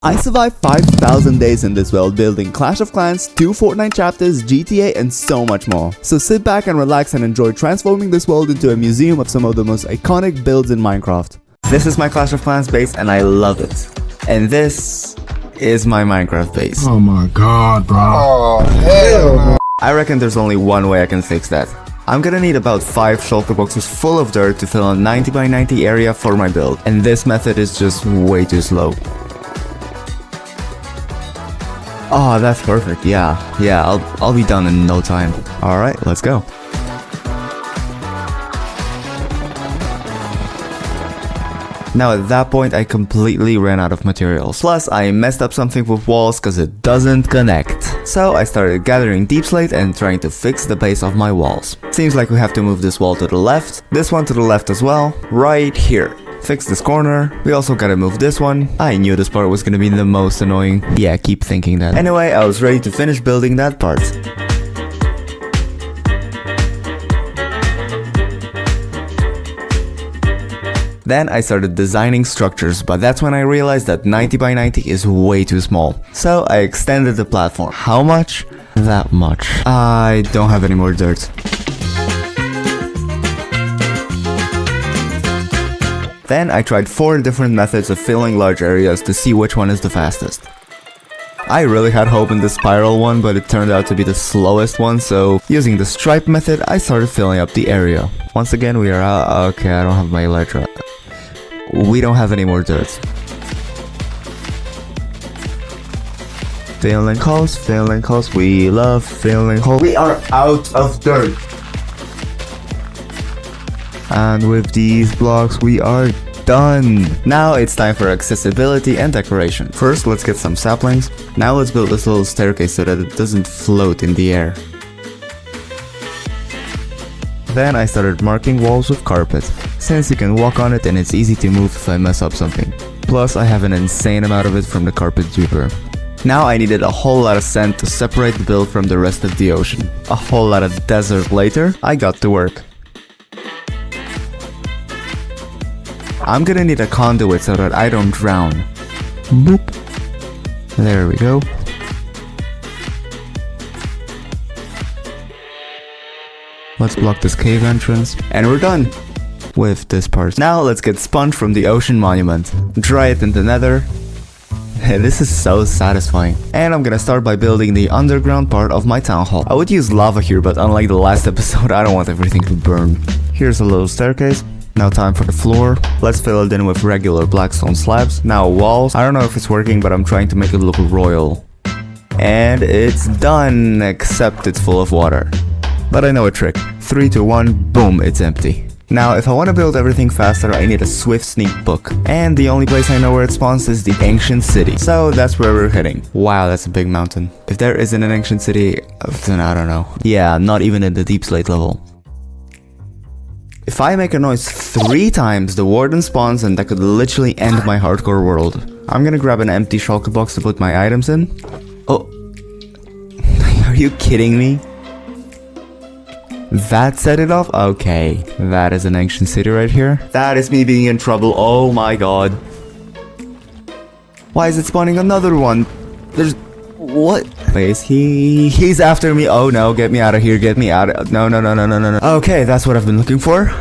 I survived 5,000 days in this world building Clash of Clans, 2 Fortnite chapters, GTA and so much more. So sit back and relax and enjoy transforming this world into a museum of some of the most iconic builds in Minecraft. This is my Clash of Clans base and I love it. And this is my Minecraft base. Oh my god, bro. Oh, hell no. I reckon there's only one way I can fix that. I'm gonna need about 5 shulker boxes full of dirt to fill a 90 by 90 area for my build. And this method is just way too slow. Oh, that's perfect. Yeah, I'll be done in no time. Alright, let's go. Now at that point I completely ran out of materials. Plus I messed up something with walls cause it doesn't connect. So I started gathering deep slate and trying to fix the base of my walls. Seems like we have to move this wall to the left, this one to the left as well, right here. Fix this corner. We also gotta move this one. I knew this part was gonna be the most annoying. Yeah, keep thinking that. Anyway, I was ready to finish building that part. Then I started designing structures, but that's when I realized that 90 by 90 is way too small. So I extended the platform. How much? That much. I don't have any more dirt. Then I tried 4 different methods of filling large areas to see which one is the fastest. I really had hope in the spiral one, but it turned out to be the slowest one, so using the stripe method, I started filling up the area. Once again, we are out. Okay, I don't have my elytra. We don't have any more dirt. Filling holes, we love filling holes. We are out of dirt. And with these blocks, we are done. Now it's time for accessibility and decoration. First, let's get some saplings. Now let's build this little staircase so that it doesn't float in the air. Then I started marking walls with carpet, since you can walk on it and it's easy to move if I mess up something. Plus, I have an insane amount of it from the carpet duper. Now I needed a whole lot of sand to separate the build from the rest of the ocean. A whole lot of desert later, I got to work. I'm gonna need a conduit so that I don't drown. Boop. There we go. Let's block this cave entrance. And we're done with this part. Now let's get sponge from the ocean monument. Dry it in the nether. This is so satisfying. And I'm gonna start by building the underground part of my town hall. I would use lava here, but unlike the last episode, I don't want everything to burn. Here's a little staircase. Now time for the floor. Let's fill it in with regular blackstone slabs. Now walls. I don't know if it's working, but I'm trying to make it look royal. And it's done, except it's full of water. But I know a trick. 3, 2, 1, boom, it's empty. Now if I want to build everything faster, I need a swift sneak book. And the only place I know where it spawns is the ancient city. So that's where we're heading. Wow, that's a big mountain. If there isn't an ancient city, then I don't know. Yeah, not even in the deep slate level. If I make a noise 3 times, the warden spawns and that could literally end my hardcore world. I'm gonna grab an empty shulker box to put my items in. Oh. Are you kidding me? That set it off? Okay. That is an ancient city right here. That is me being in trouble. Oh my god. Why is it spawning another one? There's... What? Please, he's after me. Oh no, get me out of here, get me out of... No. Okay, that's what I've been looking for.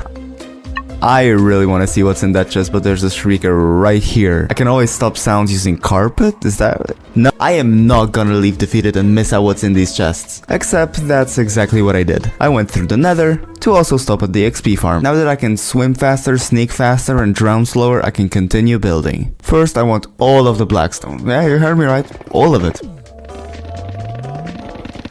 I really want to see what's in that chest, but there's a shrieker right here. I can always stop sounds using carpet? Is that... No, I am not gonna leave defeated and miss out what's in these chests. Except that's exactly what I did. I went through the nether to also stop at the XP farm. Now that I can swim faster, sneak faster, and drown slower, I can continue building. First, I want all of the blackstone. Yeah, you heard me right. All of it.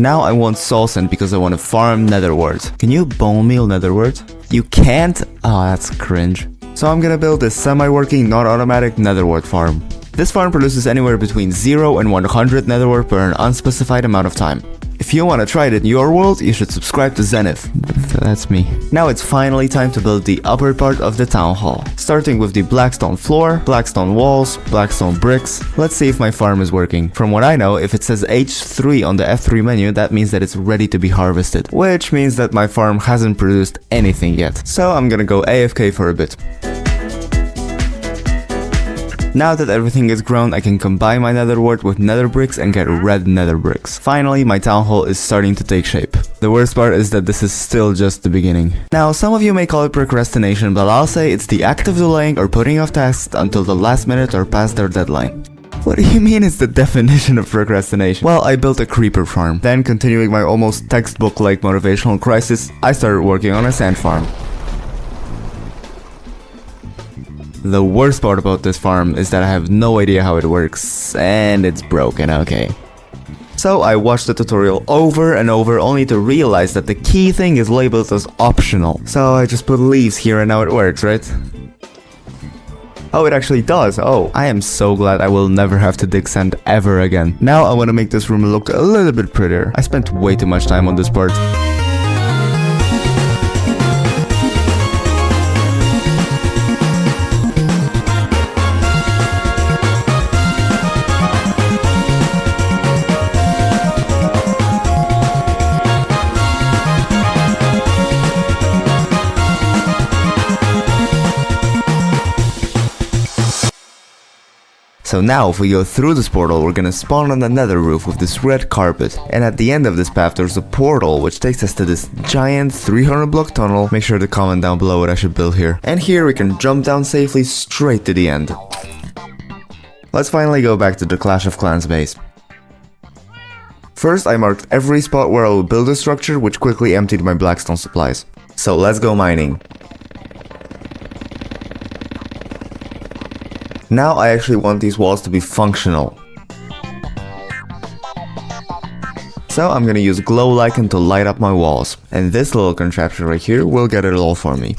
Now I want soul sand because I want to farm nether wart. Can you bone meal nether wart? You can't? Oh, that's cringe. So I'm gonna build a semi-working, not automatic nether wart farm. This farm produces anywhere between 0 and 100 nether wart per an unspecified amount of time. If you want to try it in your world, you should subscribe to Zenith. That's me. Now it's finally time to build the upper part of the town hall. Starting with the blackstone floor, blackstone walls, blackstone bricks. Let's see if my farm is working. From what I know, if it says H3 on the F3 menu, that means that it's ready to be harvested. Which means that my farm hasn't produced anything yet. So I'm gonna go AFK for a bit. Now that everything is grown, I can combine my nether wart with nether bricks and get red nether bricks. Finally, my town hall is starting to take shape. The worst part is that this is still just the beginning. Now, some of you may call it procrastination, but I'll say it's the act of delaying or putting off tasks until the last minute or past their deadline. What do you mean it's the definition of procrastination? Well, I built a creeper farm. Then, continuing my almost textbook-like motivational crisis, I started working on a sand farm. The worst part about this farm is that I have no idea how it works, and it's broken, okay. So I watched the tutorial over and over only to realize that the key thing is labeled as optional. So I just put leaves here and now it works, right? Oh, it actually does. Oh, I am so glad I will never have to dig sand ever again. Now I want to make this room look a little bit prettier. I spent way too much time on this part. So now if we go through this portal, we're gonna spawn on the nether roof with this red carpet. And at the end of this path there's a portal which takes us to this giant 300 block tunnel. Make sure to comment down below what I should build here. And here we can jump down safely straight to the end. Let's finally go back to the Clash of Clans base. First I marked every spot where I will build a structure, which quickly emptied my blackstone supplies. So let's go mining. Now I actually want these walls to be functional. So I'm gonna use glow lichen to light up my walls. And this little contraption right here will get it all for me.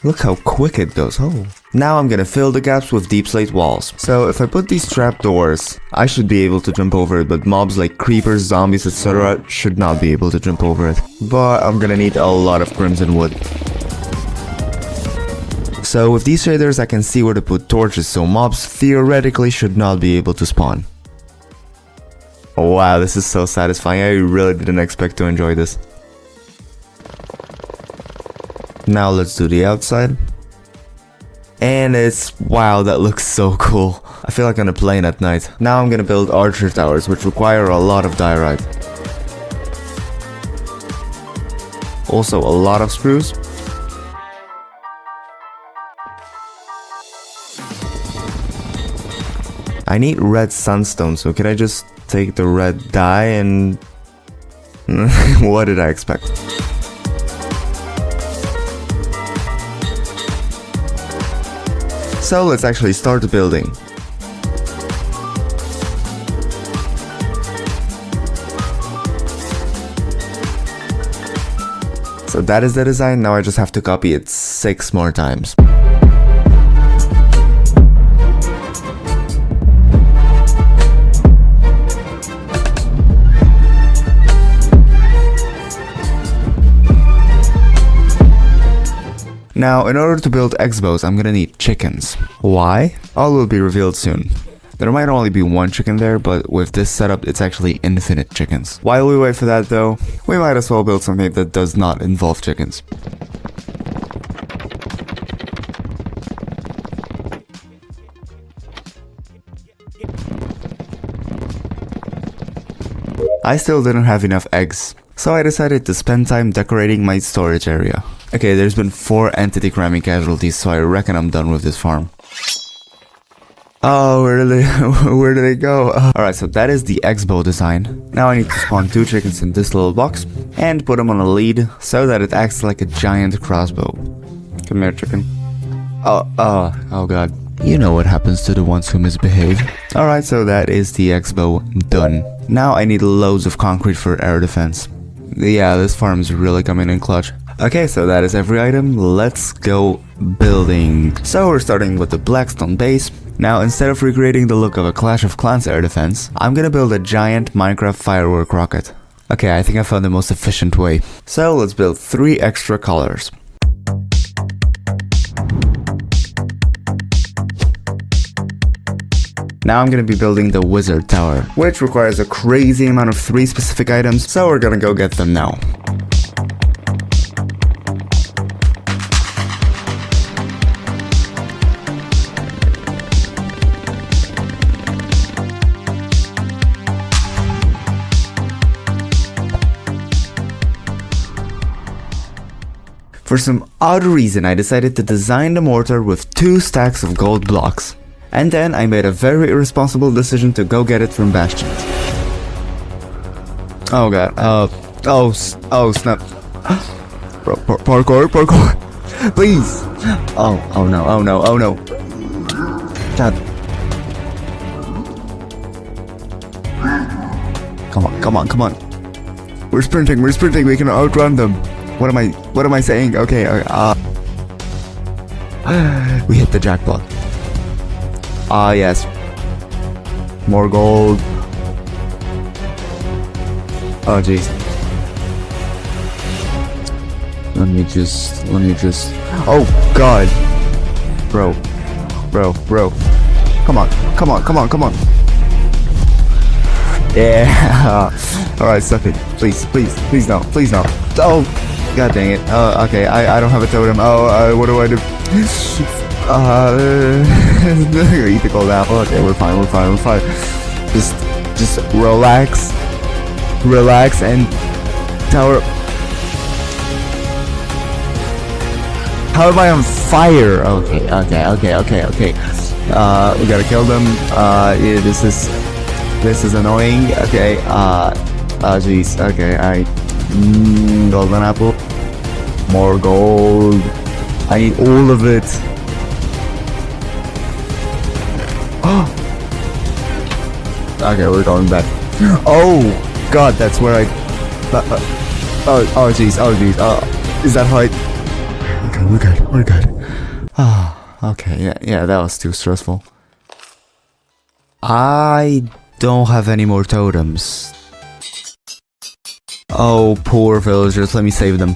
Look how quick it goes, oh. Now I'm gonna fill the gaps with deep slate walls. So if I put these trap doors, I should be able to jump over it, but mobs like creepers, zombies, etc. should not be able to jump over it. But I'm gonna need a lot of crimson wood. So with these shaders I can see where to put torches, so mobs theoretically should not be able to spawn. Oh, wow, this is so satisfying. I really didn't expect to enjoy this. Now let's do the outside. And wow, that looks so cool. I feel like on a plane at night. Now I'm gonna build archer towers, which require a lot of diorite. Also a lot of spruce. I need red sunstone, so can I just take the red dye and... what did I expect? So let's actually start the building. So that is the design, now I just have to copy it 6 more times. Now, in order to build X-bows, I'm gonna need chickens. Why? All will be revealed soon. There might only be one chicken there, but with this setup, it's actually infinite chickens. While we wait for that though, we might as well build something that does not involve chickens. I still didn't have enough eggs, so I decided to spend time decorating my storage area. Okay, there's been 4 entity cramming casualties, so I reckon I'm done with this farm. Oh, where did they go? Alright, so that is the X-bow design. Now I need to spawn 2 chickens in this little box and put them on a lead so that it acts like a giant crossbow. Come here, chicken. Oh god. You know what happens to the ones who misbehave. Alright, so that is the X-bow done. Now I need loads of concrete for air defense. Yeah, this farm is really coming in clutch. Okay, so that is every item. Let's go building. So we're starting with the blackstone base. Now, instead of recreating the look of a Clash of Clans air defense, I'm gonna build a giant Minecraft firework rocket. Okay, I think I found the most efficient way. So let's build 3 extra colors. Now I'm gonna be building the wizard tower, which requires a crazy amount of 3 specific items, so we're gonna go get them now. For some odd reason, I decided to design the mortar with 2 stacks of gold blocks. And then I made a very irresponsible decision to go get it from bastions. Oh god, oh snap. Bro, parkour, please. Oh no. God. Come on. We're sprinting, we can outrun them. What am I saying? Okay, we hit the jackpot. Ah, yes. More gold. Oh, jeez. Let me just... Oh, God. Bro. Come on. Yeah. Alright, suck it. Please no. Oh, god dang it. Okay, I don't have a totem. What do I do? Eat the gold apple. Okay, we're fine. Just relax and tower. How am I on fire? Okay. We gotta kill them. Yeah, this is annoying. Okay. Jeez. Okay. Golden apple. More gold. I need all of it. Okay, we're going back. Oh god, that's where I... oh jeez. Is that how I... Okay, we're good. Okay, yeah, that was too stressful. I don't have any more totems. Oh, poor villagers, let me save them.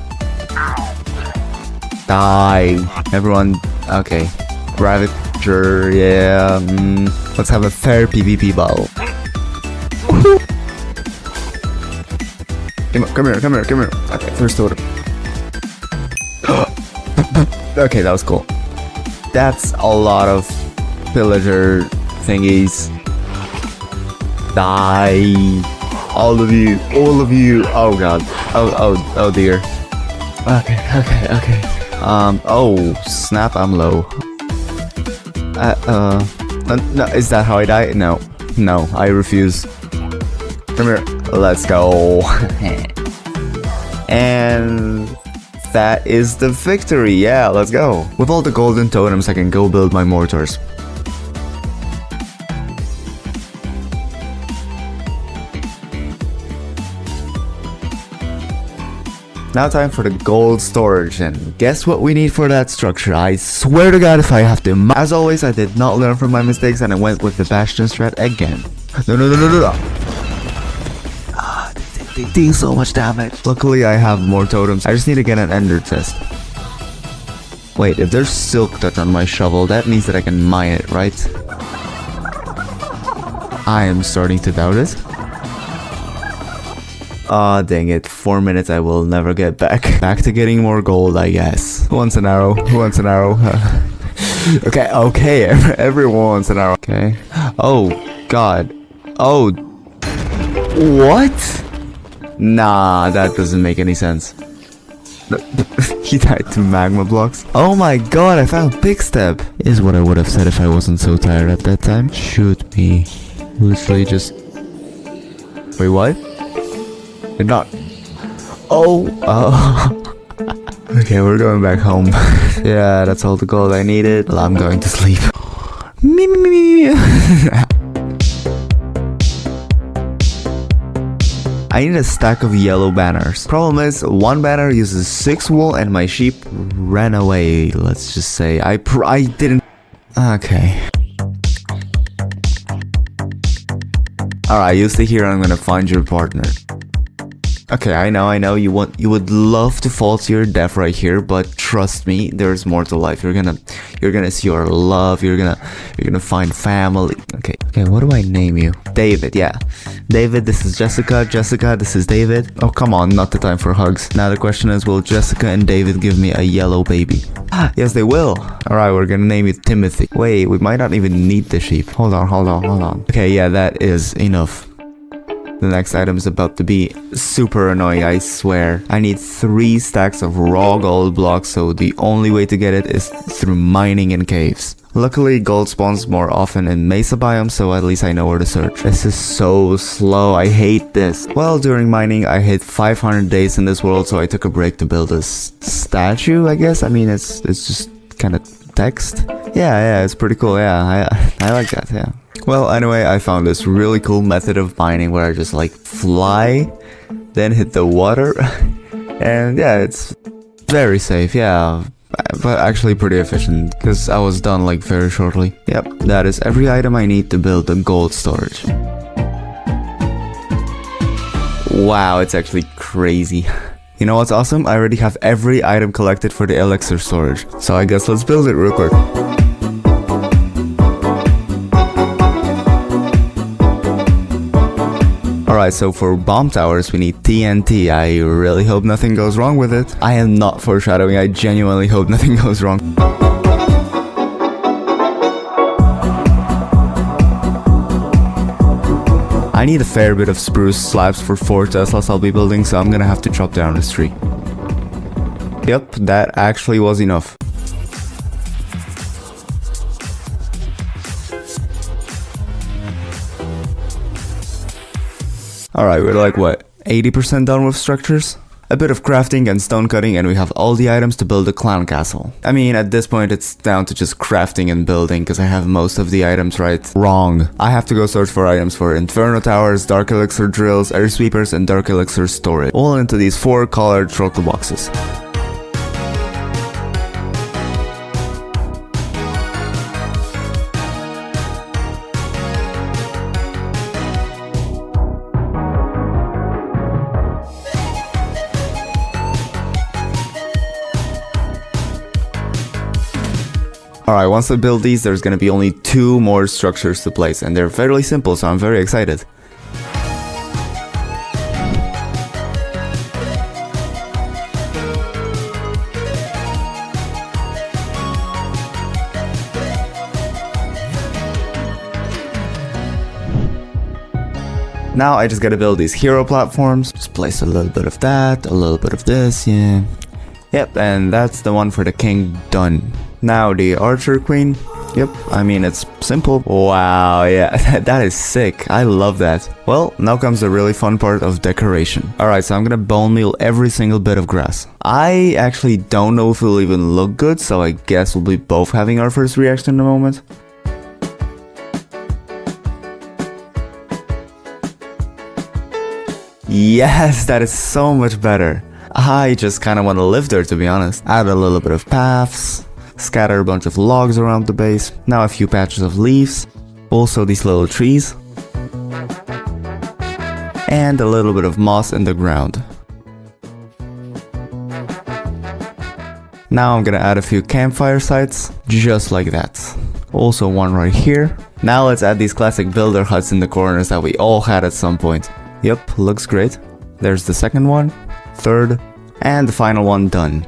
Die. Everyone, okay. Ravager, yeah. Let's have a fair PvP battle. Come here. Okay, first totem. Okay, that was cool. That's a lot of pillager thingies. Die. All of you. Oh god. Oh dear. Okay. Oh snap, I'm low. No, is that how I die? No, I refuse. Come here. Let's go. And that is the victory. Yeah, let's go. With all the golden totems, I can go build my mortars. Now time for the gold storage, and guess what we need for that structure? I swear to god if I have to. As always, I did not learn from my mistakes and I went with the bastion strat again. No. They deal so much damage. Luckily I have more totems. I just need to get an ender chest. Wait, if there's silk touch on my shovel, that means that I can mine it, right? I am starting to doubt it. Ah, dang it. 4 minutes I will never get back. Back to getting more gold, I guess. Who wants an arrow? Okay. Everyone wants an arrow. Okay. Oh, god. Oh. What? Nah, that doesn't make any sense. He died to magma blocks. Oh my god, I found Big Step. Is what I would have said if I wasn't so tired at that time. Shoot me. Literally just... Wait, what? Did not... Oh. Okay, we're going back home. Yeah, that's all the gold I needed. Well, I'm going to sleep. I need a stack of yellow banners. Problem is, one banner uses 6 wool and my sheep ran away. Let's just say I didn't... Okay. Alright, you stay here and I'm gonna find your partner. Okay, I know you would love to fall to your death right here, but trust me, there's more to life. You're gonna see your love, you're gonna find family. Okay, what do I name you? David, yeah. David, this is Jessica. Jessica, this is David. Oh, come on, not the time for hugs. Now the question is, will Jessica and David give me a yellow baby? Yes, they will. Alright, we're gonna name you Timothy. Wait, we might not even need the sheep. Hold on. Okay, yeah, that is enough. The next item is about to be super annoying, I swear. I need 3 stacks of raw gold blocks, so the only way to get it is through mining in caves. Luckily, gold spawns more often in mesa biomes, so at least I know where to search. This is so slow, I hate this. Well, during mining, I hit 500 days in this world, so I took a break to build a statue, I guess? I mean, it's just kind of text. Yeah, it's pretty cool, yeah, I like that, yeah. Well, anyway, I found this really cool method of mining where I just like fly, then hit the water, and yeah, it's very safe, yeah, but actually pretty efficient, because I was done like very shortly. Yep, that is every item I need to build the gold storage. Wow, it's actually crazy. You know what's awesome? I already have every item collected for the Elixir Storage, so I guess let's build it real quick. Alright, so for bomb towers we need TNT. I really hope nothing goes wrong with it. I am not foreshadowing, I genuinely hope nothing goes wrong. I need a fair bit of spruce slabs for 4 Teslas I'll be building, so I'm gonna have to chop down this tree. Yep, that actually was enough. Alright, we're like what, 80% done with structures? A bit of crafting and stone cutting and we have all the items to build a clown castle. I mean, at this point it's down to just crafting and building because I have most of the items right. Wrong. I have to go search for items for Inferno Towers, Dark Elixir Drills, Air Sweepers and Dark Elixir Storage. All into these 4 colored trocal boxes. Alright, once I build these, there's gonna be only 2 more structures to place, and they're fairly simple, so I'm very excited. Now I just gotta build these hero platforms, just place a little bit of that, a little bit of this, yeah. Yep, and that's the one for the king done. Now the archer queen. Yep, I mean it's simple. Wow, yeah, that is sick. I love that. Well, now comes the really fun part of decoration. Alright, so I'm gonna bone meal every single bit of grass. I actually don't know if it'll even look good, so I guess we'll be both having our first reaction in a moment. Yes, that is so much better. I just kinda wanna live there, to be honest. Add a little bit of paths. Scatter a bunch of logs around the base. Now a few patches of leaves. Also these little trees. And a little bit of moss in the ground. Now I'm gonna add a few campfire sites. Just like that. Also one right here. Now let's add these classic builder huts in the corners that we all had at some point. Yep, looks great. There's the second one, third, and the final one done.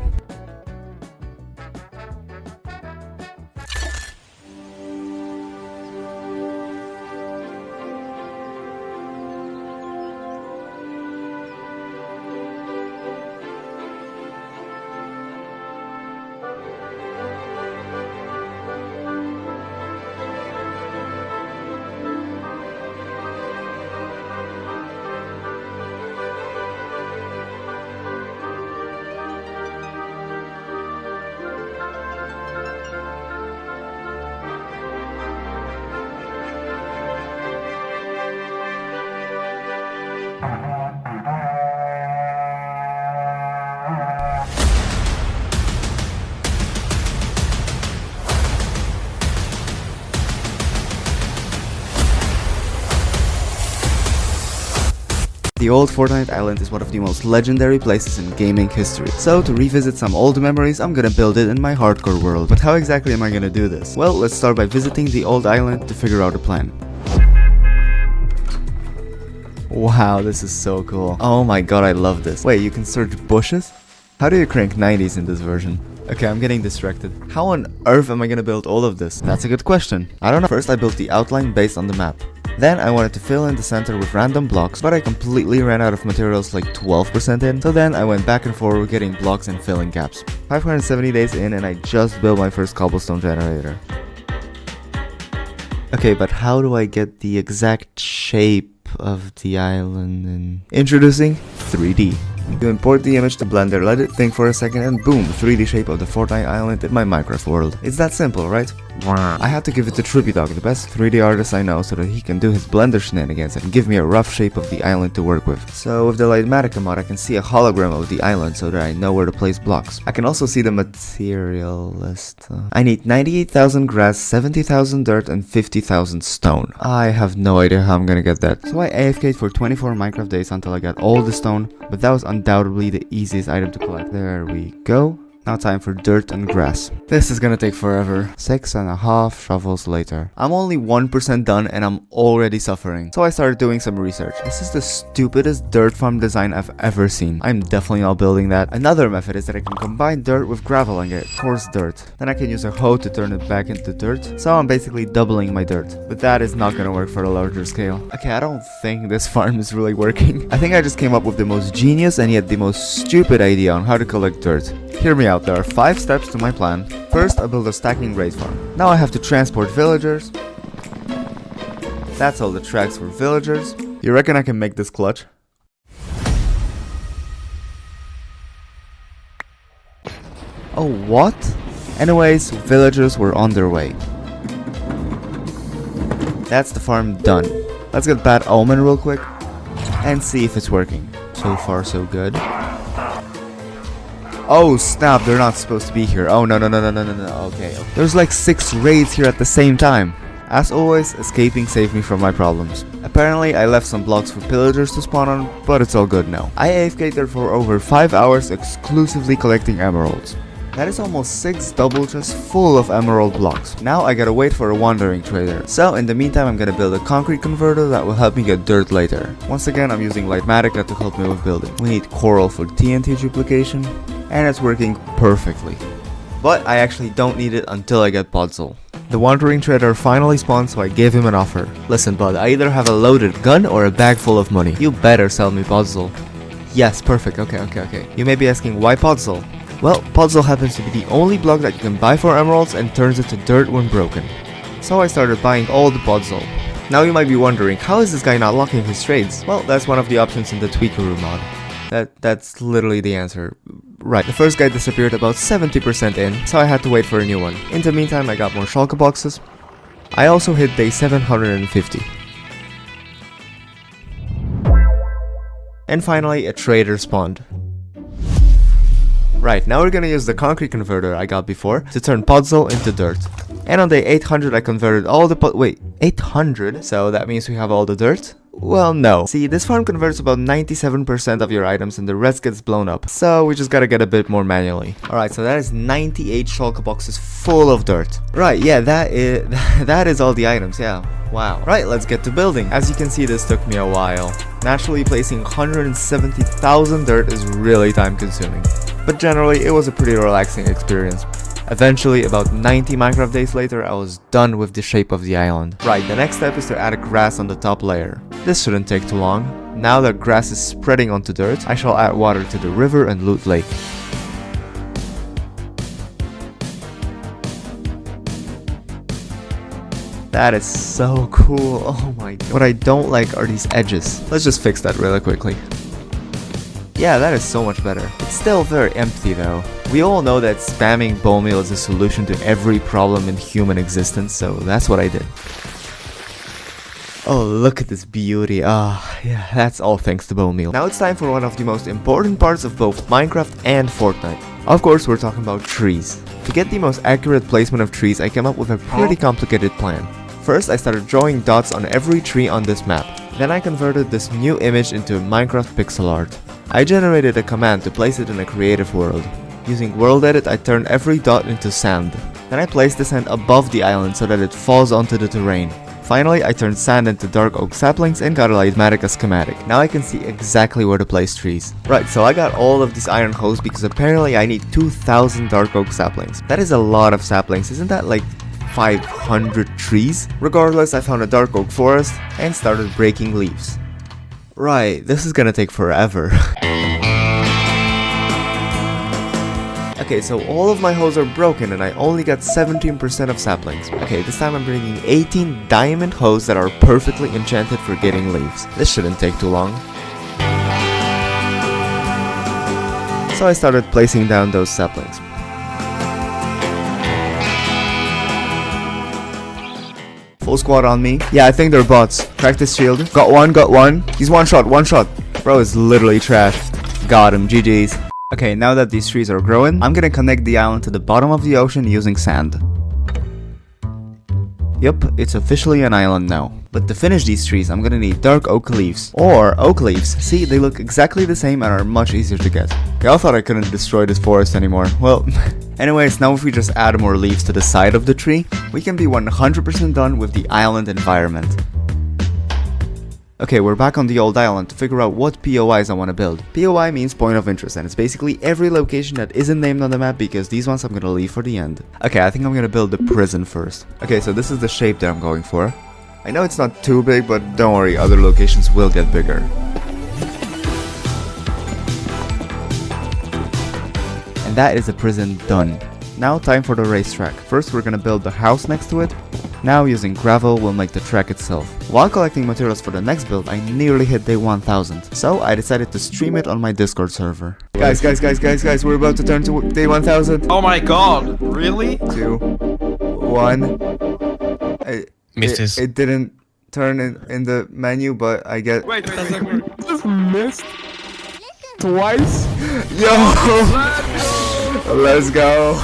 The old Fortnite Island is one of the most legendary places in gaming history. So to revisit some old memories, I'm gonna build it in my hardcore world. But how exactly am I gonna do this? Well, let's start by visiting the old island to figure out a plan. Wow, this is so cool. Oh my god, I love this. Wait, you can search bushes? How do you crank 90s in this version? Okay, I'm getting distracted. How on earth am I gonna build all of this? That's a good question. I don't know. First, I built the outline based on the map. Then I wanted to fill in the center with random blocks, but I completely ran out of materials like 12% in, so then I went back and forward getting blocks and filling gaps. 570 days in and I just built my first cobblestone generator. Okay, but how do I get the exact shape of the island? Introducing 3D. You import the image to Blender, let it think for a second, and boom, 3D shape of the Fortnite island in my Minecraft world. It's that simple, right? I had to give it to Tribudog, the best 3D artist I know, so that he can do his Blender shenanigans and give me a rough shape of the island to work with. So with the Lightmatica mod, I can see a hologram of the island so that I know where to place blocks. I can also see the material list. I need 98,000 grass, 70,000 dirt, and 50,000 stone. I have no idea how I'm gonna get that. So I AFK'd for 24 Minecraft days until I got all the stone, but that was undoubtedly the easiest item to collect. There we go. Now time for dirt and grass. This is gonna take forever. 6.5 shovels later. I'm only 1% done and I'm already suffering. So I started doing some research. This is the stupidest dirt farm design I've ever seen. I'm definitely not building that. Another method is that I can combine dirt with gravel and get coarse dirt. Then I can use a hoe to turn it back into dirt. So I'm basically doubling my dirt. But that is not gonna work for a larger scale. Okay, I don't think this farm is really working. I think I just came up with the most genius and yet the most stupid idea on how to collect dirt. Hear me out, there are 5 steps to my plan. First, I build a stacking raid farm. Now I have to transport villagers. That's all the tracks for villagers. You reckon I can make this clutch? Oh, what? Anyways, villagers were on their way. That's the farm done. Let's get Bad Omen real quick and see if it's working. So far, so good. Oh snap, they're not supposed to be here. Oh no. Okay. There's like 6 raids here at the same time. As always, escaping saved me from my problems. Apparently I left some blocks for pillagers to spawn on, but it's all good now. I AFK'd there for over 5 hours exclusively collecting emeralds. That is almost 6 double chests full of emerald blocks. Now I gotta wait for a wandering trader. So in the meantime I'm gonna build a concrete converter that will help me get dirt later. Once again I'm using Lightmatica to help me with building. We need coral for TNT duplication, and it's working perfectly. But I actually don't need it until I get Podzol. The wandering trader finally spawned, so I gave him an offer. Listen bud, I either have a loaded gun or a bag full of money. You better sell me Podzol. Yes, perfect, okay. You may be asking, why Podzol? Well, Podzol happens to be the only block that you can buy for emeralds and turns it to dirt when broken. So I started buying all the Podzol. Now you might be wondering, how is this guy not locking his trades? Well, that's one of the options in the Tweakeroo mod. That's literally the answer. Right, the first guy disappeared about 70% in, so I had to wait for a new one. In the meantime, I got more shulker boxes. I also hit day 750. And finally, a trader spawned. Right, now we're gonna use the concrete converter I got before to turn Podzol into dirt. And on day 800 I converted all the wait, 800? So that means we have all the dirt? Well, no. See, this farm converts about 97% of your items and the rest gets blown up. So we just gotta get a bit more manually. Alright, so that is 98 shulker boxes full of dirt. Right, yeah, that is all the items, yeah. Wow. Right, let's get to building. As you can see, this took me a while. Naturally, placing 170,000 dirt is really time consuming. But generally, it was a pretty relaxing experience. Eventually, about 90 Minecraft days later, I was done with the shape of the island. Right, the next step is to add grass on the top layer. This shouldn't take too long. Now that grass is spreading onto dirt, I shall add water to the river and Loot Lake. That is so cool, oh my god. What I don't like are these edges. Let's just fix that really quickly. Yeah, that is so much better. It's still very empty though. We all know that spamming bone meal is a solution to every problem in human existence, so that's what I did. Oh, look at this beauty. Yeah, that's all thanks to bone meal. Now it's time for one of the most important parts of both Minecraft and Fortnite. Of course, we're talking about trees. To get the most accurate placement of trees, I came up with a pretty complicated plan. First, I started drawing dots on every tree on this map. Then I converted this new image into Minecraft pixel art. I generated a command to place it in a creative world. Using World Edit, I turned every dot into sand. Then I placed the sand above the island so that it falls onto the terrain. Finally, I turned sand into dark oak saplings and got a Lightmatica schematic. Now I can see exactly where to place trees. Right, so I got all of these iron hose because apparently I need 2,000 dark oak saplings. That is a lot of saplings, isn't that like 500 trees. Regardless, I found a dark oak forest and started breaking leaves. Right, this is gonna take forever. Okay, so all of my hoes are broken and I only got 17% of saplings. Okay, this time I'm bringing 18 diamond hoes that are perfectly enchanted for getting leaves. This shouldn't take too long. So I started placing down those saplings. Full squad on me. Yeah, I think they're bots. Cracked his shield. Got one. He's one shot. Bro is literally trash. Got him, GG's. Okay, now that these trees are growing, I'm gonna connect the island to the bottom of the ocean using sand. Yep, it's officially an island now. But to finish these trees, I'm gonna need dark oak leaves. Or oak leaves. See, they look exactly the same and are much easier to get. Okay, I thought I couldn't destroy this forest anymore. Well, anyways, now if we just add more leaves to the side of the tree, we can be 100% done with the island environment. Okay, we're back on the old island to figure out what POIs I want to build. POI means point of interest, and it's basically every location that isn't named on the map because these ones I'm gonna leave for the end. Okay, I think I'm gonna build the prison first. Okay, so this is the shape that I'm going for. I know it's not too big, but don't worry, other locations will get bigger. And that is the prison done. Now time for the racetrack. First we're gonna build the house next to it. Now using gravel will make the track itself. While collecting materials for the next build, I nearly hit day 1000. So I decided to stream it on my Discord server. Guys, we're about to turn to day 1000. Oh my god, really? 2, 1. It didn't turn in the menu, but I get... Wait. Just missed twice. Yo! Let's go.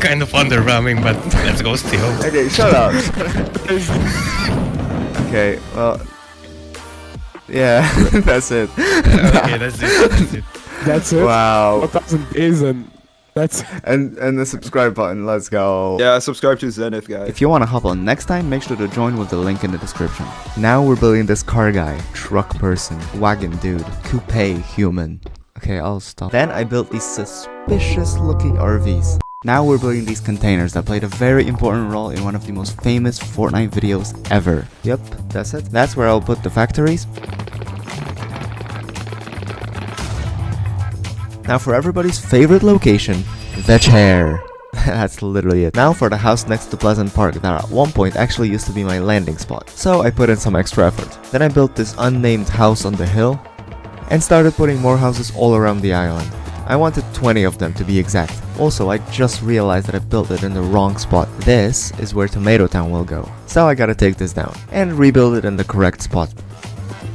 Kind of underwhelming, but let's go still. Okay, shut up. Okay, well... Yeah, that's it. Okay, that's it. That's it. Wow. 1000 isn't. That's and the subscribe button, let's go. Yeah, subscribe to Zenith, guys. If you want to hop on next time, make sure to join with the link in the description. Now we're building this car guy, truck person, wagon dude, coupe human. Okay, I'll stop. Then I built these suspicious looking RVs. Now we're building these containers that played a very important role in one of the most famous Fortnite videos ever. Yep, that's it. That's where I'll put the factories. Now for everybody's favorite location, the chair. That's literally it. Now for the house next to Pleasant Park that at one point actually used to be my landing spot. So I put in some extra effort. Then I built this unnamed house on the hill and started putting more houses all around the island. I wanted 20 of them to be exact. Also, I just realized that I built it in the wrong spot. This is where Tomato Town will go. So I gotta take this down and rebuild it in the correct spot.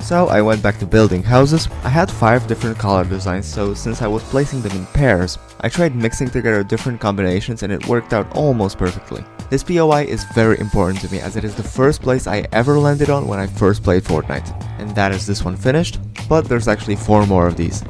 So I went back to building houses. I had 5 different color designs, so since I was placing them in pairs, I tried mixing together different combinations and it worked out almost perfectly. This POI is very important to me as it is the first place I ever landed on when I first played Fortnite. And that is this one finished, but there's actually 4 more of these.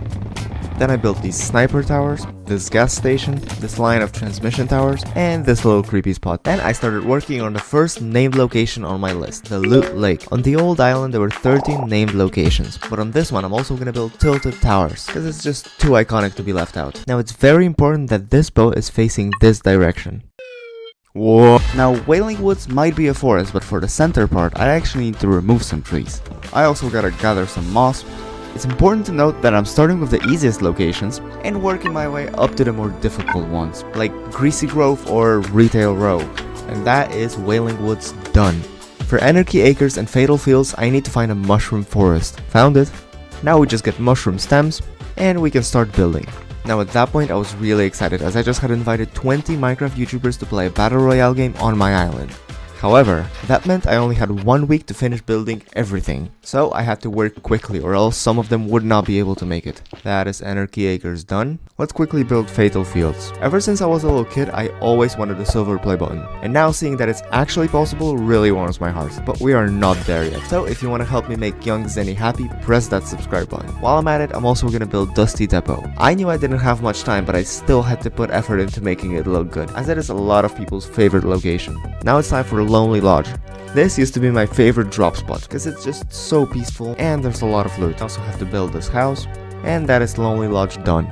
Then I built these sniper towers, this gas station, this line of transmission towers, and this little creepy spot. Then I started working on the first named location on my list, the Loot Lake. On the old island there were 13 named locations, but on this one I'm also gonna build tilted towers, because it's just too iconic to be left out. Now it's very important that this boat is facing this direction. Whoa. Now Wailing Woods might be a forest, but for the center part I actually need to remove some trees. I also gotta gather some moss. It's important to note that I'm starting with the easiest locations and working my way up to the more difficult ones, like Greasy Grove or Retail Row. And that is Wailing Woods done. For Anarchy Acres and Fatal Fields, I need to find a mushroom forest. Found it. Now we just get mushroom stems and we can start building. Now at that point I was really excited as I just had invited 20 Minecraft YouTubers to play a Battle Royale game on my island. However, that meant I only had 1 week to finish building everything, so I had to work quickly or else some of them would not be able to make it. That is Anarchy Acres done. Let's quickly build Fatal Fields. Ever since I was a little kid, I always wanted the silver play button, and now seeing that it's actually possible really warms my heart, but we are not there yet. So if you want to help me make young Zenny happy, press that subscribe button. While I'm at it, I'm also gonna build Dusty Depot. I knew I didn't have much time, but I still had to put effort into making it look good, as it is a lot of people's favorite location. Now it's time for Lonely Lodge. This used to be my favorite drop spot because it's just so peaceful and there's a lot of loot. I also have to build this house, and that is Lonely Lodge done.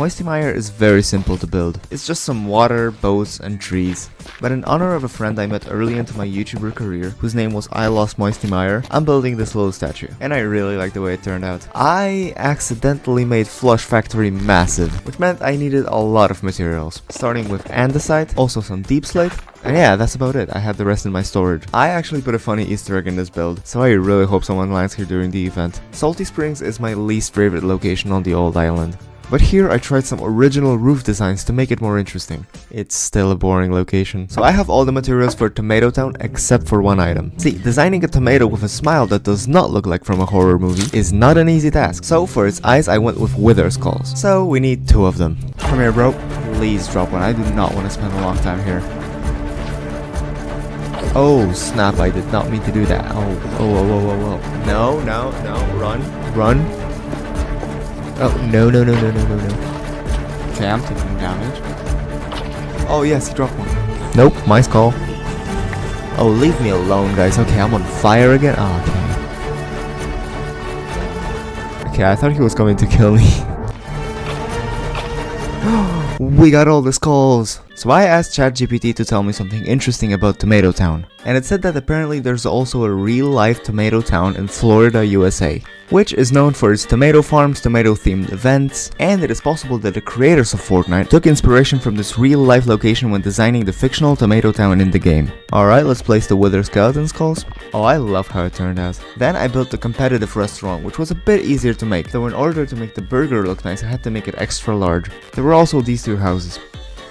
Moisty Mire is very simple to build. It's just some water, boats, and trees. But in honor of a friend I met early into my YouTuber career, whose name was I Lost Moisty Mire, I'm building this little statue. And I really like the way it turned out. I accidentally made Flush Factory massive, which meant I needed a lot of materials. Starting with andesite, also some deep slate, and yeah, that's about it. I had the rest in my storage. I actually put a funny Easter egg in this build, so I really hope someone lands here during the event. Salty Springs is my least favorite location on the old island. But here I tried some original roof designs to make it more interesting. It's still a boring location. So I have all the materials for Tomato Town except for one item. See, designing a tomato with a smile that does not look like from a horror movie is not an easy task. So for its eyes I went with wither skulls. So we need 2 of them. Come here, bro. Please drop one. I do not want to spend a long time here. Oh snap, I did not mean to do that. Oh. No, run. Oh, no. Okay, I'm taking damage. Oh yes, he dropped one. Nope, my skull. Oh, leave me alone, guys. Okay, I'm on fire again. Oh, okay. Okay, I thought he was going to kill me. We got all the skulls! So I asked ChatGPT to tell me something interesting about Tomato Town, and it said that apparently there's also a real-life Tomato Town in Florida, USA, which is known for its tomato farms, tomato-themed events, and it is possible that the creators of Fortnite took inspiration from this real-life location when designing the fictional Tomato Town in the game. Alright, let's place the wither skeleton skulls. Oh, I love how it turned out. Then I built the competitive restaurant, which was a bit easier to make, though in order to make the burger look nice I had to make it extra large. There were also these 2 houses.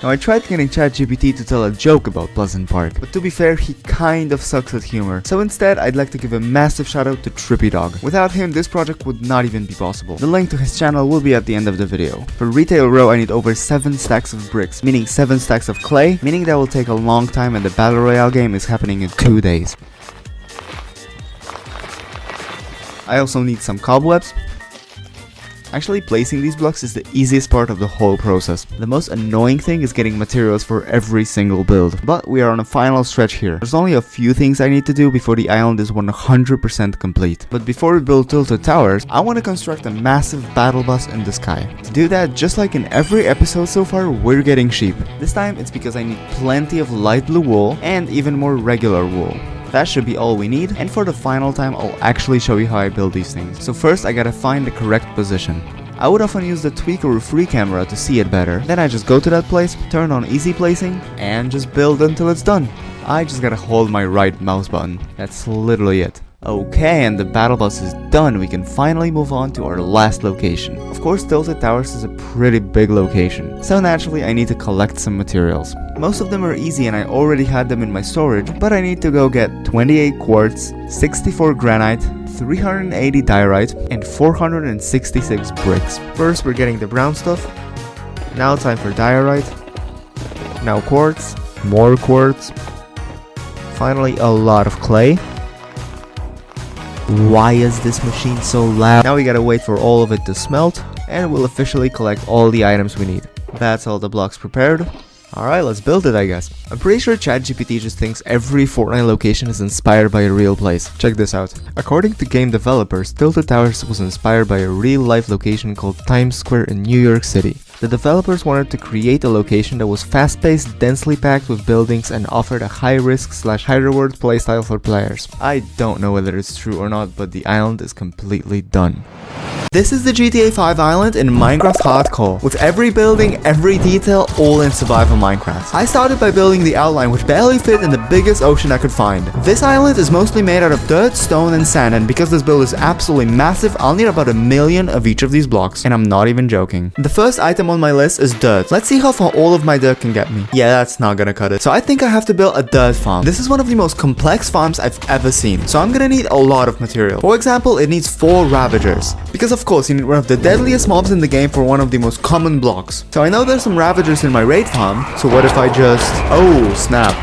Now I tried getting ChatGPT to tell a joke about Pleasant Park, but to be fair, he kind of sucks at humor. So instead, I'd like to give a massive shout out to Trippy Dog. Without him, this project would not even be possible. The link to his channel will be at the end of the video. For Retail Row, I need over 7 stacks of bricks, meaning 7 stacks of clay, meaning that will take a long time and the Battle Royale game is happening in 2 days. I also need some cobwebs. Actually, placing these blocks is the easiest part of the whole process. The most annoying thing is getting materials for every single build. But we are on a final stretch here. There's only a few things I need to do before the island is 100% complete. But before we build tilted towers, I want to construct a massive battle bus in the sky. To do that, just like in every episode so far, we're getting sheep. This time, it's because I need plenty of light blue wool and even more regular wool. That should be all we need, and for the final time I'll actually show you how I build these things. So first I gotta find the correct position. I would often use the tweak or free camera to see it better. Then I just go to that place, turn on easy placing, and just build until it's done. I just gotta hold my right mouse button. That's literally it. Okay, and the battle bus is done. We can finally move on to our last location. Of course, Tilted Towers is a pretty big location, so naturally I need to collect some materials. Most of them are easy and I already had them in my storage, but I need to go get 28 quartz, 64 granite, 380 diorite, and 466 bricks. First we're getting the brown stuff. Now time for diorite. Now quartz, more quartz. Finally a lot of clay. Why is this machine so loud? Now we gotta wait for all of it to smelt, and we'll officially collect all the items we need. That's all the blocks prepared. Alright, let's build it, I guess. I'm pretty sure ChatGPT just thinks every Fortnite location is inspired by a real place. Check this out. According to game developers, Tilted Towers was inspired by a real-life location called Times Square in New York City. The developers wanted to create a location that was fast-paced, densely packed with buildings, and offered a high-risk/high-reward playstyle for players. I don't know whether it's true or not, but the island is completely done. This is the GTA 5 island in Minecraft Hardcore, with every building, every detail, all in survival Minecraft. I started by building the outline, which barely fit in the biggest ocean I could find. This island is mostly made out of dirt, stone, and sand, and because this build is absolutely massive, I'll need about 1 million of each of these blocks, and I'm not even joking. The first item on my list is dirt. Let's see how far all of my dirt can get me. Yeah, that's not gonna cut it. So I think I have to build a dirt farm. This is one of the most complex farms I've ever seen, so I'm gonna need a lot of material. For example, it needs 4 Ravagers, because of course you need one of the deadliest mobs in the game for one of the most common blocks. So I know there's some Ravagers in my raid farm, so what if I just... Oh, snap.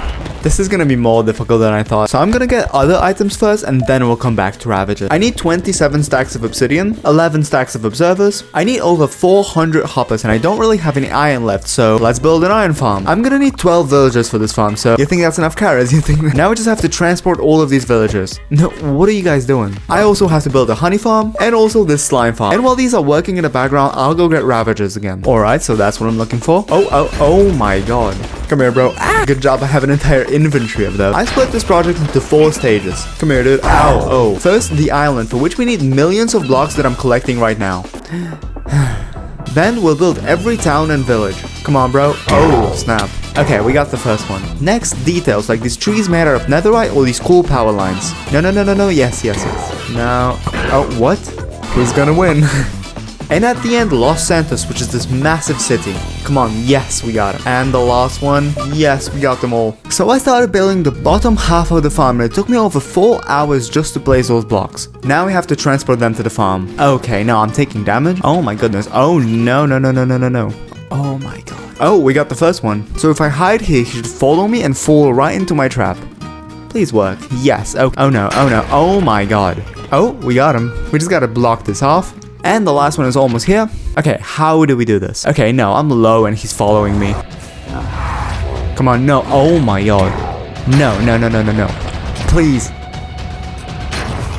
This is gonna be more difficult than I thought. So I'm gonna get other items first and then we'll come back to ravage it. I need 27 stacks of obsidian, 11 stacks of observers. I need over 400 hoppers and I don't really have any iron left, so let's build an iron farm. I'm gonna need 12 villagers for this farm, so you think that's enough carrots? You think now we just have to transport all of these villagers. No, what are you guys doing? I also have to build a honey farm and also this slime farm. And while these are working in the background, I'll go get ravagers again. Alright, so that's what I'm looking for. Oh my god. Come here, bro. Ah! Good job, I have an entire inventory of them. I split this project into 4 stages. Come here, dude. Ow. Oh. First, the island, for which we need millions of blocks that I'm collecting right now. Then we'll build every town and village. Come on, bro. Oh, snap. Okay, we got the first one. Next, details, like these trees made out of netherite or these cool power lines. No. Yes. Now. Oh, what? Who's gonna win? And at the end, Los Santos, which is this massive city. Come on, yes, we got it. And the last one, yes, we got them all. So I started building the bottom half of the farm and it took me over 4 hours just to place those blocks. Now we have to transport them to the farm. Okay, now I'm taking damage. Oh my goodness. Oh no. Oh my god. Oh, we got the first one. So if I hide here, he should follow me and fall right into my trap. Please work. Yes. Oh no. Oh my god. Oh, we got him. We just gotta block this off. And the last one is almost here. Okay, how do we do this? Okay, no, I'm low and he's following me. Come on, no. Oh my god. No. Please.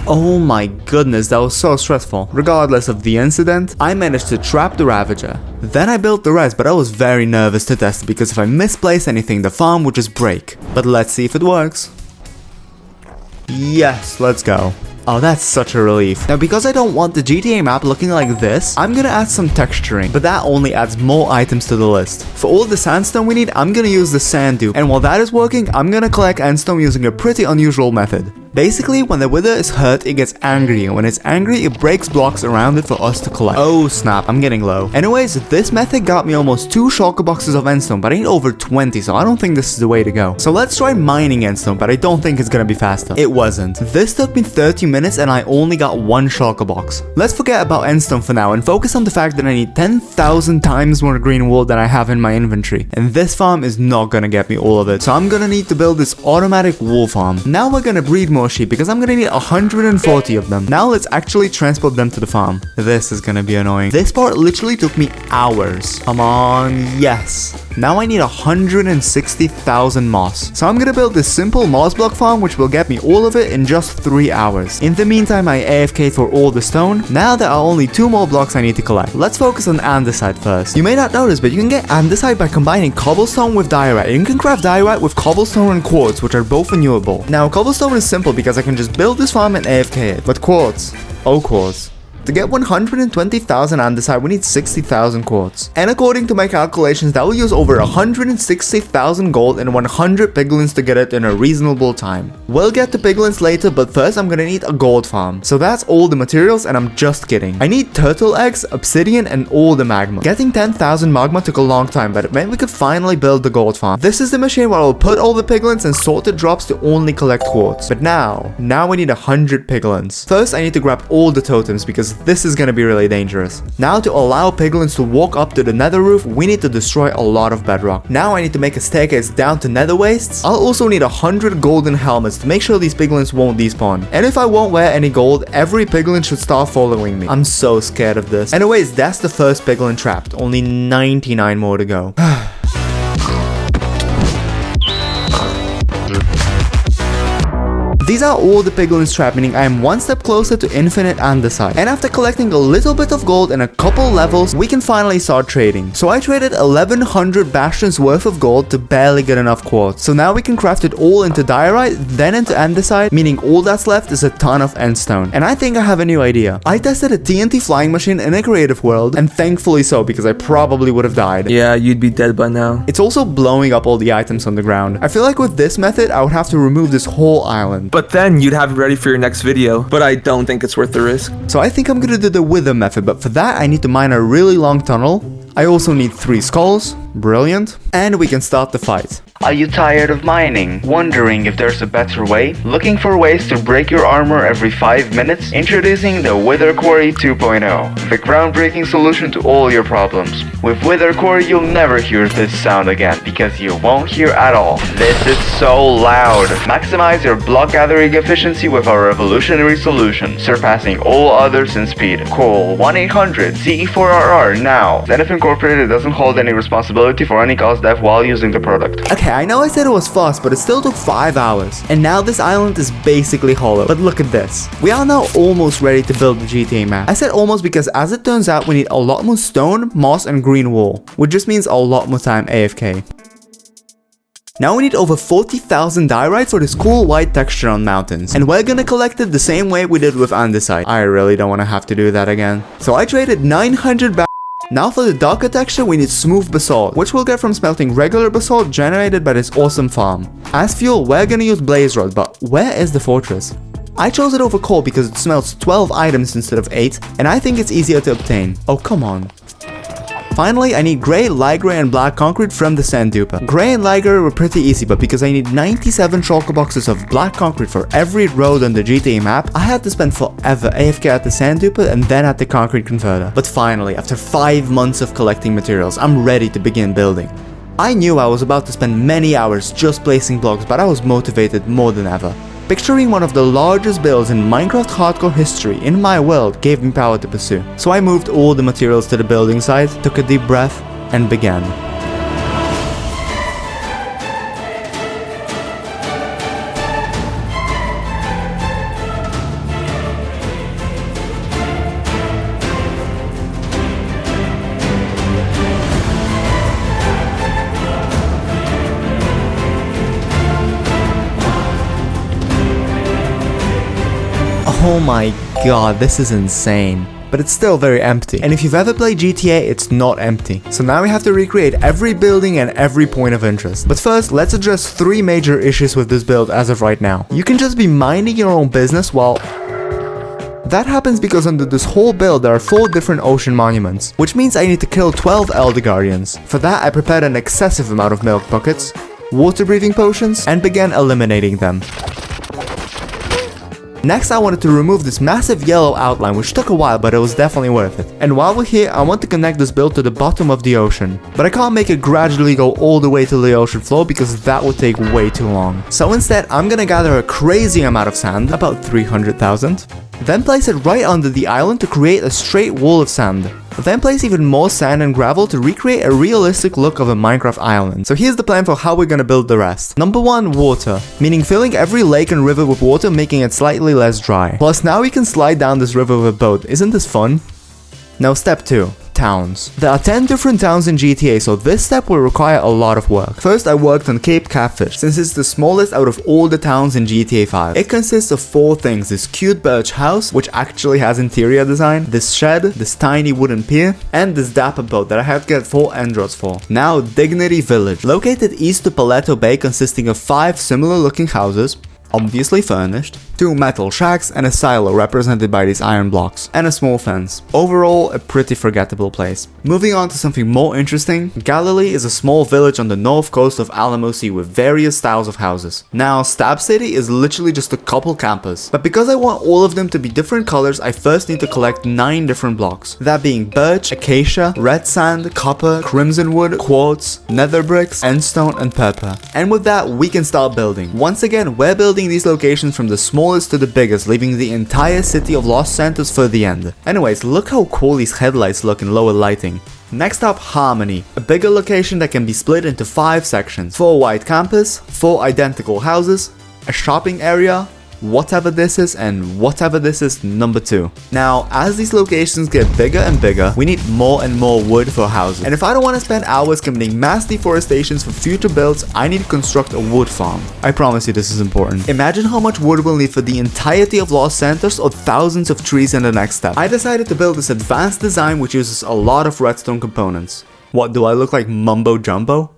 Oh my goodness, that was so stressful. Regardless of the incident, I managed to trap the Ravager. Then I built the rest, but I was very nervous to test it because if I misplace anything, the farm would just break. But let's see if it works. Yes, let's go. Oh, that's such a relief. Now, because I don't want the GTA map looking like this, I'm gonna add some texturing, but that only adds more items to the list. For all the sandstone we need, I'm gonna use the sand dupe, and while that is working, I'm gonna collect endstone using a pretty unusual method. Basically, when the wither is hurt, it gets angry, and when it's angry, it breaks blocks around it for us to collect. Oh snap, I'm getting low. Anyways, this method got me almost 2 shulker boxes of endstone, but I need over 20, so I don't think this is the way to go. So let's try mining endstone, but I don't think it's gonna be faster. It wasn't. This took me 30 minutes and I only got 1 shulker box. Let's forget about endstone for now and focus on the fact that I need 10,000 times more green wool than I have in my inventory. And this farm is not gonna get me all of it, so I'm gonna need to build this automatic wool farm. Now we're gonna breed more sheep because I'm gonna need 140 of them. Now let's actually transport them to the farm. This is gonna be annoying. This part literally took me hours. Come on, yes. Now I need 160,000 moss. So I'm gonna build this simple moss block farm which will get me all of it in just 3 hours. In the meantime, I AFK'd for all the stone. Now there are only 2 more blocks I need to collect. Let's focus on andesite first. You may not notice, but you can get andesite by combining cobblestone with diorite. You can craft diorite with cobblestone and quartz, which are both renewable. Now, cobblestone is simple because I can just build this farm and AFK it. But quartz, oh quartz. To get 120,000 andesite, we need 60,000 quartz. And according to my calculations, that will use over 160,000 gold and 100 piglins to get it in a reasonable time. We'll get to piglins later, but first I'm gonna need a gold farm. So that's all the materials, and I'm just kidding. I need turtle eggs, obsidian, and all the magma. Getting 10,000 magma took a long time, but it meant we could finally build the gold farm. This is the machine where I'll put all the piglins and sorted drops to only collect quartz. But now we need 100 piglins. First, I need to grab all the totems because this is gonna be really dangerous. Now, to allow piglins to walk up to the nether roof, we need to destroy a lot of bedrock. Now I need to make a staircase down to nether wastes. I'll also need 100 golden helmets to make sure these piglins won't despawn. And if I won't wear any gold, every piglin should start following me. I'm so scared of this. Anyways, that's the first piglin trapped. Only 99 more to go. These are all the piglins trapped, meaning I am one step closer to infinite andesite. And after collecting a little bit of gold and a couple levels, we can finally start trading. So I traded 1100 bastions worth of gold to barely get enough quartz. So now we can craft it all into diorite, then into andesite, meaning all that's left is a ton of endstone. And I think I have a new idea. I tested a TNT flying machine in a creative world, and thankfully so, because I probably would have died. Yeah, you'd be dead by now. It's also blowing up all the items on the ground. I feel like with this method, I would have to remove this whole island. But then you'd have it ready for your next video. But I don't think it's worth the risk. So I think I'm gonna do the wither method, but for that I need to mine a really long tunnel. I also need 3 skulls. Brilliant. And we can start the fight. Are you tired of mining? Wondering if there's a better way? Looking for ways to break your armor every 5 minutes? Introducing the Wither Quarry 2.0, the groundbreaking solution to all your problems. With Wither Quarry, you'll never hear this sound again, because you won't hear at all. This is so loud. Maximize your block gathering efficiency with our revolutionary solution, surpassing all others in speed. Call 1-800-CE4RR now. Zenith Incorporated doesn't hold any responsibility for any cause death while using the product. Okay, I know I said it was fast, but it still took 5 hours. And now this island is basically hollow. But look at this. We are now almost ready to build the GTA map. I said almost because as it turns out, we need a lot more stone, moss, and green wool, which just means a lot more time AFK. Now we need over 40,000 diorite for this cool white texture on mountains. And we're gonna collect it the same way we did with andesite. I really don't wanna have to do that again. So I traded 900 Now for the darker texture, we need smooth basalt, which we'll get from smelting regular basalt generated by this awesome farm. As fuel, we're gonna use blaze rod, but where is the fortress? I chose it over coal because it smelts 12 items instead of 8, and I think it's easier to obtain. Oh, come on. Finally, I need grey, light grey, and black concrete from the sand duper. Grey and light grey were pretty easy, but because I need 97 shulker boxes of black concrete for every road on the GTA map, I had to spend forever AFK at the sand duper and then at the concrete converter. But finally, after 5 months of collecting materials, I'm ready to begin building. I knew I was about to spend many hours just placing blocks, but I was motivated more than ever. Picturing one of the largest builds in Minecraft hardcore history in my world gave me power to pursue. So I moved all the materials to the building site, took a deep breath, and began. Oh my god, this is insane. But it's still very empty. And if you've ever played GTA, it's not empty. So now we have to recreate every building and every point of interest. But first, let's address 3 major issues with this build as of right now. You can just be minding your own business while... That happens because under this whole build there are 4 different ocean monuments, which means I need to kill 12 Elder Guardians. For that, I prepared an excessive amount of milk buckets, water breathing potions, and began eliminating them. Next, I wanted to remove this massive yellow outline, which took a while, but it was definitely worth it. And while we're here, I want to connect this build to the bottom of the ocean. But I can't make it gradually go all the way to the ocean floor because that would take way too long. So instead, I'm gonna gather a crazy amount of sand, about 300,000. Then place it right under the island to create a straight wall of sand. Then place even more sand and gravel to recreate a realistic look of a Minecraft island. So here's the plan for how we're gonna build the rest. Number 1, water, meaning filling every lake and river with water, making it slightly less dry. Plus now we can slide down this river with a boat. Isn't this fun? Now step 2. Towns. There are 10 different towns in GTA, so this step will require a lot of work. First, I worked on Cape Catfish, since it's the smallest out of all the towns in GTA 5. It consists of 4 things: this cute birch house, which actually has interior design, this shed, this tiny wooden pier, and this dapper boat that I had to get 4 endrods for. Now, Dignity Village, located east to Paleto Bay, consisting of 5 similar looking houses, obviously furnished, 2 metal shacks, and a silo represented by these iron blocks, and a small fence. Overall, a pretty forgettable place. Moving on to something more interesting, Galilee is a small village on the north coast of Alamo Sea with various styles of houses. Now, Stab City is literally just a couple campers, but because I want all of them to be different colors, I first need to collect 9 different blocks, that being birch, acacia, red sand, copper, crimson wood, quartz, nether bricks, endstone, and purple. And with that, we can start building. Once again, we're building these locations from the smallest to the biggest, leaving the entire city of Los Santos for the end. Anyways, look how cool these headlights look in lower lighting. Next up, Harmony, a bigger location that can be split into 5 sections. 4 white campus, 4 identical houses, a shopping area, whatever this is, and whatever this is number 2. Now, as these locations get bigger and bigger, we need more and more wood for houses. And if I don't want to spend hours committing mass deforestations for future builds, I need to construct a wood farm. I promise you this is important. Imagine how much wood we'll need for the entirety of Los Santos or thousands of trees in the next step. I decided to build this advanced design which uses a lot of redstone components. What, do I look like mumbo jumbo?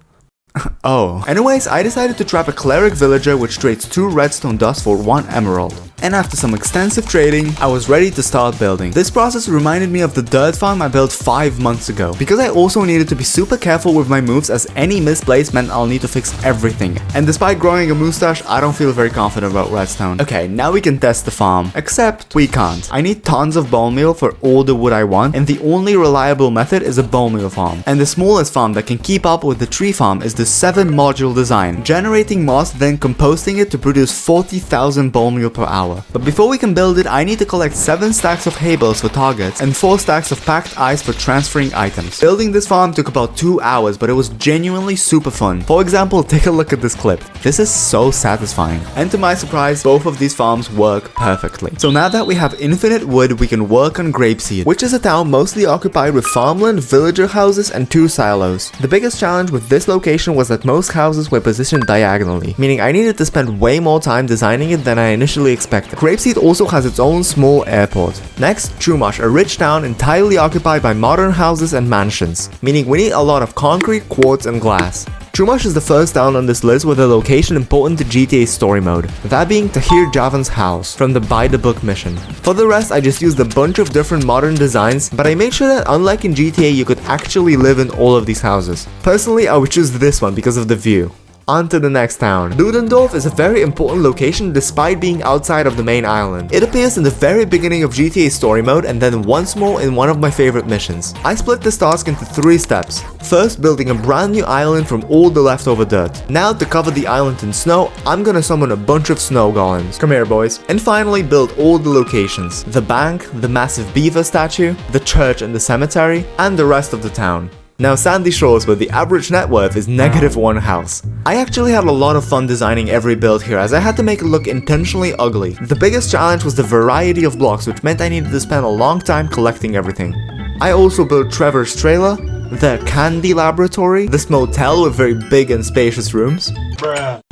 Oh. Anyways, I decided to trap a cleric villager which trades 2 redstone dust for 1 emerald. And after some extensive trading, I was ready to start building. This process reminded me of the dirt farm I built 5 months ago, because I also needed to be super careful with my moves, as any misplace meant I'll need to fix everything. And despite growing a mustache, I don't feel very confident about redstone. Okay, now we can test the farm. Except we can't. I need tons of bone meal for all the wood I want, and the only reliable method is a bone meal farm. And the smallest farm that can keep up with the tree farm is the 7-module design, generating moss, then composting it to produce 40,000 bone meal per hour. But before we can build it, I need to collect 7 stacks of hay bales for targets and 4 stacks of packed ice for transferring items. Building this farm took about 2 hours, but it was genuinely super fun. For example, take a look at this clip. This is so satisfying. And to my surprise, both of these farms work perfectly. So now that we have infinite wood, we can work on Grapeseed, which is a town mostly occupied with farmland, villager houses, and 2 silos. The biggest challenge with this location was that most houses were positioned diagonally, meaning I needed to spend way more time designing it than I initially expected. Grapeseed also has its own small airport. Next, Chumash, a rich town entirely occupied by modern houses and mansions, meaning we need a lot of concrete, quartz, and glass. Chumash is the first town on this list with a location important to GTA's story mode, that being Tahir Javan's house from the By the Book mission. For the rest, I just used a bunch of different modern designs, but I made sure that unlike in GTA, you could actually live in all of these houses. Personally, I would choose this one because of the view. On to the next town. Ludendorff is a very important location despite being outside of the main island. It appears in the very beginning of GTA story mode and then once more in one of my favorite missions. I split this task into 3 steps. First, building a brand new island from all the leftover dirt. Now, to cover the island in snow, I'm gonna summon a bunch of snow golems. Come here, boys. And finally, build all the locations. The bank, the massive beaver statue, the church and the cemetery, and the rest of the town. Now, Sandy Shores, where the average net worth is -1 house. I actually had a lot of fun designing every build here, as I had to make it look intentionally ugly. The biggest challenge was the variety of blocks, which meant I needed to spend a long time collecting everything. I also built Trevor's trailer, the candy laboratory, this motel with very big and spacious rooms,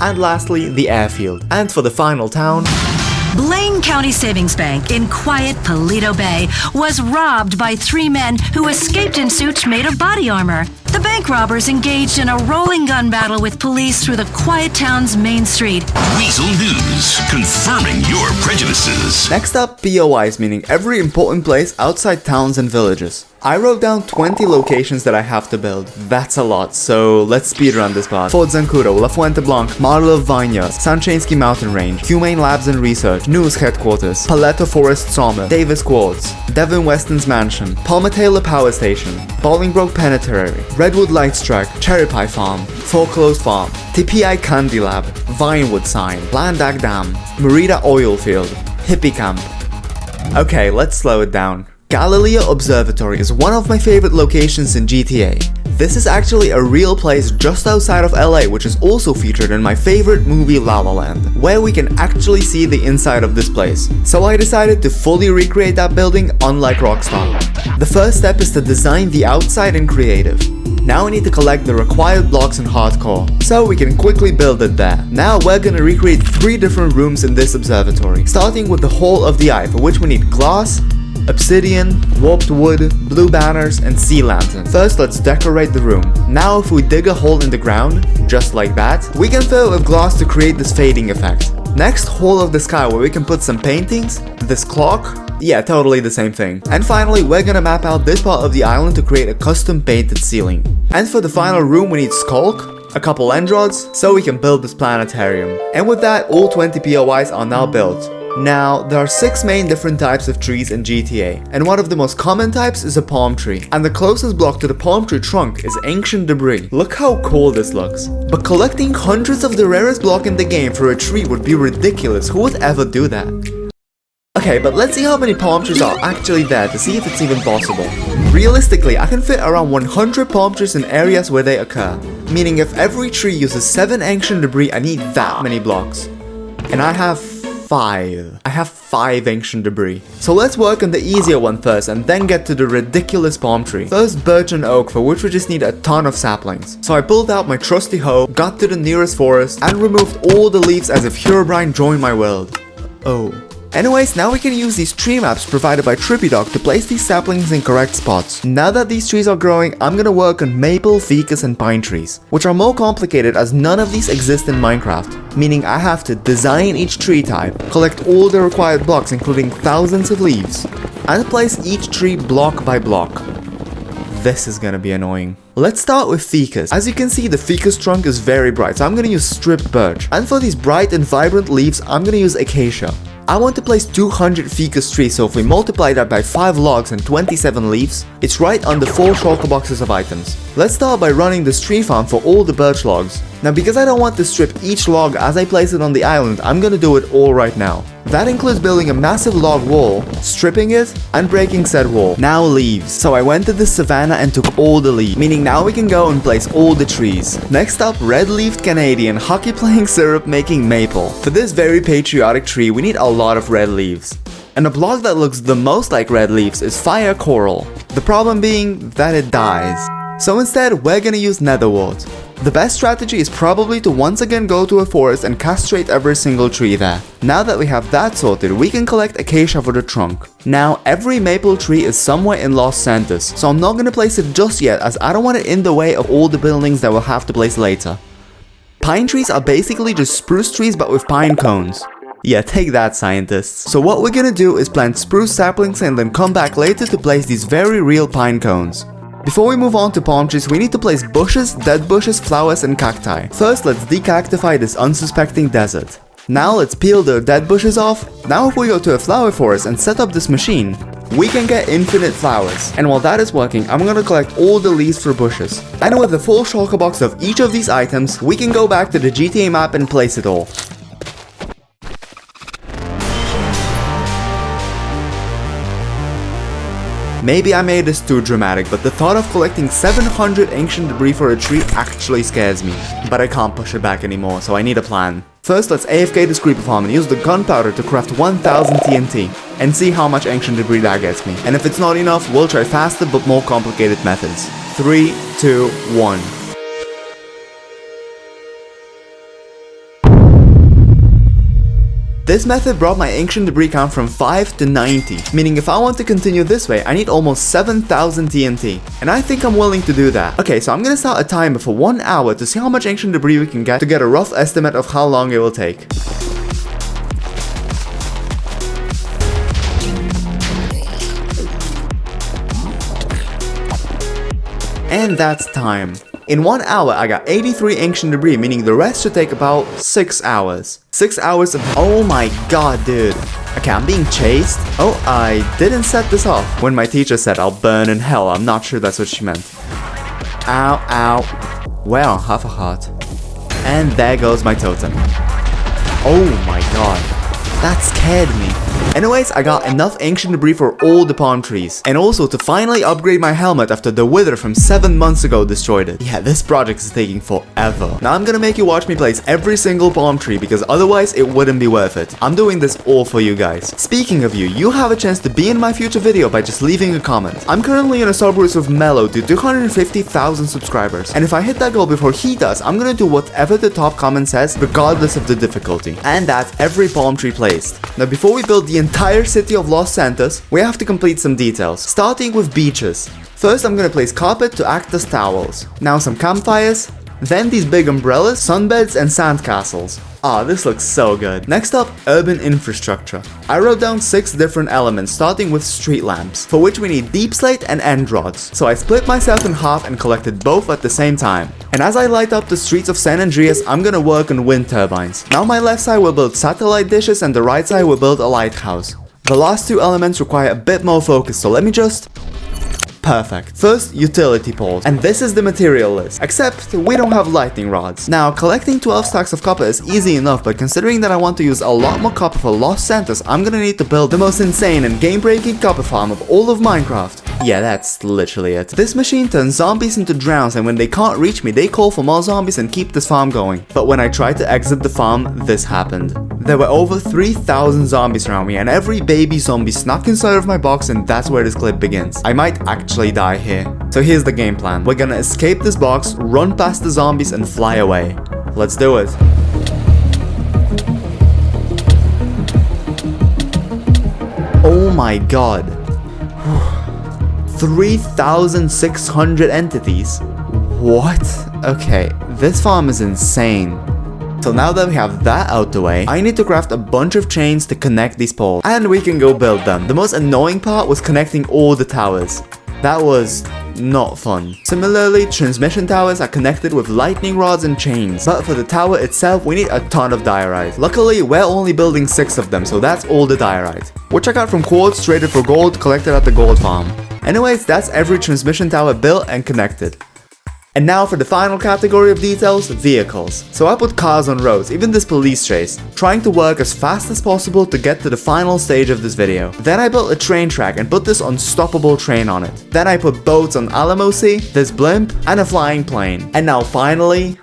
and lastly, the airfield. And for the final town, Blaine County Savings Bank in quiet Paleto Bay was robbed by 3 men who escaped in suits made of body armor. The bank robbers engaged in a rolling gun battle with police through the quiet town's main street. Weasel News, confirming your prejudices. Next up, POIs, meaning every important place outside towns and villages. I wrote down 20 locations that I have to build. That's a lot, so let's speedrun this part. Fort Zancudo, La Fuente Blanca, Model of Vineyards, Sanchansky Mountain Range, Humane Labs and Research, News Headquarters, Paleto Forest Sawmill, Davis Quartz, Devin Weston's Mansion, Palmer Power Station, Bolingbroke Penitentiary, Redwood Lights Track, Cherry Pie Farm, Foreclosed Farm, TPI Candy Lab, Vinewood Sign, Landak Dam, Merida Oil Field, Hippie Camp. Okay, let's slow it down. Galileo Observatory is one of my favorite locations in GTA. This is actually a real place just outside of LA, which is also featured in my favorite movie La La Land, where we can actually see the inside of this place. So I decided to fully recreate that building unlike Rockstar. The first step is to design the outside in creative. Now we need to collect the required blocks in hardcore, so we can quickly build it there. Now we're gonna recreate 3 different rooms in this observatory, starting with the Hall of the Eye, for which we need glass, obsidian, warped wood, blue banners, and sea lantern. First, let's decorate the room. Now if we dig a hole in the ground, just like that, we can fill it with glass to create this fading effect. Next, Hall of the Sky, where we can put some paintings, this clock, yeah, totally the same thing. And finally, we're gonna map out this part of the island to create a custom painted ceiling. And for the final room, we need Skulk, a couple end rods, so we can build this planetarium. And with that, all 20 POIs are now built. Now, there are 6 main different types of trees in GTA, and one of the most common types is a palm tree, and the closest block to the palm tree trunk is ancient debris. Look how cool this looks. But collecting hundreds of the rarest block in the game for a tree would be ridiculous. Who would ever do that? Okay, but let's see how many palm trees are actually there to see if it's even possible. Realistically, I can fit around 100 palm trees in areas where they occur, meaning if every tree uses 7 ancient debris, I need that many blocks. And I have 5. I have 5 ancient debris. So let's work on the easier one first and then get to the ridiculous palm tree. First, birch and oak, for which we just need a ton of saplings. So I pulled out my trusty hoe, got to the nearest forest, and removed all the leaves as if Herobrine joined my world. Oh, Anyways, now we can use these tree maps provided by TrippyDog to place these saplings in correct spots. Now that these trees are growing, I'm gonna work on maple, ficus, and pine trees, which are more complicated as none of these exist in Minecraft, meaning I have to design each tree type, collect all the required blocks including thousands of leaves, and place each tree block by block. This is gonna be annoying. Let's start with ficus. As you can see, the ficus trunk is very bright, so I'm gonna use stripped birch. And for these bright and vibrant leaves, I'm gonna use acacia. I want to place 200 ficus trees, so if we multiply that by 5 logs and 27 leaves, it's right under 4 shulker boxes of items. Let's start by running this tree farm for all the birch logs. Now because I don't want to strip each log as I place it on the island, I'm gonna do it all right now. That includes building a massive log wall, stripping it, and breaking said wall. Now leaves. So I went to the savannah and took all the leaves, meaning now we can go and place all the trees. Next up, red-leafed Canadian, hockey playing syrup making maple. For this very patriotic tree, we need a lot of red leaves. And a block that looks the most like red leaves is fire coral. The problem being that it dies. So instead, we're gonna use nether wart. The best strategy is probably to once again go to a forest and castrate every single tree there. Now that we have that sorted, we can collect acacia for the trunk. Now, every maple tree is somewhere in Los Santos, so I'm not gonna place it just yet as I don't want it in the way of all the buildings that we'll have to place later. Pine trees are basically just spruce trees but with pine cones. Yeah, take that, scientists. So what we're gonna do is plant spruce saplings and then come back later to place these very real pine cones. Before we move on to palm trees, we need to place bushes, dead bushes, flowers, and cacti. First, let's decactify this unsuspecting desert. Now let's peel the dead bushes off. Now if we go to a flower forest and set up this machine, we can get infinite flowers. And while that is working, I'm gonna collect all the leaves for bushes. And with a full shulker box of each of these items, we can go back to the GTA map and place it all. Maybe I made this too dramatic, but the thought of collecting 700 ancient debris for a tree actually scares me. But I can't push it back anymore, so I need a plan. First, let's AFK this creeper farm and use the gunpowder to craft 1000 TNT, and see how much ancient debris that gets me. And if it's not enough, we'll try faster but more complicated methods. 3, 2, 1. This method brought my ancient debris count from 5 to 90, meaning if I want to continue this way, I need almost 7000 TNT, and I think I'm willing to do that. Okay, so I'm gonna start a timer for 1 hour to see how much ancient debris we can get to get a rough estimate of how long it will take. And that's time. In 1 hour, I got 83 ancient debris, meaning the rest should take about 6 hours. 6 hours of— oh my god, dude. Okay, I'm being chased. Oh, I didn't set this off. When my teacher said I'll burn in hell, I'm not sure that's what she meant. Ow, ow. Well, half a heart. And there goes my totem. Oh my god. That scared me. Anyways, I got enough ancient debris for all the palm trees. And also to finally upgrade my helmet after the wither from 7 months ago destroyed it. Yeah, this project is taking forever. Now I'm gonna make you watch me place every single palm tree because otherwise it wouldn't be worth it. I'm doing this all for you guys. Speaking of you, you have a chance to be in my future video by just leaving a comment. I'm currently in a sub race with Mello to 250,000 subscribers. And if I hit that goal before he does, I'm gonna do whatever the top comment says regardless of the difficulty. And that's every palm tree placed. Now before we build the entire city of Los Santos, we have to complete some details, starting with beaches. First I'm gonna place carpet to act as towels. Now some campfires, then these big umbrellas, sunbeds and sandcastles. Ah, this looks so good. Next up, urban infrastructure. I wrote down 6 different elements, starting with street lamps, for which we need deep slate and end rods. So I split myself in half and collected both at the same time. And as I light up the streets of San Andreas, I'm gonna work on wind turbines. Now my left side will build satellite dishes and the right side will build a lighthouse. The last 2 elements require a bit more focus, so let me just— perfect. First, utility poles. And this is the material list, except we don't have lightning rods. Now, collecting 12 stacks of copper is easy enough, but considering that I want to use a lot more copper for Los Santos, I'm gonna need to build the most insane and game-breaking copper farm of all of Minecraft. Yeah, that's literally it. This machine turns zombies into drowns, and when they can't reach me, they call for more zombies and keep this farm going. But when I tried to exit the farm, this happened. There were over 3000 zombies around me, and every baby zombie snuck inside of my box, and that's where this clip begins. I might actually die here. So here's the game plan. We're gonna escape this box, run past the zombies, and fly away. Let's do it. my god. 3,600 entities. What? Okay, this farm is insane. So now that we have that out the way, I need to craft a bunch of chains to connect these poles. And we can go build them. The most annoying part was connecting all the towers. That was not fun. Similarly, transmission towers are connected with lightning rods and chains. But for the tower itself, we need a ton of diorite. Luckily, we're only building 6 of them, so that's all the diorite. Which I got from quartz traded for gold collected at the gold farm. Anyways, that's every transmission tower built and connected. And now for the final category of details, vehicles. So I put cars on roads, even this police chase, trying to work as fast as possible to get to the final stage of this video. Then I built a train track and put this unstoppable train on it. Then I put boats on Alamo Sea, this blimp, and a flying plane. And now finally,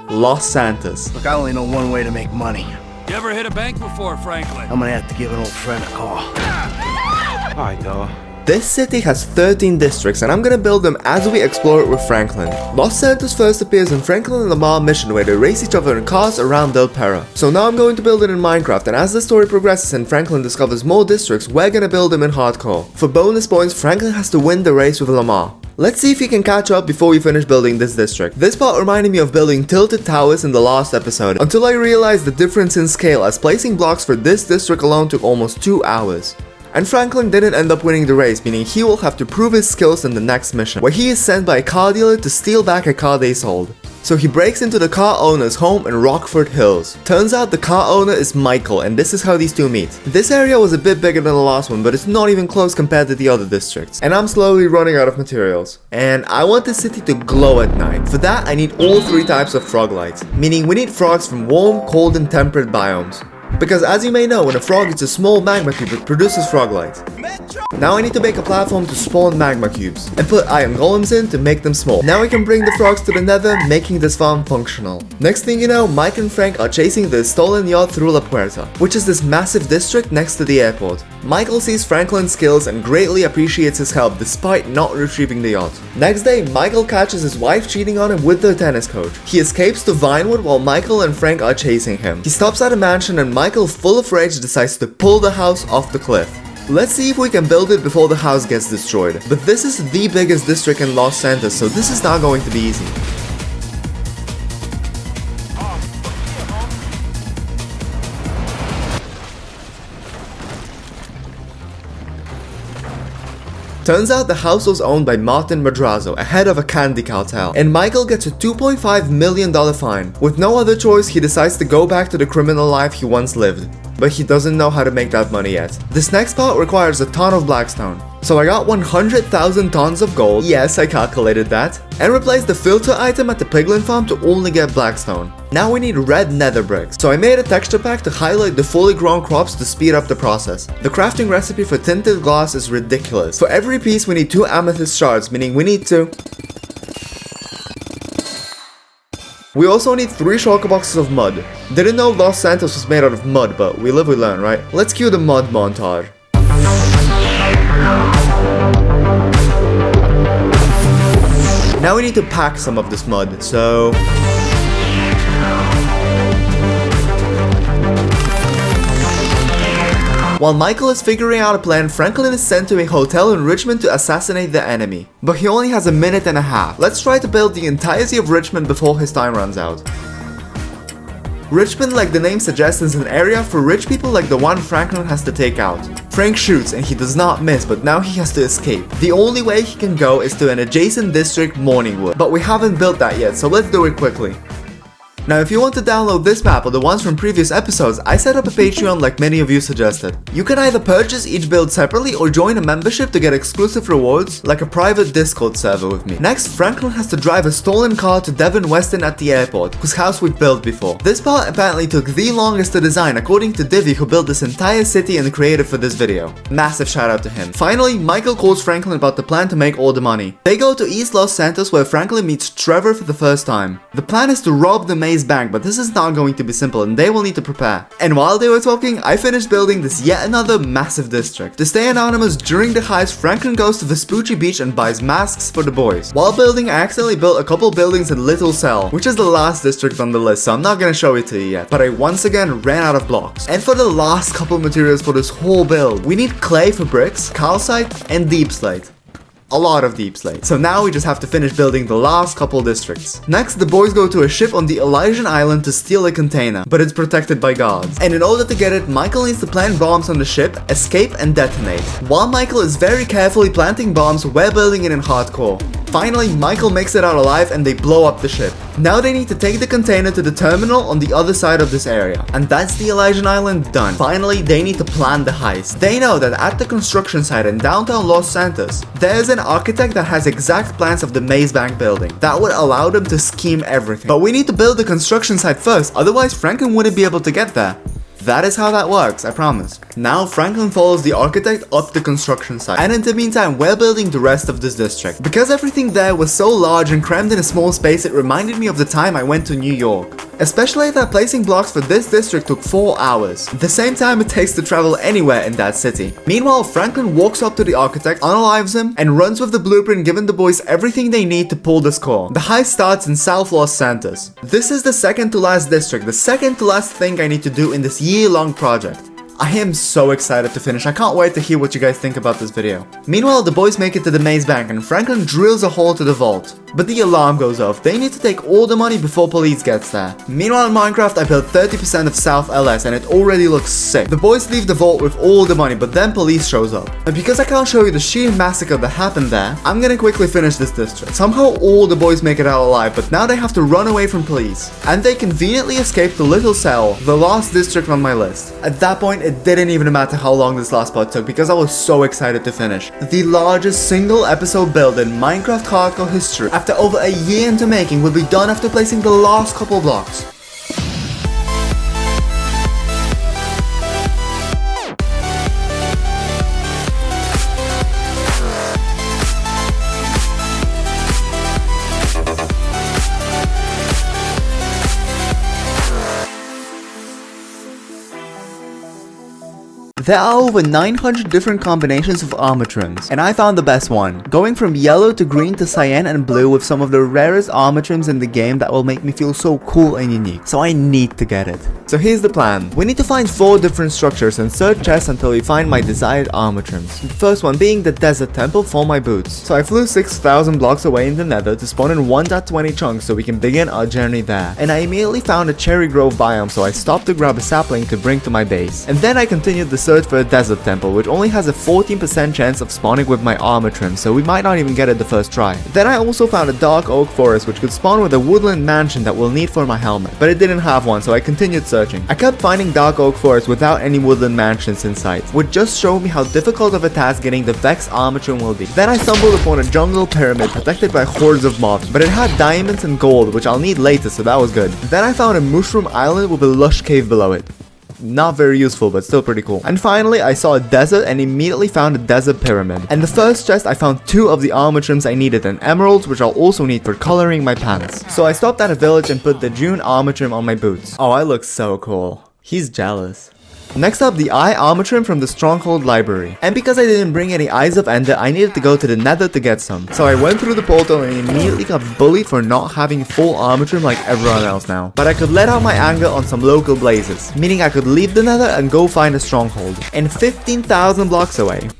Los Santos. Look, I only know one way to make money. You ever hit a bank before, Franklin? I'm gonna have to give an old friend a call. Hi, Noah. This city has 13 districts and I'm gonna build them as we explore it with Franklin. Los Santos first appears in Franklin and Lamar mission where they race each other in cars around Del Perro. So now I'm going to build it in Minecraft, and as the story progresses and Franklin discovers more districts, we're gonna build them in hardcore. For bonus points, Franklin has to win the race with Lamar. Let's see if he can catch up before we finish building this district. This part reminded me of building tilted towers in the last episode, until I realized the difference in scale, as placing blocks for this district alone took almost 2 hours. And Franklin didn't end up winning the race, meaning he will have to prove his skills in the next mission, where he is sent by a car dealer to steal back a car they sold. So he breaks into the car owner's home in Rockford Hills. Turns out the car owner is Michael, and this is how these two meet. This area was a bit bigger than the last one, but it's not even close compared to the other districts. And I'm slowly running out of materials. And I want the city to glow at night. For that, I need all 3 types of frog lights, meaning we need frogs from warm, cold, and temperate biomes. Because as you may know, when a frog eats a small magma cube, it produces frog light. Now I need to make a platform to spawn magma cubes, and put iron golems in to make them small. Now we can bring the frogs to the nether, making this farm functional. Next thing you know, Mike and Frank are chasing the stolen yacht through La Puerta, which is this massive district next to the airport. Michael sees Franklin's skills and greatly appreciates his help despite not retrieving the yacht. Next day, Michael catches his wife cheating on him with their tennis coach. He escapes to Vinewood while Michael and Frank are chasing him. He stops at a mansion and Michael, full of rage, decides to pull the house off the cliff. Let's see if we can build it before the house gets destroyed. But this is the biggest district in Los Santos, so this is not going to be easy. Turns out the house was owned by Martin Madrazo, a head of a candy cartel, and Michael gets a $2.5 million fine. With no other choice, he decides to go back to the criminal life he once lived. But he doesn't know how to make that money yet. This next part requires a ton of blackstone. So I got 100,000 tons of gold, yes, I calculated that, and replaced the filter item at the piglin farm to only get blackstone. Now we need red nether bricks, so I made a texture pack to highlight the fully grown crops to speed up the process. The crafting recipe for tinted glass is ridiculous. For every piece we need 2 amethyst shards, meaning we need 2. We also need 3 shulker boxes of mud. Didn't know Los Santos was made out of mud, but we live we learn, right? Let's cue the mud montage. Now we need to pack some of this mud, so... While Michael is figuring out a plan, Franklin is sent to a hotel in Richmond to assassinate the enemy. But he only has a minute and a half. Let's try to build the entirety of Richmond before his time runs out. Richmond, like the name suggests, is an area for rich people like the one Franklin has to take out. Frank shoots and he does not miss, but now he has to escape. The only way he can go is to an adjacent district, Morningwood. But we haven't built that yet, so let's do it quickly. Now if you want to download this map or the ones from previous episodes, I set up a Patreon like many of you suggested. You can either purchase each build separately or join a membership to get exclusive rewards, like a private Discord server with me. Next, Franklin has to drive a stolen car to Devon Weston at the airport, whose house we've built before. This part apparently took the longest to design according to Divi, who built this entire city and created for this video. Massive shout out to him. Finally, Michael calls Franklin about the plan to make all the money. They go to East Los Santos where Franklin meets Trevor for the first time. The plan is to rob the maze maze bank, but this is not going to be simple and they will need to prepare. And while they were talking, I finished building this yet another massive district. To stay anonymous, during the heist, Franklin goes to Vespucci Beach and buys masks for the boys. While building, I accidentally built a couple buildings in Little Cell, which is the last district on the list, so I'm not gonna show it to you yet. But I once again ran out of blocks. And for the last couple materials for this whole build, we need clay for bricks, calcite, and deep slate. A lot of deep slate. So now we just have to finish building the last couple districts. Next, the boys go to a ship on the Elysian Island to steal a container, but it's protected by guards. And in order to get it, Michael needs to plant bombs on the ship, escape, and detonate. While Michael is very carefully planting bombs, we're building it in hardcore. Finally, Michael makes it out alive and they blow up the ship. Now they need to take the container to the terminal on the other side of this area. And that's the Elysian Island done. Finally, they need to plan the heist. They know that at the construction site in downtown Los Santos, there's an architect that has exact plans of the maze bank building. That would allow them to scheme everything. But we need to build the construction site first, otherwise Franklin wouldn't be able to get there. That is how that works, I promise. Now Franklin follows the architect up the construction site, and in the meantime we're building the rest of this district. Because everything there was so large and crammed in a small space, it reminded me of the time I went to New York. Especially that placing blocks for this district took 4 hours, the same time it takes to travel anywhere in that city. Meanwhile, Franklin walks up to the architect, unalives him, and runs with the blueprint, giving the boys everything they need to pull the score. The heist starts in South Los Santos. This is the second to last district, the second to last thing I need to do in this year-long project. I am so excited to finish. I can't wait to hear what you guys think about this video. Meanwhile, the boys make it to the maze bank and Franklin drills a hole to the vault. But the alarm goes off. They need to take all the money before police gets there. Meanwhile in Minecraft, I built 30% of South LS and it already looks sick. The boys leave the vault with all the money, but then police shows up. And because I can't show you the sheer massacre that happened there, I'm gonna quickly finish this district. Somehow all the boys make it out alive, but now they have to run away from police. And they conveniently escape to Little Cell, the last district on my list. At that point, it didn't even matter how long this last part took because I was so excited to finish. The largest single episode build in Minecraft hardcore history, after over a year into making, will be done after placing the last couple blocks. There are over 900 different combinations of armor trims, and I found the best one, going from yellow to green to cyan and blue with some of the rarest armor trims in the game that will make me feel so cool and unique, so I need to get it. So here's the plan. We need to find 4 different structures and search chests until we find my desired armor trims. The first one being the desert temple for my boots. So I flew 6,000 blocks away in the Nether to spawn in 1.20 chunks so we can begin our journey there. And I immediately found a cherry grove biome, so I stopped to grab a sapling to bring to my base. And then I continued the search for a desert temple, which only has a 14% chance of spawning with my armor trim, so we might not even get it the first try. Then I also found a dark oak forest which could spawn with a woodland mansion that we'll need for my helmet, but it didn't have one, so I continued searching. I kept finding dark oak forests without any woodland mansions in sight, which just showed me how difficult of a task getting the Vex armor trim will be. Then I stumbled upon a jungle pyramid protected by hordes of mobs, but it had diamonds and gold, which I'll need later, so that was good. Then I found a mushroom island with a lush cave below it. Not very useful, but still pretty cool. And finally, I saw a desert and immediately found a desert pyramid. And the first chest, I found 2 of the armor trims I needed and emeralds, which I'll also need for coloring my pants. So I stopped at a village and put the June armor trim on my boots. Oh, I look so cool. He's jealous. Next up, the eye armor trim from the Stronghold library. And because I didn't bring any Eyes of Ender, I needed to go to the Nether to get some. So I went through the portal and immediately got bullied for not having full armor trim like everyone else now. But I could let out my anger on some local blazes, meaning I could leave the Nether and go find a stronghold. And 15,000 blocks away,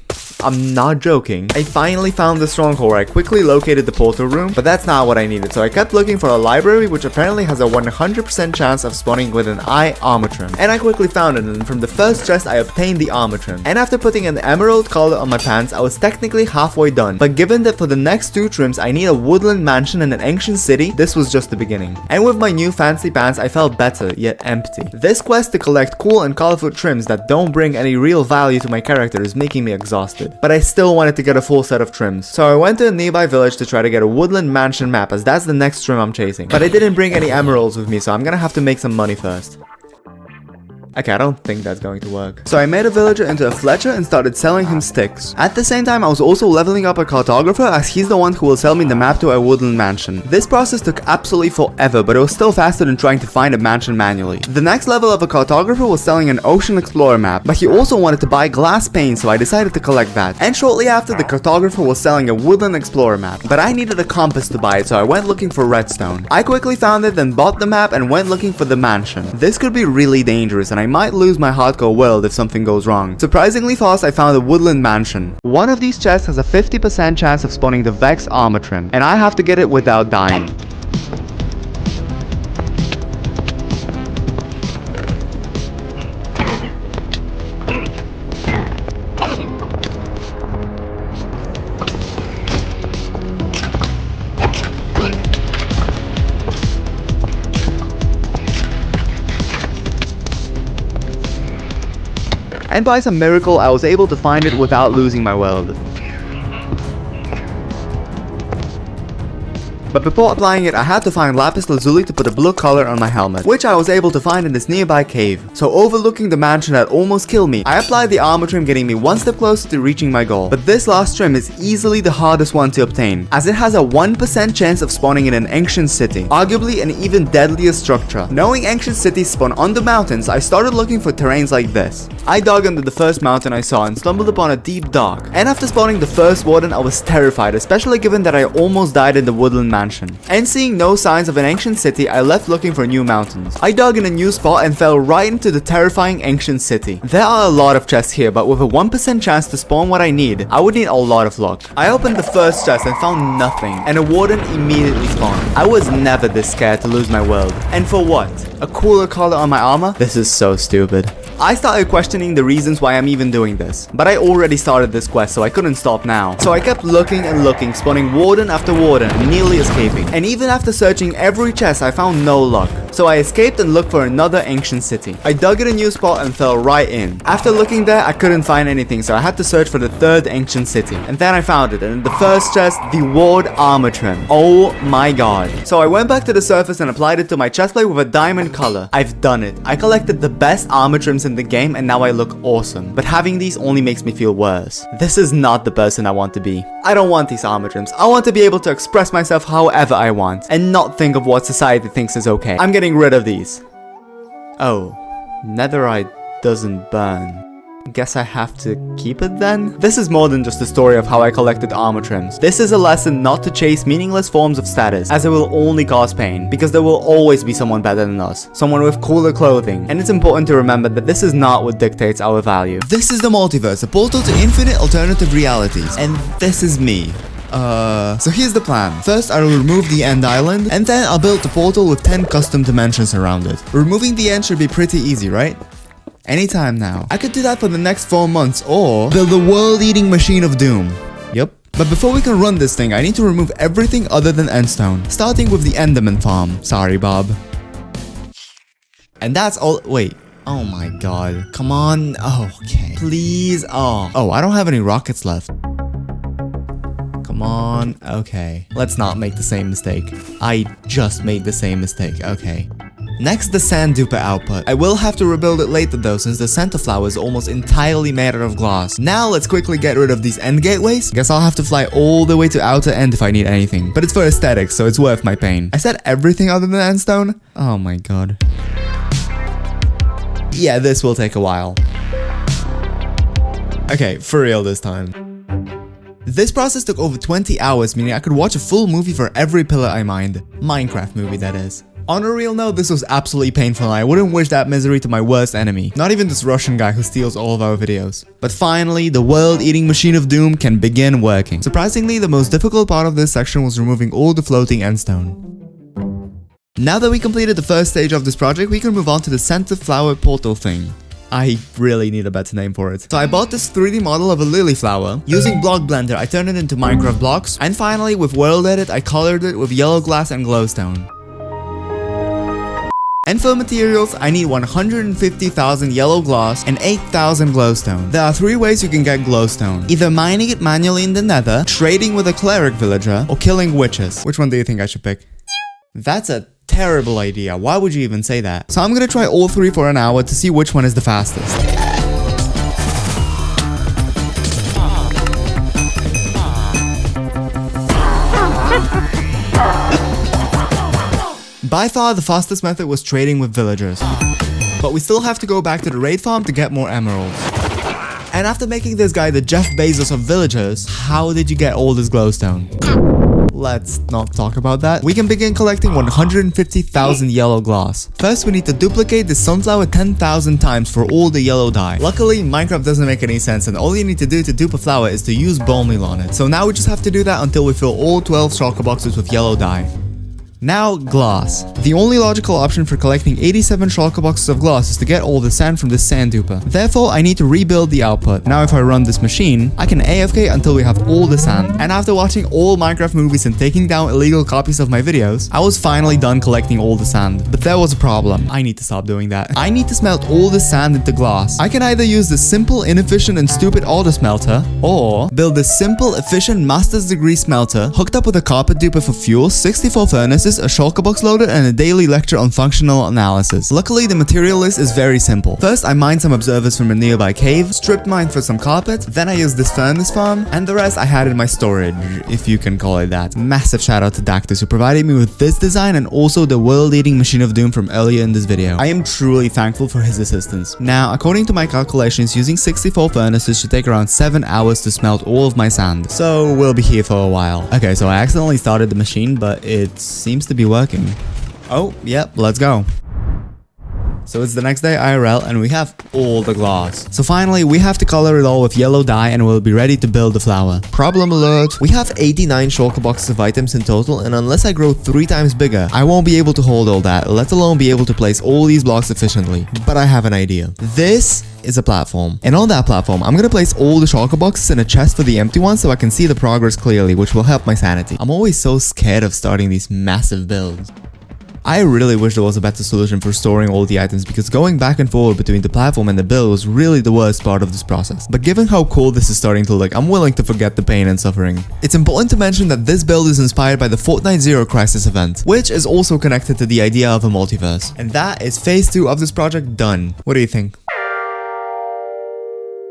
I'm not joking, I finally found the stronghold where I quickly located the portal room, but that's not what I needed, so I kept looking for a library which apparently has a 100% chance of spawning with an eye armor trim. And I quickly found it, and from the first chest I obtained the armor trim. And after putting an emerald color on my pants, I was technically halfway done, but given that for the next 2 trims I need a woodland mansion and an ancient city, this was just the beginning. And with my new fancy pants I felt better, yet empty. This quest to collect cool and colorful trims that don't bring any real value to my character is making me exhausted. But I still wanted to get a full set of trims. So I went to a nearby village to try to get a woodland mansion map, as that's the next trim I'm chasing. But I didn't bring any emeralds with me, so I'm gonna have to make some money first. Okay, I don't think that's going to work. So I made a villager into a Fletcher and started selling him sticks. At the same time, I was also leveling up a cartographer, as he's the one who will sell me the map to a woodland mansion. This process took absolutely forever, but it was still faster than trying to find a mansion manually. The next level of a cartographer was selling an ocean explorer map, but he also wanted to buy glass pane, so I decided to collect that. And shortly after, the cartographer was selling a woodland explorer map, but I needed a compass to buy it, so I went looking for redstone. I quickly found it, then bought the map and went looking for the mansion. This could be really dangerous, and I might lose my hardcore world if something goes wrong. Surprisingly fast, I found a woodland mansion. One of these chests has a 50% chance of spawning the Vex armor trim, and I have to get it without dying. And by some miracle, I was able to find it without losing my world. But before applying it, I had to find lapis lazuli to put a blue color on my helmet, which I was able to find in this nearby cave. So overlooking the mansion that almost killed me, I applied the armor trim, getting me one step closer to reaching my goal. But this last trim is easily the hardest one to obtain, as it has a 1% chance of spawning in an ancient city, arguably an even deadlier structure. Knowing ancient cities spawn on the mountains, I started looking for terrains like this. I dug under the first mountain I saw and stumbled upon a deep dark. And after spawning the first warden, I was terrified, especially given that I almost died in the woodland mansion. And seeing no signs of an ancient city, I left looking for new mountains. I dug in a new spot and fell right into the terrifying ancient city. There are a lot of chests here, but with a 1% chance to spawn what I need, I would need a lot of luck. I opened the first chest and found nothing, and a warden immediately spawned. I was never this scared to lose my world. And for what? A cooler color on my armor? This is so stupid. I started questioning the reasons why I'm even doing this, but I already started this quest, so I couldn't stop now. So I kept looking and looking, spawning warden after warden, nearly escaping. And even after searching every chest, I found no luck. So I escaped and looked for another ancient city. I dug in a new spot and fell right in. After looking there, I couldn't find anything, so I had to search for the third ancient city. And then I found it, and in the first chest, the ward armor trim. Oh my god. So I went back to the surface and applied it to my chestplate with a diamond color. I've done it. I collected the best armor trims in the game, and now I look awesome. But having these only makes me feel worse. This is not the person I want to be. I don't want these armor trims. I want to be able to express myself however I want, and not think of what society thinks is okay. I'm getting rid of these. Oh, netherite doesn't burn. Guess I have to keep it then? This is more than just a story of how I collected armor trims. This is a lesson not to chase meaningless forms of status, as it will only cause pain, because there will always be someone better than us, someone with cooler clothing, and it's important to remember that this is not what dictates our value. This is the multiverse, a portal to infinite alternative realities, and this is me. So here's the plan. First, I will remove the end island, and then I'll build the portal with 10 custom dimensions around it. Removing the end should be pretty easy, right? Anytime now. I could do that for the next 4 months, or build the world-eating machine of doom. Yep. But before we can run this thing, I need to remove everything other than endstone, starting with the enderman farm. Sorry, Bob. And that's all. Wait. Oh my god. Come on. Oh, okay. Please. Oh, I don't have any rockets left. Come on. Okay. Let's not make the same mistake. I just made the same mistake. Okay. Next, the sand duper output. I will have to rebuild it later though, since the center flower is almost entirely made out of glass. Now let's quickly get rid of these end gateways. Guess I'll have to fly all the way to outer end if I need anything. But it's for aesthetics, so it's worth my pain. I said everything other than endstone? Oh my god. Yeah, this will take a while. Okay, for real this time. This process took over 20 hours, meaning I could watch a full movie for every pillar I mined. Minecraft movie, that is. On a real note, this was absolutely painful and I wouldn't wish that misery to my worst enemy. Not even this Russian guy who steals all of our videos. But finally, the world-eating machine of doom can begin working. Surprisingly, the most difficult part of this section was removing all the floating endstone. Now that we completed the first stage of this project, we can move on to the center flower portal thing. I really need a better name for it. So I bought this 3D model of a lily flower. Using Block Blender, I turned it into Minecraft blocks. And finally, with World Edit, I colored it with yellow glass and glowstone. And for materials, I need 150,000 yellow glass and 8,000 glowstone. There are 3 ways you can get glowstone. Either mining it manually in the Nether, trading with a cleric villager, or killing witches. Which one do you think I should pick? That's a Terrible idea. Why would you even say that? So I'm gonna try all 3 for an hour to see which one is the fastest. By far, the fastest method was trading with villagers. But we still have to go back to the raid farm to get more emeralds. And after making this guy the Jeff Bezos of villagers, how did you get all this glowstone? Let's not talk about that. We can begin collecting 150,000 yellow glass. First, we need to duplicate the sunflower 10,000 times for all the yellow dye. Luckily, Minecraft doesn't make any sense, and all you need to do to dupe a flower is to use bone meal on it. So now we just have to do that until we fill all 12 shulker boxes with yellow dye. Now, glass. The only logical option for collecting 87 shulker boxes of glass is to get all the sand from the sand duper. Therefore, I need to rebuild the output. Now if I run this machine, I can AFK until we have all the sand. And after watching all Minecraft movies and taking down illegal copies of my videos, I was finally done collecting all the sand. But there was a problem. I need to stop doing that. I need to smelt all the sand into glass. I can either use the simple, inefficient, and stupid auto smelter, or build this simple, efficient master's degree smelter hooked up with a carpet duper for fuel, 64 furnaces, a shulker box loader, and a daily lecture on functional analysis. Luckily, the material list is very simple. First, I mined some observers from a nearby cave, stripped mine for some carpet, then I used this furnace farm, and the rest I had in my storage, if you can call it that. Massive shout out to Dactus who provided me with this design and also the world-leading Machine of Doom from earlier in this video. I am truly thankful for his assistance. Now, according to my calculations, using 64 furnaces should take around 7 hours to smelt all of my sand. So, we'll be here for a while. Okay, so I accidentally started the machine, but it seems to be working. Oh, yep, let's go. So it's the next day IRL and we have all the glass. So finally, we have to color it all with yellow dye and we'll be ready to build the flower. Problem alert. We have 89 shulker boxes of items in total, and unless I grow 3 times bigger, I won't be able to hold all that, let alone be able to place all these blocks efficiently. But I have an idea. This is a platform, and on that platform I'm gonna place all the shulker boxes in a chest for the empty ones so I can see the progress clearly, which will help my sanity. I'm always so scared of starting these massive builds. I really wish there was a better solution for storing all the items, because going back and forward between the platform and the build was really the worst part of this process. But given how cool this is starting to look, I'm willing to forget the pain and suffering. It's important to mention that this build is inspired by the Fortnite Zero Crisis event, which is also connected to the idea of a multiverse. And that is phase 2 of this project done. What do you think?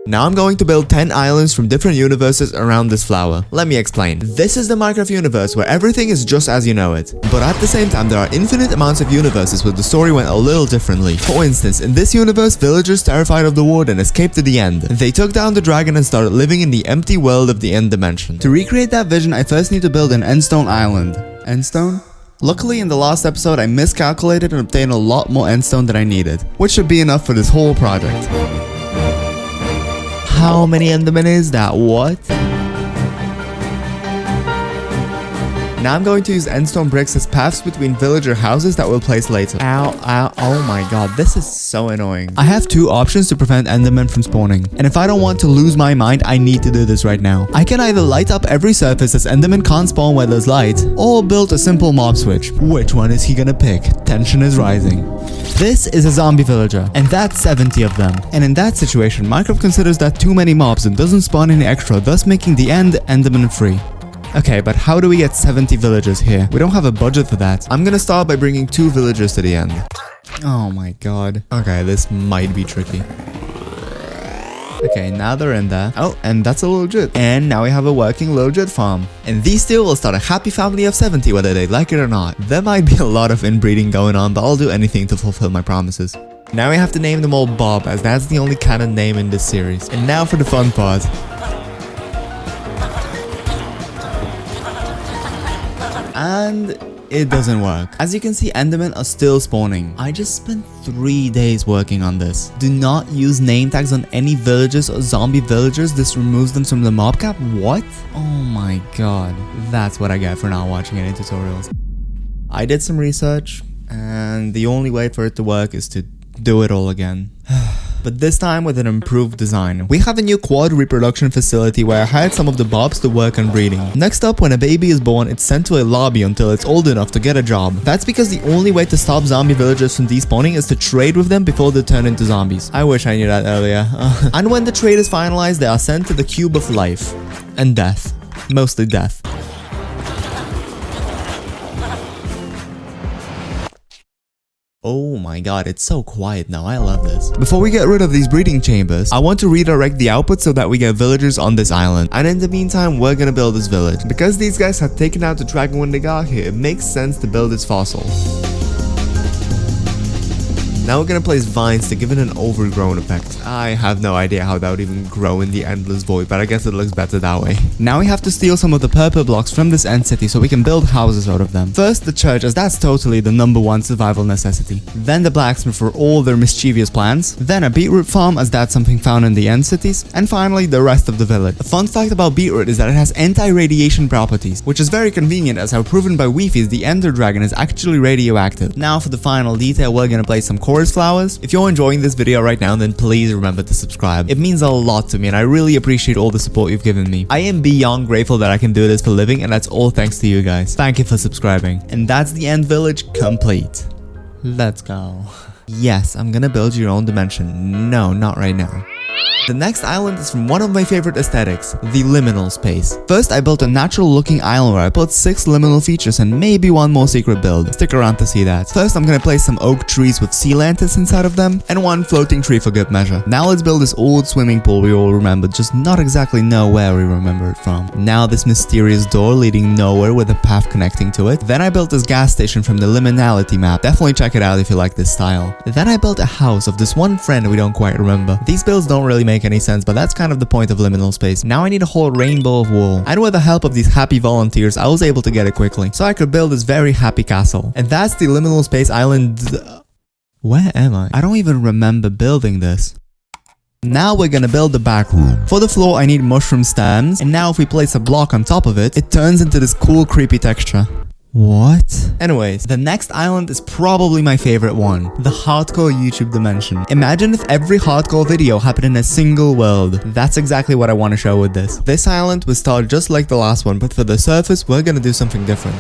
Now I'm going to build 10 islands from different universes around this flower. Let me explain. This is the Minecraft universe where everything is just as you know it. But at the same time, there are infinite amounts of universes where the story went a little differently. For instance, in this universe, villagers terrified of the warden escaped to the end. They took down the dragon and started living in the empty world of the end dimension. To recreate that vision, I first need to build an endstone island. Endstone? Luckily, in the last episode, I miscalculated and obtained a lot more endstone than I needed, which should be enough for this whole project. How many endermen is that? What? Now I'm going to use endstone bricks as paths between villager houses that we'll place later. Ow, ow, oh my god, this is so annoying. I have 2 options to prevent endermen from spawning, and if I don't want to lose my mind, I need to do this right now. I can either light up every surface as endermen can't spawn where there's light, or build a simple mob switch. Which one is he gonna pick? Tension is rising. This is a zombie villager, and that's 70 of them. And in that situation, Minecraft considers that too many mobs and doesn't spawn any extra, thus making the end enderman free. Okay, but how do we get 70 villagers here? We don't have a budget for that. I'm gonna start by bringing 2 villagers to the end. Oh my god. Okay, this might be tricky. Okay, now they're in there. Oh, and that's a legit. And now we have a working legit farm. And these 2 will start a happy family of 70 whether they like it or not. There might be a lot of inbreeding going on, but I'll do anything to fulfill my promises. Now we have to name them all Bob, as that's the only canon name in this series. And now for the fun part. And it doesn't work. As you can see, endermen are still spawning. I just spent 3 days working on this. Do not use name tags on any villagers or zombie villagers. This removes them from the mob cap. What? Oh my god. That's what I get for not watching any tutorials. I did some research, and the only way for it to work is to do it all again. But this time with an improved design. We have a new quad reproduction facility where I hired some of the bobs to work on breeding. Next up, when a baby is born, it's sent to a lobby until it's old enough to get a job. That's because the only way to stop zombie villagers from despawning is to trade with them before they turn into zombies. I wish I knew that earlier. And when the trade is finalized, they are sent to the cube of life. And death. Mostly death. Oh my god, it's so quiet now. I love this. Before we get rid of these breeding chambers, I want to redirect the output so that we get villagers on this island. And in the meantime, we're gonna build this village. Because these guys have taken out the dragon when they got here, it makes sense to build its fossil. Now we're gonna place vines to give it an overgrown effect. I have no idea how that would even grow in the endless void, but I guess it looks better that way. Now we have to steal some of the purple blocks from this end city so we can build houses out of them. First the church, as that's totally the #1 survival necessity. Then the blacksmith for all their mischievous plans. Then a beetroot farm, as that's something found in the end cities. And finally the rest of the village. A fun fact about beetroot is that it has anti-radiation properties, which is very convenient as how proven by Weefies the ender dragon is actually radioactive. Now for the final detail, we're gonna place some flowers. If you're enjoying this video right now, then please remember to subscribe. It means a lot to me and I really appreciate all the support you've given me. I am beyond grateful that I can do this for a living, and that's all thanks to you guys. Thank you for subscribing. And that's the end village complete. Let's go. Yes, I'm gonna build your own dimension. No, not right now. The next island is from one of my favorite aesthetics, the liminal space. First, I built a natural looking island where I put 6 liminal features and maybe one more secret build. Stick around to see that. First, I'm gonna place some oak trees with sea lanterns inside of them and one floating tree for good measure. Now let's build this old swimming pool we all remember, just not exactly know where we remember it from. Now this mysterious door leading nowhere with a path connecting to it. Then I built this gas station from the liminality map. Definitely check it out if you like this style. Then I built a house of this one friend we don't quite remember. These builds don't really make any sense, but that's kind of the point of liminal space. Now I need a whole rainbow of wool, and with the help of these happy volunteers I was able to get it quickly, so I could build this very happy castle. And that's the liminal space island. Where am I? I don't even remember building this. Now we're gonna build the back room. For the floor I need mushroom stems, and now if we place a block on top of it, it turns into this cool creepy texture. What? Anyways, the next island is probably my favorite one. The hardcore YouTube dimension. Imagine if every hardcore video happened in a single world. That's exactly what I want to show with this. This island will start just like the last one, but for the surface, we're gonna do something different.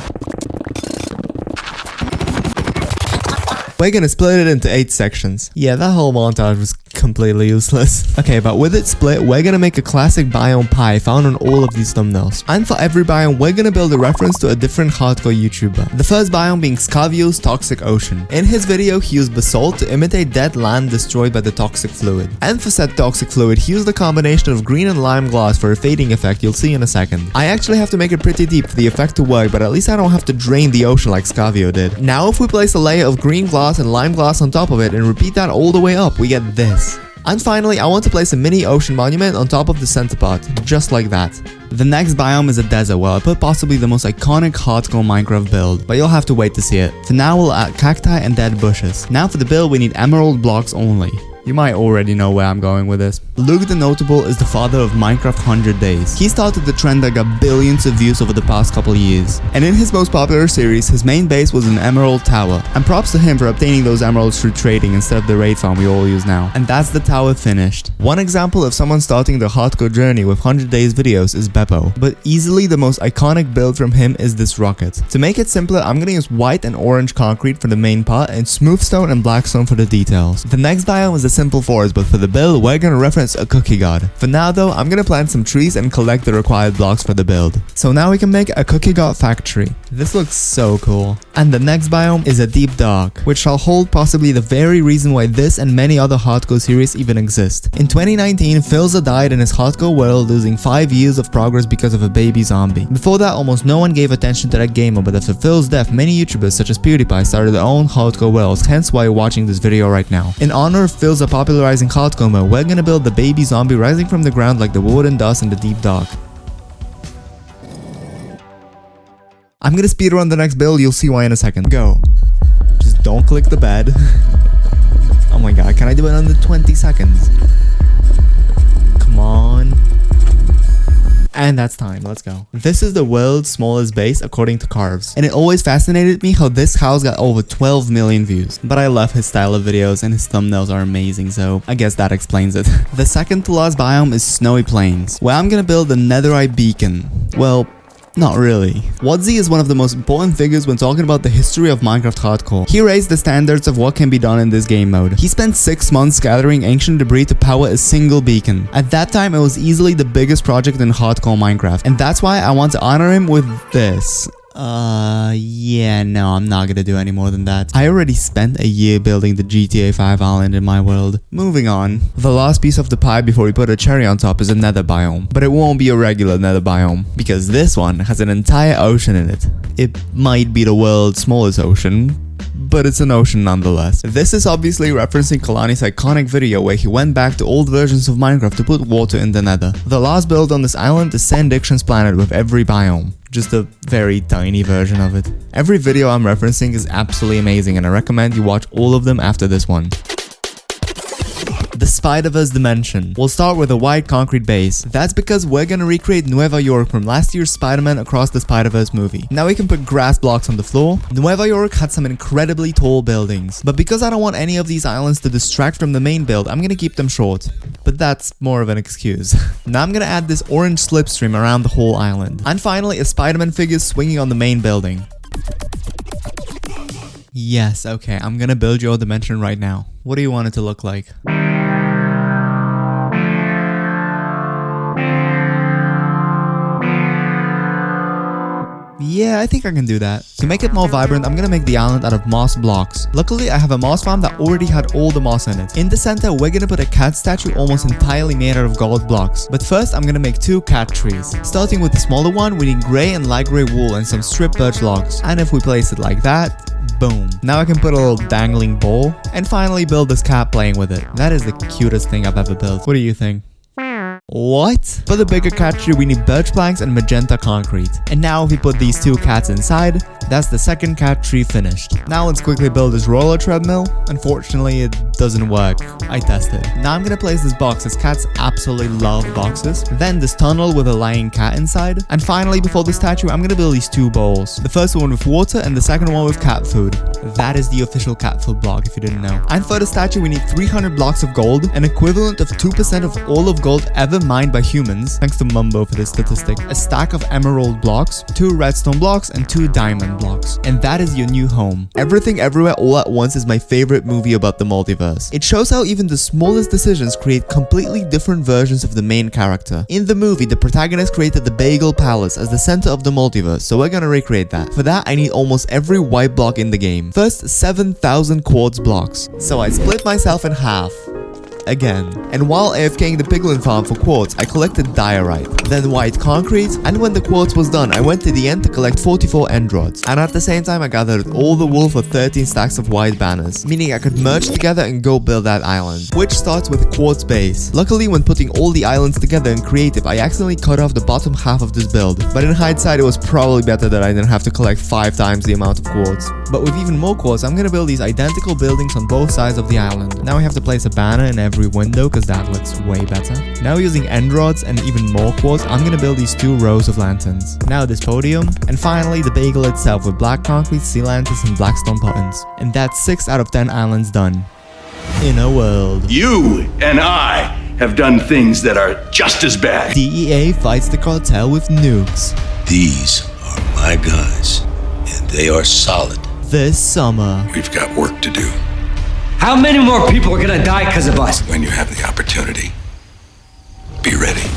We're gonna split it into 8 sections. Yeah, that whole montage was completely useless. Okay, but with it split, we're gonna make a classic biome pie found on all of these thumbnails. And for every biome, we're gonna build a reference to a different hardcore YouTuber. The first biome being Scavio's Toxic Ocean. In his video, he used basalt to imitate dead land destroyed by the toxic fluid. And for said toxic fluid, he used a combination of green and lime glass for a fading effect you'll see in a second. I actually have to make it pretty deep for the effect to work, but at least I don't have to drain the ocean like Scavio did. Now if we place a layer of green glass and lime glass on top of it and repeat that all the way up, we get this. And finally, I want to place a mini ocean monument on top of the center part, just like that. The next biome is a desert where I put possibly the most iconic hardcore Minecraft build, but you'll have to wait to see it. For now, we'll add cacti and dead bushes. Now for the build, we need emerald blocks only. You might already know where I'm going with this. Luke the Notable is the father of Minecraft 100 Days. He started the trend that got billions of views over the past couple years. And in his most popular series, his main base was an emerald tower. And props to him for obtaining those emeralds through trading instead of the raid farm we all use now. And that's the tower finished. One example of someone starting the hardcore journey with 100 Days videos is Beppo. But easily the most iconic build from him is this rocket. To make it simpler, I'm gonna use white and orange concrete for the main part and smooth stone and black stone for the details. The next biome is a simple forest, but for the build, we're gonna reference a cookie god. For now though, I'm gonna plant some trees and collect the required blocks for the build. So now we can make a cookie god factory. This looks so cool. And the next biome is a deep dark, which shall hold possibly the very reason why this and many other hardcore series even exist. In 2019, Philza died in his hardcore world, losing 5 years of progress because of a baby zombie. Before that, almost no one gave attention to that gamer, but after Phil's death, many YouTubers such as PewDiePie started their own hardcore worlds, hence why you're watching this video right now. In honor of Philza popularizing hardcore mode, we're gonna build the baby zombie rising from the ground like the wood and dust in the deep dark. I'm gonna speedrun the next build, you'll see why in a second. Go. Just don't click the bed. Oh my god, can I do it under 20 seconds? Come on. And that's time, let's go. This is the world's smallest base according to Carves. And it always fascinated me how this house got over 12 million views. But I love his style of videos and his thumbnails are amazing, so I guess that explains it. The second to last biome is Snowy Plains, where I'm gonna build a netherite beacon. Well, not really. Wadzi is one of the most important figures when talking about the history of Minecraft hardcore. He raised the standards of what can be done in this game mode. He spent 6 months gathering ancient debris to power a single beacon. At that time, it was easily the biggest project in hardcore Minecraft, and that's why I want to honor him with this. Yeah, no, I'm not gonna do any more than that. I already spent a year building the GTA 5 island in my world. Moving on. The last piece of the pie before we put a cherry on top is a nether biome. But it won't be a regular nether biome, because this one has an entire ocean in it. It might be the world's smallest ocean, but it's an ocean nonetheless. This is obviously referencing Kalani's iconic video where he went back to old versions of Minecraft to put water in the nether. The last build on this island is Sandiction's planet with every biome. Just a very tiny version of it. Every video I'm referencing is absolutely amazing and I recommend you watch all of them after this one. The Spider-Verse dimension. We'll start with a white concrete base. That's because we're gonna recreate Nueva York from last year's Spider-Man Across the Spider-Verse movie. Now we can put grass blocks on the floor. Nueva York had some incredibly tall buildings, but because I don't want any of these islands to distract from the main build, I'm gonna keep them short. But that's more of an excuse. Now I'm gonna add this orange slipstream around the whole island. And finally, a Spider-Man figure swinging on the main building. Yes, okay, I'm gonna build your dimension right now. What do you want it to look like? Yeah, I think I can do that. To make it more vibrant, I'm gonna make the island out of moss blocks. Luckily, I have a moss farm that already had all the moss in it. In the center, we're gonna put a cat statue almost entirely made out of gold blocks. But first, I'm gonna make 2 cat trees. Starting with the smaller one, we need gray and light gray wool and some strip birch logs. And if we place it like that, boom. Now I can put a little dangling ball. And finally build this cat playing with it. That is the cutest thing I've ever built. What do you think? What? For the bigger cat tree, we need birch planks and magenta concrete. And now if we put these 2 cats inside, that's the second cat tree finished. Now let's quickly build this roller treadmill. Unfortunately, it doesn't work. I tested. Now I'm gonna place this box as cats absolutely love boxes. Then this tunnel with a lying cat inside. And finally, before the statue, I'm gonna build these 2 bowls. The first one with water and the second one with cat food. That is the official cat food block if you didn't know. And for the statue, we need 300 blocks of gold, an equivalent of 2% of all of gold ever mined by humans, thanks to Mumbo for this statistic, a stack of emerald blocks, 2 redstone blocks, and 2 diamond blocks. And that is your new home. Everything Everywhere All at Once is my favorite movie about the multiverse. It shows how even the smallest decisions create completely different versions of the main character. In the movie, the protagonist created the Bagel Palace as the center of the multiverse, so we're gonna recreate that. For that, I need almost every white block in the game. First, 7,000 quartz blocks. So I split myself in half. Again. And while AFKing the piglin farm for quartz, I collected diorite, then white concrete, and when the quartz was done, I went to the end to collect 44 end rods. And at the same time, I gathered all the wool for 13 stacks of white banners, meaning I could merge together and go build that island, which starts with a quartz base. Luckily, when putting all the islands together in creative, I accidentally cut off the bottom half of this build, but in hindsight, it was probably better that I didn't have to collect 5 times the amount of quartz. But with even more quartz, I'm gonna build these identical buildings on both sides of the island. Now I have to place a banner in every window because that looks way better. Now using end rods and even more quartz, I'm gonna build these 2 rows of lanterns. Now this podium, and finally the bagel itself with black concrete, sea lanterns, and black stone buttons. And that's 6 out of 10 islands done. In a world. You and I have done things that are just as bad. DEA fights the cartel with nukes. These are my guys, and they are solid. This summer. We've got work to do. How many more people are gonna die because of us? When you have the opportunity, be ready.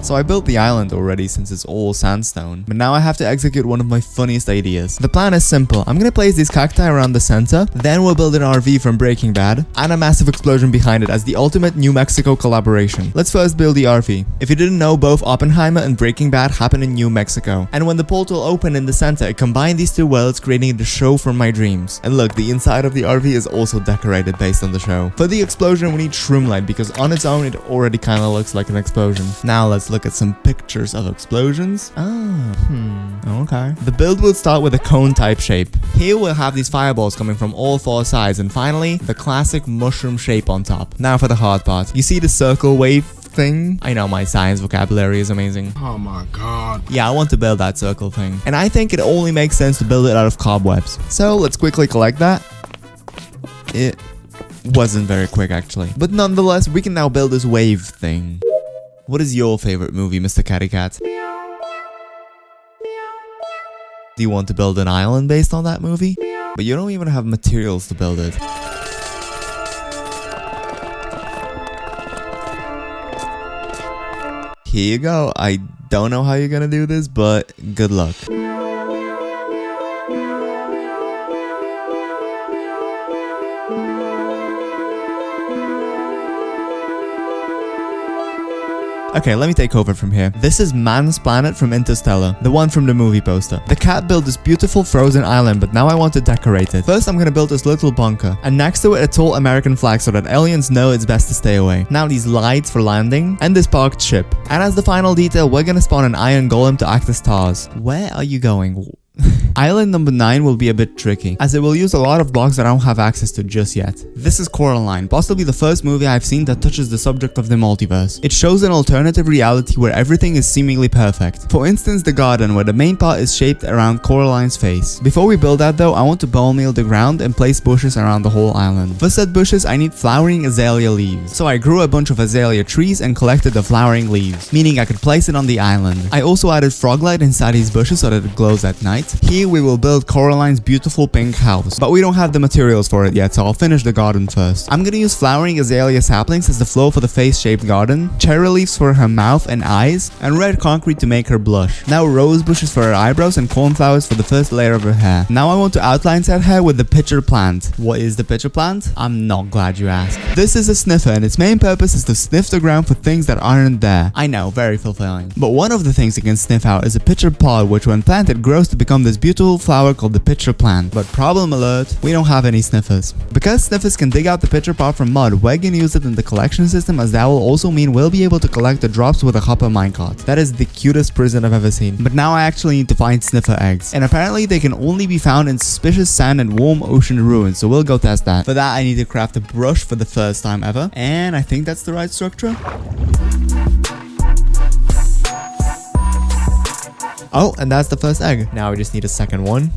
So I built the island already since it's all sandstone, but now I have to execute one of my funniest ideas. The plan is simple. I'm gonna place these cacti around the center, then we'll build an RV from Breaking Bad, and a massive explosion behind it as the ultimate New Mexico collaboration. Let's first build the RV. If you didn't know, both Oppenheimer and Breaking Bad happen in New Mexico, and when the portal opened in the center, it combined these 2 worlds, creating the show from my dreams. And look, the inside of the RV is also decorated based on the show. For the explosion, we need shroomlight because on its own, it already kinda looks like an explosion. Now let's look at some pictures of explosions. Okay. The build will start with a cone type shape. Here we'll have these fireballs coming from all 4 sides, and finally, the classic mushroom shape on top. Now for the hard part. You see the circle wave thing? I know my science vocabulary is amazing. Oh my god. Yeah, I want to build that circle thing. And I think it only makes sense to build it out of cobwebs. So let's quickly collect that. It wasn't very quick actually. But nonetheless, we can now build this wave thing. What is your favorite movie, Mr. Catty Cat? Do you want to build an island based on that movie? But you don't even have materials to build it. Here you go. I don't know how you're gonna do this, but good luck. Okay, let me take over from here. This is Man's Planet from Interstellar, the one from the movie poster. The cat built this beautiful frozen island, but now I want to decorate it. First, I'm gonna build this little bunker, and next to it, a tall American flag so that aliens know it's best to stay away. Now these lights for landing, and this parked ship. And as the final detail, we're gonna spawn an iron golem to act as TARS. Where are you going? Island number 9 will be a bit tricky, as it will use a lot of blocks that I don't have access to just yet. This is Coraline, possibly the first movie I've seen that touches the subject of the multiverse. It shows an alternative reality where everything is seemingly perfect. For instance, the garden, where the main part is shaped around Coraline's face. Before we build that though, I want to bone meal the ground and place bushes around the whole island. For said bushes, I need flowering azalea leaves. So I grew a bunch of azalea trees and collected the flowering leaves, meaning I could place it on the island. I also added frog light inside these bushes so that it glows at night. Here we will build Coraline's beautiful pink house, but we don't have the materials for it yet, so I'll finish the garden first. I'm gonna use flowering azalea saplings as the floor for the face-shaped garden, cherry leaves for her mouth and eyes, and red concrete to make her blush. Now rose bushes for her eyebrows and cornflowers for the first layer of her hair. Now I want to outline said hair with the pitcher plant. What is the pitcher plant? I'm not glad you asked. This is a sniffer, and its main purpose is to sniff the ground for things that aren't there. I know, very fulfilling. But one of the things it can sniff out is a pitcher pod, which when planted grows to become this beautiful flower called the pitcher plant. But problem alert, we don't have any sniffers. Because sniffers can dig out the pitcher pod from mud, we're gonna use it in the collection system, as that will also mean we'll be able to collect the drops with a hopper minecart. That is the cutest prison I've ever seen. But now I actually need to find sniffer eggs, and apparently they can only be found in suspicious sand and warm ocean ruins, so we'll go test that. For that I need to craft a brush for the first time ever, and I think that's the right structure. Oh, and that's the first egg. Now we just need a second one.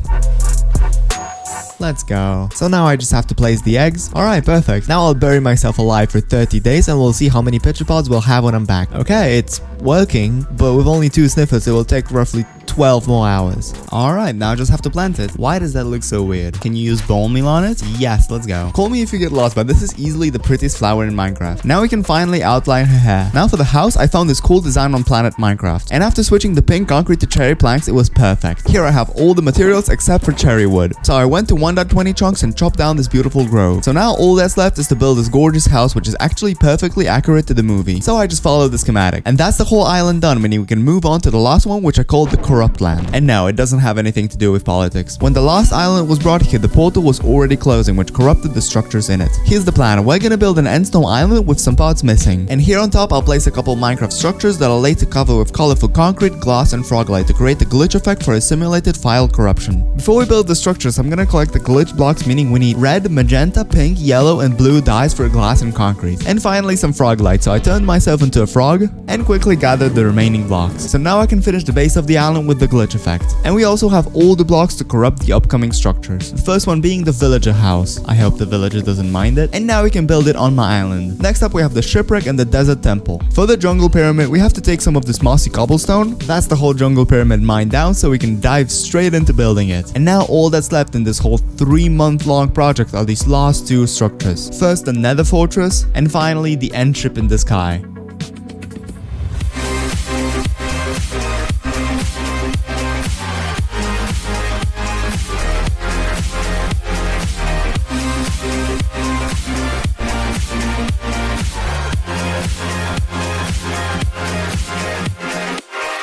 Let's go. So now I just have to place the eggs. Alright, perfect. Now I'll bury myself alive for 30 days and we'll see how many pitcher pods we'll have when I'm back. Okay, it's working, but with only 2 sniffers, it will take roughly 12 more hours. Alright, now I just have to plant it. Why does that look so weird? Can you use bone meal on it? Yes, let's go. Call me if you get lost, but this is easily the prettiest flower in Minecraft. Now we can finally outline her hair. Now for the house, I found this cool design on Planet Minecraft. And after switching the pink concrete to cherry planks, it was perfect. Here I have all the materials except for cherry wood. So I went to 1.20 chunks and chopped down this beautiful grove. So now all that's left is to build this gorgeous house, which is actually perfectly accurate to the movie. So I just followed the schematic. And that's the whole island done, meaning we can move on to the last one, which I called the corrupt land. And no, it doesn't have anything to do with politics. When the last island was brought here, the portal was already closing, which corrupted the structures in it. Here's the plan. We're gonna build an endstone island with some parts missing. And here on top, I'll place a couple Minecraft structures that I'll later cover with colorful concrete, glass, and frog light to create the glitch effect for a simulated file corruption. Before we build the structures, I'm gonna collect the glitch blocks, meaning we need red, magenta, pink, yellow, and blue dyes for glass and concrete. And finally, some frog light, so I turned myself into a frog and quickly gathered the remaining blocks. So now I can finish the base of the island with the glitch effect. And we also have all the blocks to corrupt the upcoming structures. The first one being the villager house. I hope the villager doesn't mind it. And now we can build it on my island. Next up we have the shipwreck and the desert temple. For the jungle pyramid, we have to take some of this mossy cobblestone. That's the whole jungle pyramid mined down, so we can dive straight into building it. And now all that's left in this whole 3-month-long project are these last 2 structures. First the Nether fortress, and finally the end ship in the sky.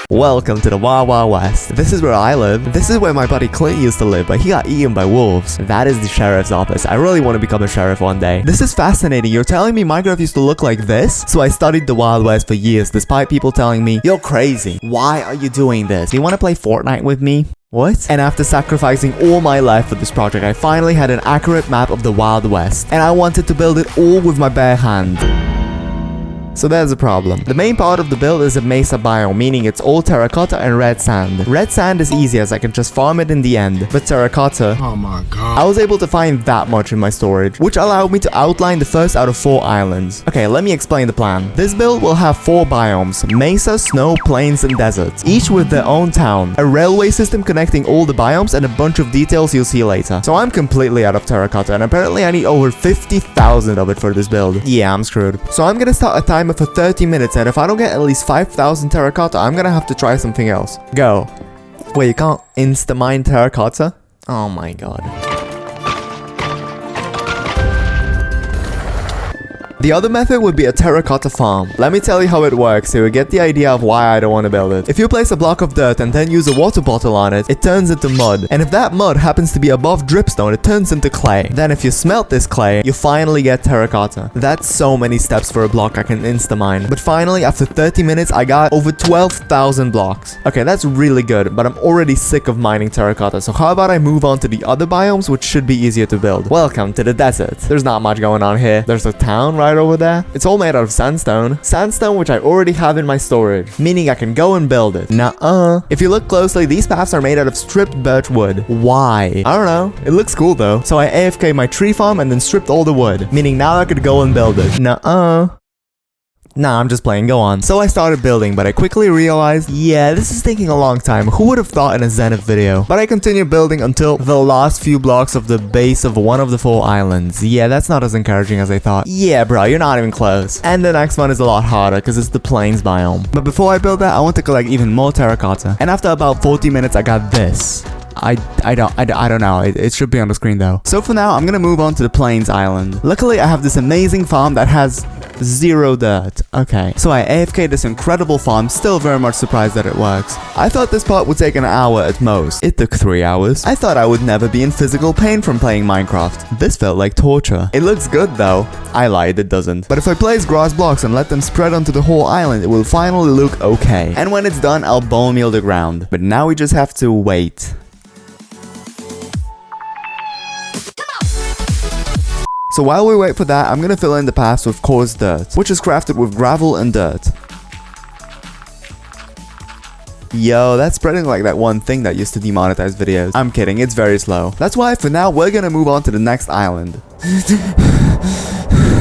Welcome to the Wild Wild West. This is where I live. This is where my buddy Clint used to live, but he got eaten by wolves. That is the sheriff's office. I really want to become a sheriff one day. This is fascinating. You're telling me Minecraft used to look like this? So I studied the Wild West for years, despite people telling me, "You're crazy. Why are you doing this? Do you want to play Fortnite with me?" What? And after sacrificing all my life for this project, I finally had an accurate map of the Wild West. And I wanted to build it all with my bare hand. So there's a problem. The main part of the build is a mesa biome, meaning it's all terracotta and red sand. Red sand is easy as I can just farm it in the end, but terracotta, oh my god, I was able to find that much in my storage, which allowed me to outline the first out of 4 islands. Okay, let me explain the plan. This build will have 4 biomes: mesa, snow, plains, and deserts, each with their own town, a railway system connecting all the biomes, and a bunch of details you'll see later. So I'm completely out of terracotta, and apparently I need over 50,000 of it for this build. Yeah, I'm screwed. So I'm gonna start a time timer for 30 minutes, and if I don't get at least 5,000 terracotta, I'm gonna have to try something else. Go. Wait, you can't insta-mine terracotta? Oh my god. The other method would be a terracotta farm. Let me tell you how it works so you get the idea of why I don't want to build it. If you place a block of dirt and then use a water bottle on it, it turns into mud. And if that mud happens to be above dripstone, it turns into clay. Then if you smelt this clay, you finally get terracotta. That's so many steps for a block I can insta-mine. But finally, after 30 minutes, I got over 12,000 blocks. Okay, that's really good, but I'm already sick of mining terracotta. So how about I move on to the other biomes, which should be easier to build. Welcome to the desert. There's not much going on here. There's a town right over there. It's all made out of sandstone. Sandstone which I already have in my storage, meaning I can go and build it. Nuh-uh. If you look closely, these paths are made out of stripped birch wood. Why? I don't know. It looks cool though. So I AFK my tree farm and then stripped all the wood, meaning now I could go and build it. Nuh-uh. Nah, I'm just playing, go on. So I started building, but I quickly realized, yeah, this is taking a long time. Who would have thought in a Zenith video? But I continued building until the last few blocks of the base of one of the 4 islands. Yeah, that's not as encouraging as I thought. Yeah, bro, you're not even close. And the next one is a lot harder, because it's the plains biome. But before I build that, I want to collect even more terracotta. And after about 40 minutes, I got this. I don't know. It should be on the screen though. So for now, I'm gonna move on to the Plains Island. Luckily, I have this amazing farm that has 0 dirt. Okay, so I AFK'd this incredible farm, still very much surprised that it works. I thought this part would take an hour at most. It took 3 hours. I thought I would never be in physical pain from playing Minecraft. This felt like torture. It looks good though. I lied, it doesn't. But if I place grass blocks and let them spread onto the whole island, it will finally look okay. And when it's done, I'll bone meal the ground. But now we just have to wait. So while we wait for that, I'm gonna fill in the paths with coarse dirt, which is crafted with gravel and dirt. Yo, that's spreading like that one thing that used to demonetize videos. I'm kidding, it's very slow. That's why for now, we're gonna move on to the next island.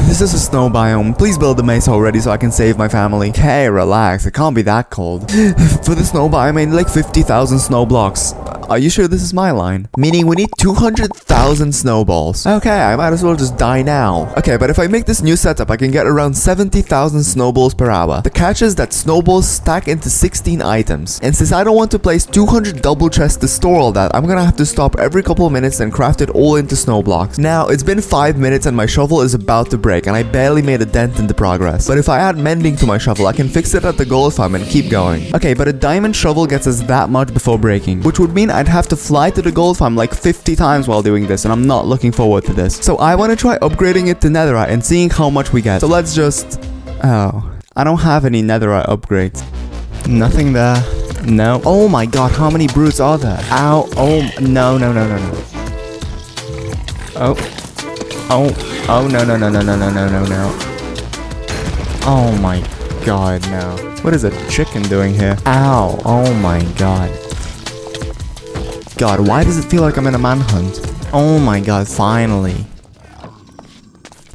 This is a snow biome. Please build the mesa already so I can save my family. Okay, relax. It can't be that cold. For the snow biome, I need like 50,000 snow blocks. Are you sure this is my line? Meaning we need 200,000 snowballs. Okay, I might as well just die now. Okay, but if I make this new setup, I can get around 70,000 snowballs per hour. The catch is that snowballs stack into 16 items. And since I don't want to place 200 double chests to store all that, I'm gonna have to stop every couple of minutes and craft it all into snow blocks. Now, it's been 5 minutes and my shovel is about to break, and I barely made a dent in the progress. But if I add mending to my shovel, I can fix it at the gold farm and keep going. Okay, but a diamond shovel gets us that much before breaking, which would mean I'd have to fly to the gold farm like 50 times while doing this, and I'm not looking forward to this. So I want to try upgrading it to netherite and seeing how much we get. So let's just... Oh, I don't have any netherite upgrades. Nothing there. No. Oh my god, how many brutes are there? Ow. Oh, no. Oh, no. Oh my god, no. What is a chicken doing here? Ow. Oh my god. God, why does it feel like I'm in a manhunt? Oh my god, finally.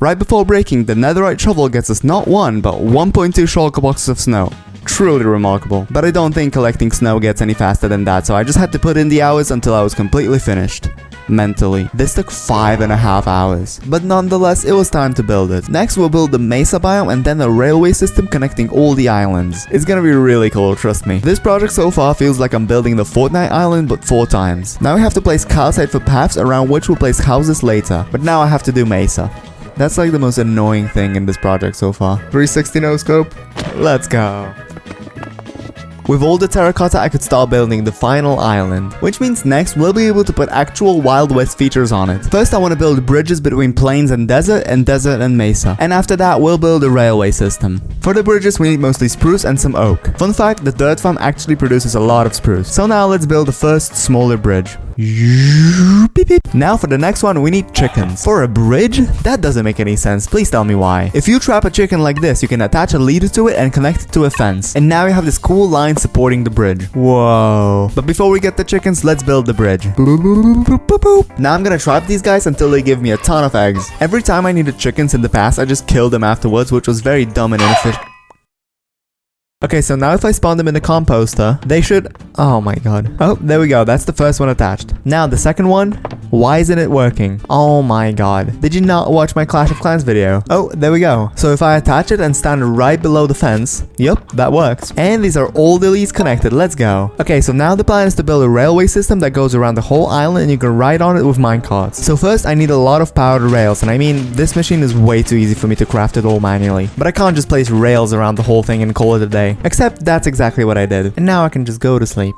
Right before breaking, the netherite shovel gets us not 1, but 1.2 shulker boxes of snow. Truly remarkable. But I don't think collecting snow gets any faster than that, so I just had to put in the hours until I was completely finished. Mentally. This took 5.5 hours. But nonetheless, it was time to build it. Next, we'll build the mesa biome and then a railway system connecting all the islands. It's gonna be really cool, trust me. This project so far feels like I'm building the Fortnite island, but 4 times. Now we have to place calcite for paths around which we'll place houses later. But now I have to do mesa. That's like the most annoying thing in this project so far. 360 no scope. Let's go. With all the terracotta, I could start building the final island, which means next we'll be able to put actual Wild West features on it. First, I want to build bridges between plains and desert and mesa. And after that, we'll build a railway system. For the bridges, we need mostly spruce and some oak. Fun fact, the dirt farm actually produces a lot of spruce. So now let's build the first smaller bridge. Now for the next one, we need chickens. For a bridge? That doesn't make any sense. Please tell me why. If you trap a chicken like this, you can attach a leader to it and connect it to a fence. And now you have this cool line supporting the bridge. Whoa. But before we get the chickens, let's build the bridge. Now I'm gonna trap these guys until they give me a ton of eggs. Every time I needed chickens in the past, I just killed them afterwards, which was very dumb and inefficient. Okay, so now if I spawn them in the composter, they should... Oh my god. Oh, there we go. That's the first one attached. Now, the second one. Why isn't it working? Oh my god. Did you not watch my Clash of Clans video? Oh, there we go. So if I attach it and stand right below the fence, yep, that works. And these are all the leads connected. Let's go. Okay, so now the plan is to build a railway system that goes around the whole island and you can ride on it with minecarts. So first, I need a lot of powered rails. And I mean, this machine is way too easy for me to craft it all manually. But I can't just place rails around the whole thing and call it a day. Except that's exactly what I did. And now I can just go to sleep.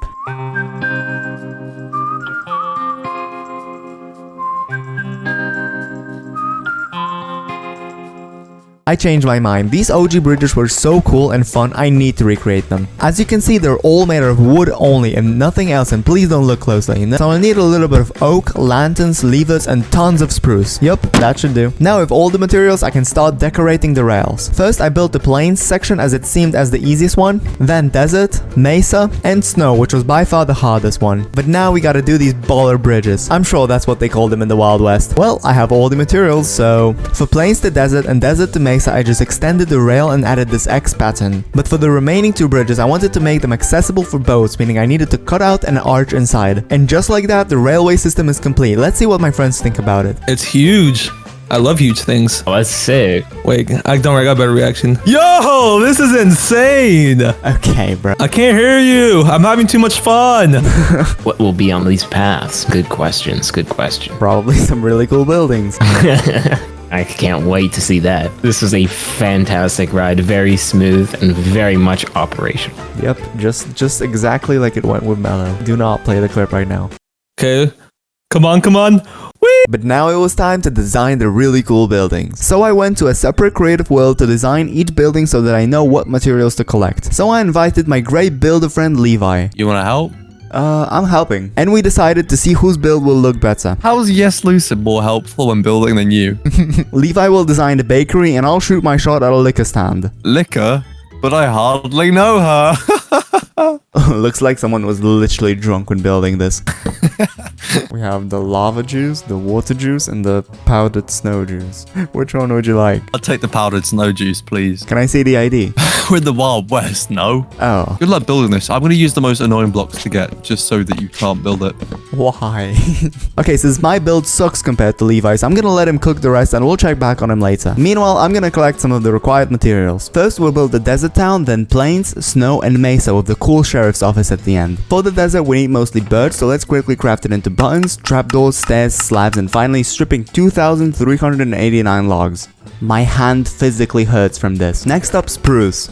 I changed my mind. These OG bridges were so cool and fun, I need to recreate them. As you can see, they're all made of wood only and nothing else, and please don't look closely. So I'll need a little bit of oak, lanterns, levers, and tons of spruce. Yup, that should do. Now with all the materials, I can start decorating the rails. First, I built the plains section as it seemed as the easiest one, then desert, mesa, and snow, which was by far the hardest one. But now we gotta do these baller bridges. I'm sure that's what they called them in the Wild West. Well, I have all the materials, so... For plains to desert and desert to mesa, I just extended the rail and added this X pattern. But for the remaining two bridges, I wanted to make them accessible for boats, meaning I needed to cut out an arch inside. And just like that, the railway system is complete. Let's see what my friends think about it. It's huge. I love huge things. Oh, that's sick. Wait, don't worry, I got a better reaction. Yo, this is insane. Okay, bro. I can't hear you. I'm having too much fun. What will be on these paths? Good questions. Good question. Probably some really cool buildings. I can't wait to see that. This was a fantastic ride, very smooth and very much operational. Yep, just exactly like it went with Mellow. Do not play the clip right now. Okay, come on, come on. Whee! But now it was time to design the really cool buildings. So I went to a separate creative world to design each building so that I know what materials to collect. So I invited my great builder friend Levi. You wanna help? I'm helping. And we decided to see whose build will look better. How's Yes Lucid more helpful when building than you? Levi will design the bakery and I'll shoot my shot at a liquor stand. Liquor? But I hardly know her. Looks like someone was literally drunk when building this. We have the lava juice, the water juice, and the powdered snow juice. Which one would you like? I'll take the powdered snow juice, please. Can I see the ID? We're in the Wild West, no? Oh. Good luck building this. I'm going to use the most annoying blocks to get, just so that you can't build it. Why? Okay, since my build sucks compared to Levi's, I'm gonna let him cook the rest and we'll check back on him later. Meanwhile, I'm gonna collect some of the required materials. First, we'll build the desert town, then plains, snow, and mesa with the cool sheriff's office at the end. For the desert, we need mostly birds, so let's quickly craft it into buttons, trapdoors, stairs, slabs, and finally stripping 2,389 logs. My hand physically hurts from this. Next up, spruce.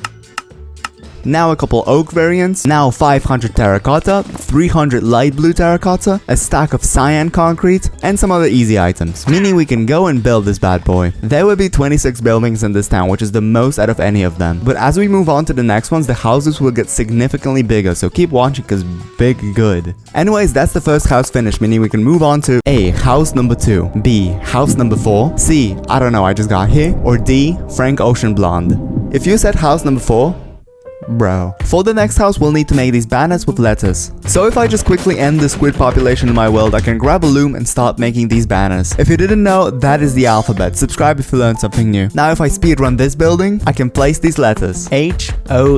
Now a couple oak variants, now 500 terracotta, 300 light blue terracotta, a stack of cyan concrete, and some other easy items, meaning we can go and build this bad boy. There will be 26 buildings in this town, which is the most out of any of them. But as we move on to the next ones, the houses will get significantly bigger, so keep watching cause big good. Anyways, that's the first house finished, meaning we can move on to A, house number 2, B, house number 4, C, I don't know, I just got here, or D, Frank Ocean Blonde. If you said house number 4, bro. For the next house, we'll need to make these banners with letters. So if I just quickly end the squid population in my world, I can grab a loom and start making these banners. If you didn't know, that is the alphabet. Subscribe if you learned something new. Now if I speedrun this building, I can place these letters. H-O-T-E-L.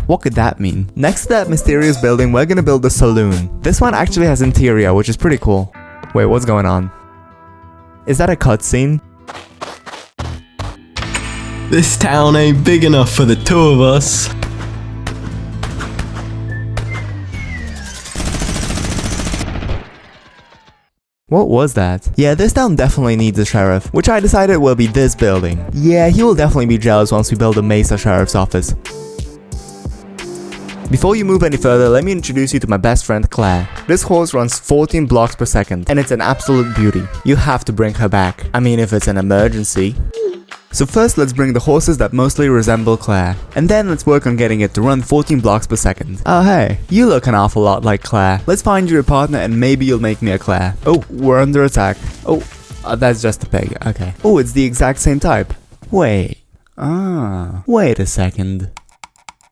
What could that mean? Next to that mysterious building, we're gonna build a saloon. This one actually has interior, which is pretty cool. Wait, what's going on? Is that a cutscene? This town ain't big enough for the two of us. What was that? Yeah, this town definitely needs a sheriff, which I decided will be this building. Yeah, he will definitely be jealous once we build a Mesa Sheriff's office. Before you move any further, let me introduce you to my best friend Claire. This horse runs 14 blocks per second, and it's an absolute beauty. You have to bring her back. I mean, if it's an emergency. So first, let's bring the horses that mostly resemble Claire, and then let's work on getting it to run 14 blocks per second. Oh hey, you look an awful lot like Claire. Let's find you a partner and maybe you'll make me a Claire. Oh, we're under attack. Oh, that's just a pig, okay. Oh, it's the exact same type. Wait, wait a second.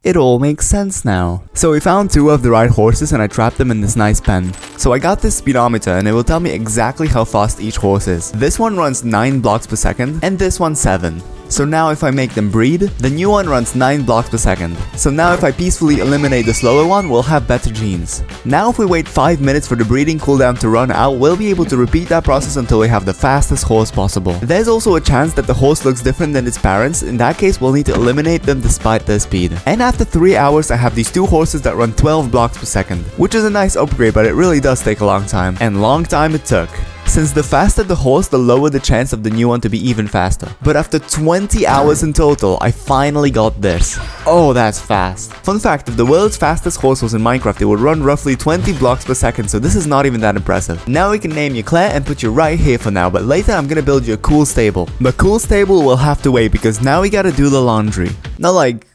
It all makes sense now. So we found 2 of the right horses and I trapped them in this nice pen. So I got this speedometer and it will tell me exactly how fast each horse is. This one runs 9 blocks per second and this one 7. So now if I make them breed, the new one runs 9 blocks per second. So now if I peacefully eliminate the slower one, we'll have better genes. Now if we wait 5 minutes for the breeding cooldown to run out, we'll be able to repeat that process until we have the fastest horse possible. There's also a chance that the horse looks different than its parents. In that case, we'll need to eliminate them despite their speed. And after 3 hours, I have these 2 horses that run 12 blocks per second, which is a nice upgrade, but it really does take a long time. And long time it took. Since the faster the horse, the lower the chance of the new one to be even faster. But after 20 hours in total, I finally got this. Oh, that's fast. Fun fact, if the world's fastest horse was in Minecraft, it would run roughly 20 blocks per second, so this is not even that impressive. Now we can name you Claire and put you right here for now, but later I'm gonna build you a cool stable. But cool stable will have to wait because now we gotta do the laundry. Not like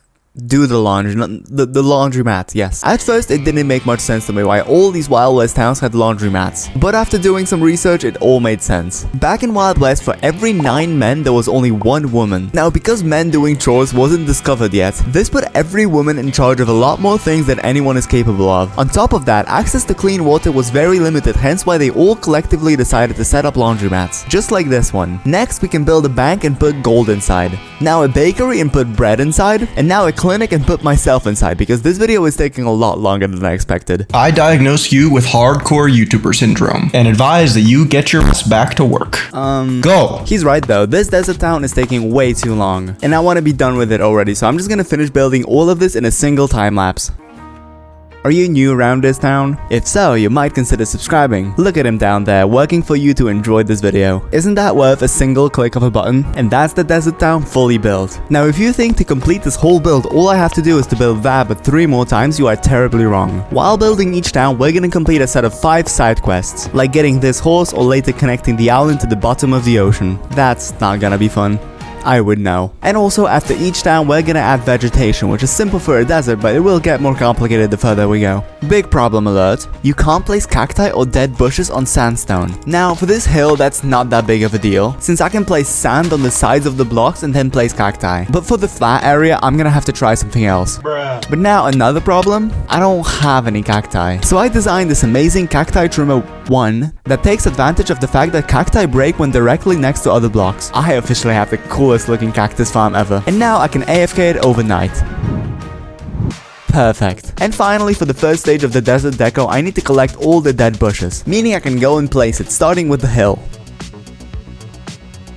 do the laundry, not the laundromat, yes. At first, it didn't make much sense to me why all these Wild West towns had laundromats. But after doing some research, it all made sense. Back in Wild West, for every 9 men, there was only 1 woman. Now, because men doing chores wasn't discovered yet, this put every woman in charge of a lot more things than anyone is capable of. On top of that, access to clean water was very limited, hence why they all collectively decided to set up laundromats. Just like this one. Next, we can build a bank and put gold inside. Now a bakery and put bread inside. And now a clinic and put myself inside, because this video is taking a lot longer than I expected. I diagnose you with hardcore YouTuber syndrome and advise that you get your ass back to work. Go! He's right though, this desert town is taking way too long. And I want to be done with it already, so I'm just gonna finish building all of this in a single time lapse. Are you new around this town? If so, you might consider subscribing. Look at him down there, working for you to enjoy this video. Isn't that worth a single click of a button? And that's the desert town fully built. Now if you think to complete this whole build, all I have to do is to build that but 3 more times, you are terribly wrong. While building each town, we're gonna complete a set of 5 side quests, like getting this horse or later connecting the island to the bottom of the ocean. That's not gonna be fun. I would know. And also, after each town, we're gonna add vegetation, which is simple for a desert, but it will get more complicated the further we go. Big problem alert. You can't place cacti or dead bushes on sandstone. Now, for this hill, that's not that big of a deal, since I can place sand on the sides of the blocks and then place cacti. But for the flat area, I'm gonna have to try something else. Bruh. But now, another problem? I don't have any cacti. So I designed this amazing cacti trimmer 1 that takes advantage of the fact that cacti break when directly next to other blocks. I officially have the coolest looking cactus farm ever. And now I can AFK it overnight. Perfect. And finally, for the first stage of the desert deco, I need to collect all the dead bushes, meaning I can go and place it, starting with the hill.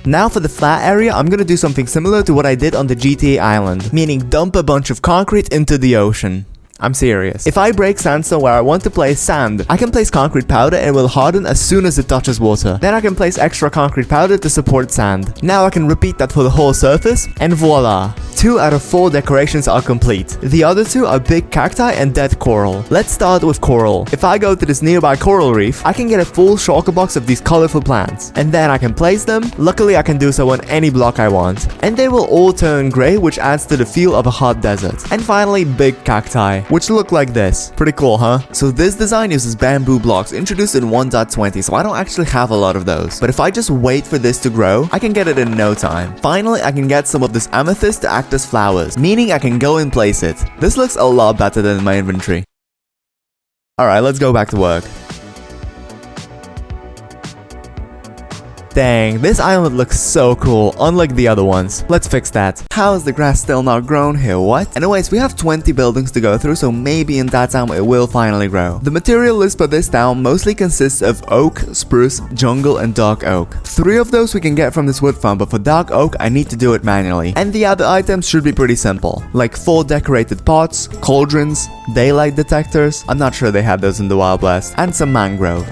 Now for the flat area, I'm gonna do something similar to what I did on the GTA island, meaning dump a bunch of concrete into the ocean. I'm serious. If I break sandstone where I want to place sand, I can place concrete powder and it will harden as soon as it touches water. Then I can place extra concrete powder to support sand. Now I can repeat that for the whole surface, and voila! 2 out of 4 decorations are complete. The other 2 are big cacti and dead coral. Let's start with coral. If I go to this nearby coral reef, I can get a full shulker box of these colorful plants. And then I can place them. Luckily I can do so on any block I want. And they will all turn grey, which adds to the feel of a hot desert. And finally, big cacti, which look like this. Pretty cool, huh? So this design uses bamboo blocks introduced in 1.20, so I don't actually have a lot of those. But if I just wait for this to grow, I can get it in no time. Finally, I can get some of this amethyst to act as flowers, meaning I can go and place it. This looks a lot better than in my inventory. Alright, let's go back to work. Dang, this island looks so cool, unlike the other ones. Let's fix that. How is the grass still not grown here, what? Anyways, we have 20 buildings to go through, so maybe in that time it will finally grow. The material list for this town mostly consists of oak, spruce, jungle, and dark oak. 3 of those we can get from this wood farm, but for dark oak, I need to do it manually. And the other items should be pretty simple, like 4 decorated pots, cauldrons, daylight detectors, I'm not sure they had those in the Wild West, and some mangrove.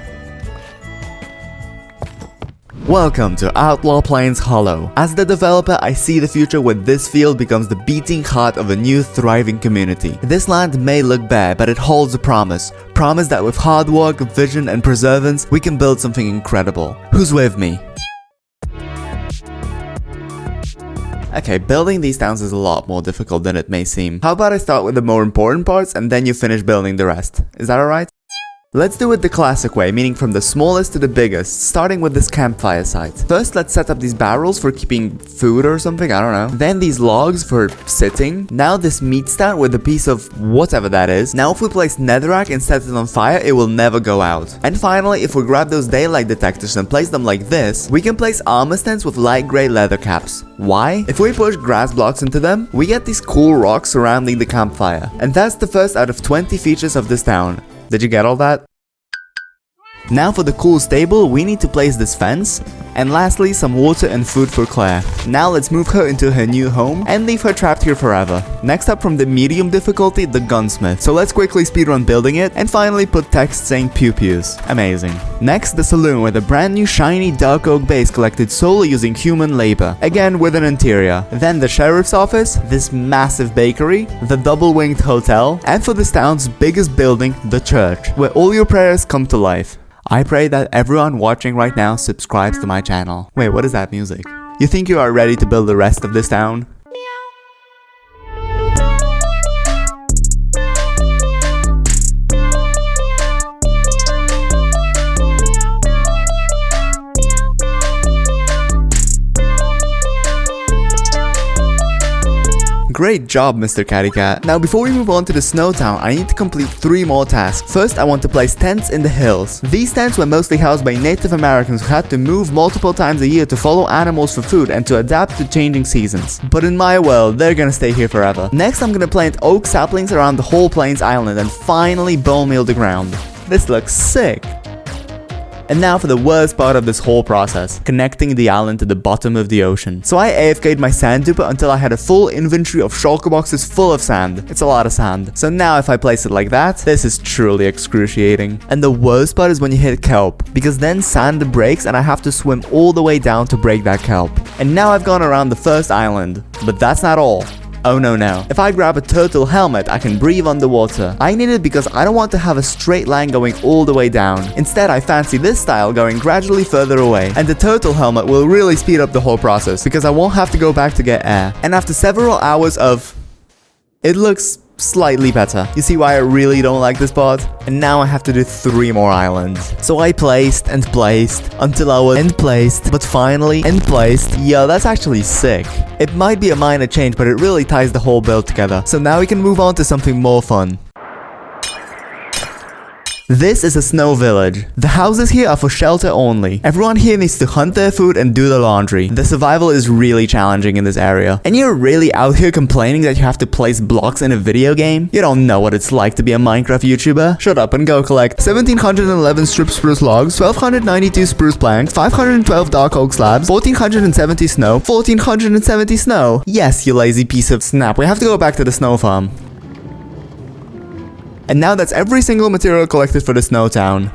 Welcome to Outlaw Plains Hollow. As the developer, I see the future when this field becomes the beating heart of a new thriving community. This land may look bare, but it holds a promise. Promise that with hard work, vision, and perseverance, we can build something incredible. Who's with me? Okay, building these towns is a lot more difficult than it may seem. How about I start with the more important parts and then you finish building the rest? Is that alright? Let's do it the classic way, meaning from the smallest to the biggest, starting with this campfire site. First, let's set up these barrels for keeping food or something, I don't know. Then these logs for sitting. Now this meat stand with a piece of whatever that is. Now if we place netherrack and set it on fire, it will never go out. And finally, if we grab those daylight detectors and place them like this, we can place armor stands with light gray leather caps. Why? If we push grass blocks into them, we get these cool rocks surrounding the campfire. And that's the first out of 20 features of this town. Did you get all that? Now for the cool stable, we need to place this fence. And lastly, some water and food for Claire. Now let's move her into her new home and leave her trapped here forever. Next up from the medium difficulty, the gunsmith. So let's quickly speedrun building it and finally put text saying pew pews. Amazing. Next, the saloon with a brand new shiny dark oak base collected solely using human labor. Again with an interior. Then the sheriff's office, this massive bakery, the double-winged hotel, and for this town's biggest building, the church, where all your prayers come to life. I pray that everyone watching right now subscribes to my channel. Wait, what is that music? You think you are ready to build the rest of this town? Great job, Mr. Catty Cat. Now before we move on to the snow town, I need to complete 3 more tasks. First, I want to place tents in the hills. These tents were mostly housed by Native Americans who had to move multiple times a year to follow animals for food and to adapt to changing seasons. But in my world, they're gonna stay here forever. Next, I'm gonna plant oak saplings around the whole Plains Island and finally bone meal the ground. This looks sick. And now for the worst part of this whole process, connecting the island to the bottom of the ocean. So I AFK'd my sand duper until I had a full inventory of shulker boxes full of sand. It's a lot of sand. So now if I place it like that, this is truly excruciating. And the worst part is when you hit kelp, because then sand breaks and I have to swim all the way down to break that kelp. And now I've gone around the first island, but that's not all. Oh no. If I grab a turtle helmet, I can breathe underwater. I need it because I don't want to have a straight line going all the way down. Instead, I fancy this style going gradually further away. And the turtle helmet will really speed up the whole process because I won't have to go back to get air. And after several hours of... it looks slightly better. You see why I really don't like this part? And now I have to do 3 more islands. So I placed and placed until I was end placed, but finally end placed. Yo, that's actually sick. It might be a minor change, but it really ties the whole build together. So now we can move on to something more fun. This is a snow village. The houses here are for shelter only. Everyone here needs to hunt their food and do the laundry. The survival is really challenging in this area. And you're really out here complaining that you have to place blocks in a video game? You don't know what it's like to be a Minecraft YouTuber? Shut up and go collect 1711 strip spruce logs, 1292 spruce planks, 512 dark oak slabs, 1470 snow, 1470 snow. Yes, you lazy piece of snap. We have to go back to the snow farm. And now that's every single material collected for the snow town.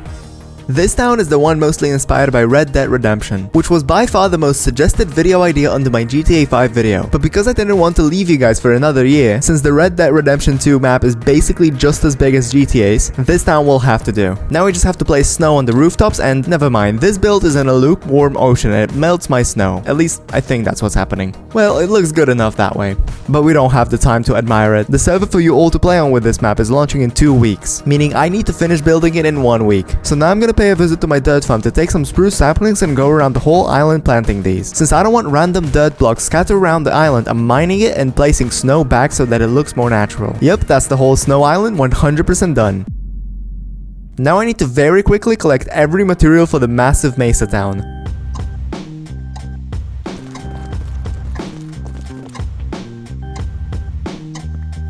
This town is the one mostly inspired by Red Dead Redemption, which was by far the most suggested video idea under my GTA 5 video. But because I didn't want to leave you guys for another year, since the Red Dead Redemption 2 map is basically just as big as GTA's, this town will have to do. Now we just have to place snow on the rooftops and never mind, this build is in a lukewarm ocean and it melts my snow. At least I think that's what's happening. Well, it looks good enough that way. But we don't have the time to admire it. The server for you all to play on with this map is launching in 2 weeks, meaning I need to finish building it in 1 week. So now I'm gonna pay a visit to my dirt farm to take some spruce saplings and go around the whole island planting these. Since I don't want random dirt blocks scattered around the island, I'm mining it and placing snow back so that it looks more natural. Yep, that's the whole snow island 100% done. Now I need to very quickly collect every material for the massive mesa town.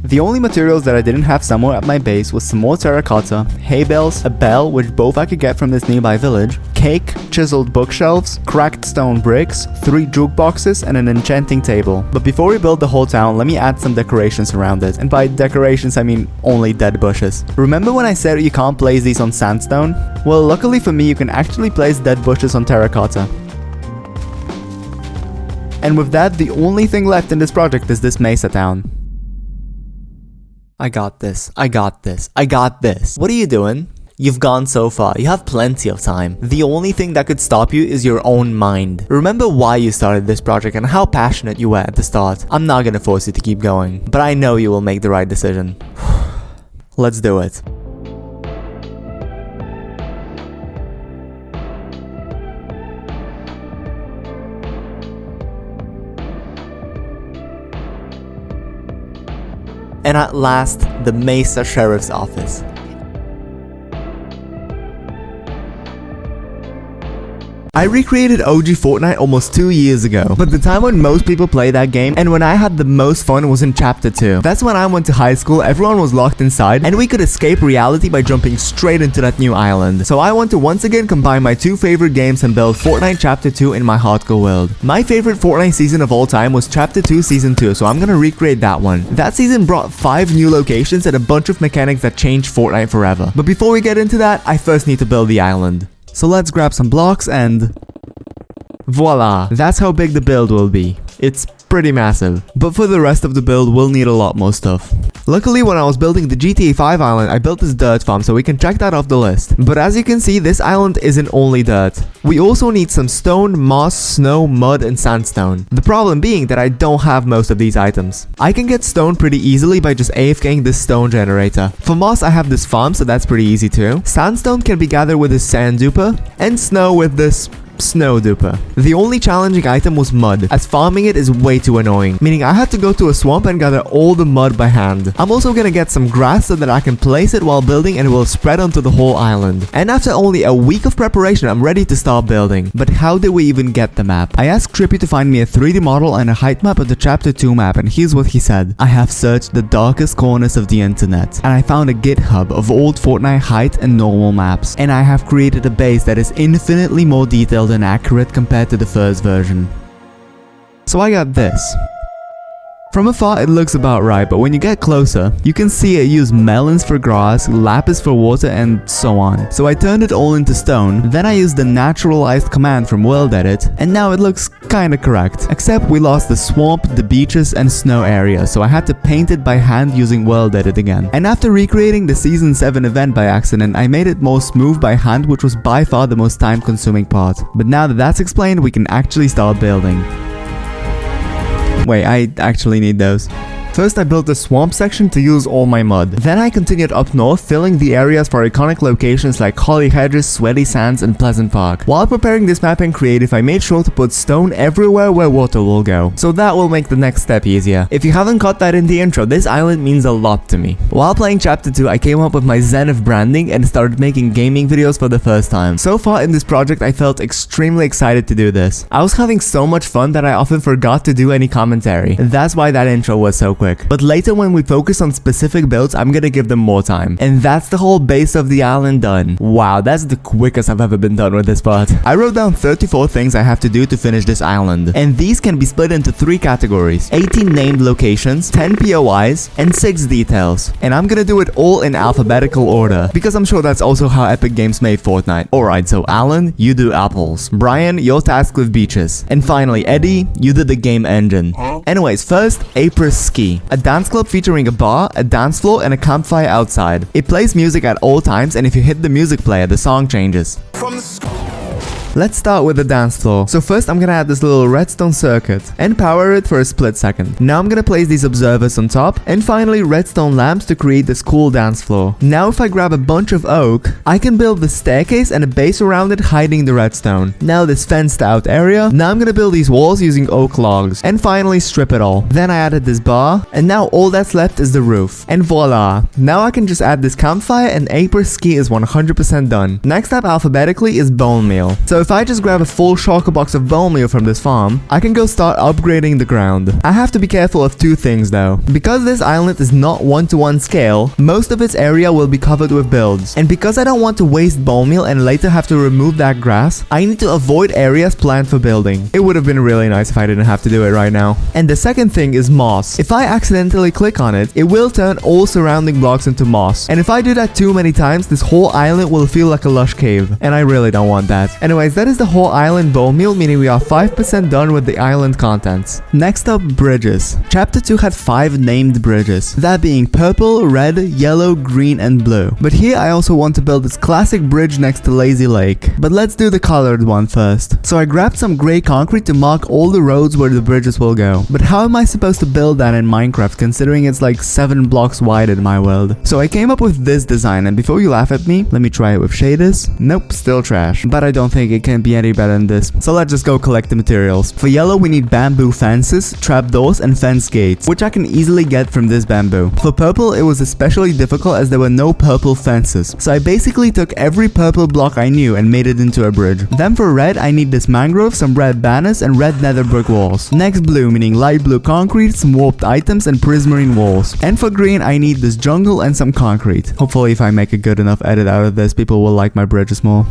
The only materials that I didn't have somewhere at my base was some more terracotta, hay bales, a bell, which both I could get from this nearby village, cake, chiseled bookshelves, cracked stone bricks, 3 jukeboxes, and an enchanting table. But before we build the whole town, let me add some decorations around it. And by decorations, I mean only dead bushes. Remember when I said you can't place these on sandstone? Well, luckily for me, you can actually place dead bushes on terracotta. And with that, the only thing left in this project is this mesa town. I got this. What are you doing? You've gone so far, you have plenty of time. The only thing that could stop you is your own mind. Remember why you started this project and how passionate you were at the start. I'm not gonna force you to keep going, but I know you will make the right decision. Let's do it. And at last, the Mesa Sheriff's Office. I recreated OG Fortnite almost 2 years ago, but the time when most people play that game and when I had the most fun was in Chapter 2. That's when I went to high school, everyone was locked inside, and we could escape reality by jumping straight into that new island. So I want to once again combine my two favorite games and build Fortnite Chapter 2 in my hardcore world. My favorite Fortnite season of all time was Chapter 2 Season 2, so I'm gonna recreate that one. That season brought 5 new locations and a bunch of mechanics that changed Fortnite forever. But before we get into that, I first need to build the island. So let's grab some blocks and... voila, that's how big the build will be. It's pretty massive. But for the rest of the build, we'll need a lot more stuff. Luckily, when I was building the GTA 5 island, I built this dirt farm, so we can check that off the list. But as you can see, this island isn't only dirt. We also need some stone, moss, snow, mud, and sandstone. The problem being that I don't have most of these items. I can get stone pretty easily by just AFKing this stone generator. For moss, I have this farm, so that's pretty easy too. Sandstone can be gathered with this sand duper, and snow with this snow duper. The only challenging item was mud, as farming it is way too annoying, meaning I had to go to a swamp and gather all the mud by hand. I'm also gonna get some grass so that I can place it while building and it will spread onto the whole island. And after only a week of preparation, I'm ready to start building. But how did we even get the map? I asked Trippy to find me a 3D model and a height map of the Chapter 2 map, and here's what he said. I have searched the darkest corners of the internet, and I found a GitHub of old Fortnite height and normal maps, and I have created a base that is infinitely more detailed and accurate compared to the first version. So I got this. From afar it looks about right, but when you get closer, you can see it used melons for grass, lapis for water, and so on. So I turned it all into stone, then I used the naturalized command from World Edit, and now it looks kinda correct. Except we lost the swamp, the beaches, and snow area, so I had to paint it by hand using World Edit again. And after recreating the Season 7 event by accident, I made it more smooth by hand, which was by far the most time-consuming part. But now that that's explained, we can actually start building. Wait, I actually need those. First, I built the swamp section to use all my mud. Then I continued up north, filling the areas for iconic locations like Holly Hedges, Sweaty Sands, and Pleasant Park. While preparing this map in Creative, I made sure to put stone everywhere where water will go, so that will make the next step easier. If you haven't caught that in the intro, this island means a lot to me. While playing Chapter 2, I came up with my Zenith branding and started making gaming videos for the first time. So far in this project, I felt extremely excited to do this. I was having so much fun that I often forgot to do any commentary. That's why that intro was so quick. But later when we focus on specific builds, I'm gonna give them more time. And that's the whole base of the island done. Wow, that's the quickest I've ever been done with this part. I wrote down 34 things I have to do to finish this island. And these can be split into 3 categories. 18 named locations, 10 POIs, and 6 details. And I'm gonna do it all in alphabetical order, because I'm sure that's also how Epic Games made Fortnite. Alright, so Alan, you do apples. Brian, you're tasked with beaches. And finally, Eddie, you do the game engine. Anyways, first, Apris Ski. A dance club featuring a bar, a dance floor, and a campfire outside. It plays music at all times, and if you hit the music player, the song changes. Let's start with the dance floor. So first I'm gonna add this little redstone circuit and power it for a split second. Now I'm gonna place these observers on top, and finally redstone lamps to create this cool dance floor. Now if I grab a bunch of oak, I can build the staircase and a base around it hiding the redstone. Now this fenced out area, now I'm gonna build these walls using oak logs, and finally strip it all. Then I added this bar, and now all that's left is the roof. And voila! Now I can just add this campfire, and Apris Ski is 100% done. Next up alphabetically is bone meal. So if I just grab a full shulker box of bone meal from this farm, I can go start upgrading the ground. I have to be careful of 2 things though. Because this island is not 1-to-1 scale, most of its area will be covered with builds. And because I don't want to waste bone meal and later have to remove that grass, I need to avoid areas planned for building. It would have been really nice if I didn't have to do it right now. And the second thing is moss. If I accidentally click on it, it will turn all surrounding blocks into moss. And if I do that too many times, this whole island will feel like a lush cave. And I really don't want that. Anyways, that is the whole island bone meal, meaning we are 5% done with the island contents. Next up, bridges. Chapter 2 had 5 named bridges, that being purple, red, yellow, green, and blue. But here I also want to build this classic bridge next to Lazy Lake. But let's do the colored one first. So I grabbed some gray concrete to mark all the roads where the bridges will go. But how am I supposed to build that in Minecraft, considering it's like 7 blocks wide in my world? So I came up with this design, and before you laugh at me, let me try it with shaders. Nope, still trash. But I don't think it can't be any better than this. So let's just go collect the materials. For yellow, we need bamboo fences, trapdoors, and fence gates, which I can easily get from this bamboo. For purple, it was especially difficult as there were no purple fences. So I basically took every purple block I knew and made it into a bridge. Then for red, I need this mangrove, some red banners, and red nether brick walls. Next blue, meaning light blue concrete, some warped items, and prismarine walls. And for green, I need this jungle and some concrete. Hopefully if I make a good enough edit out of this, people will like my bridges more.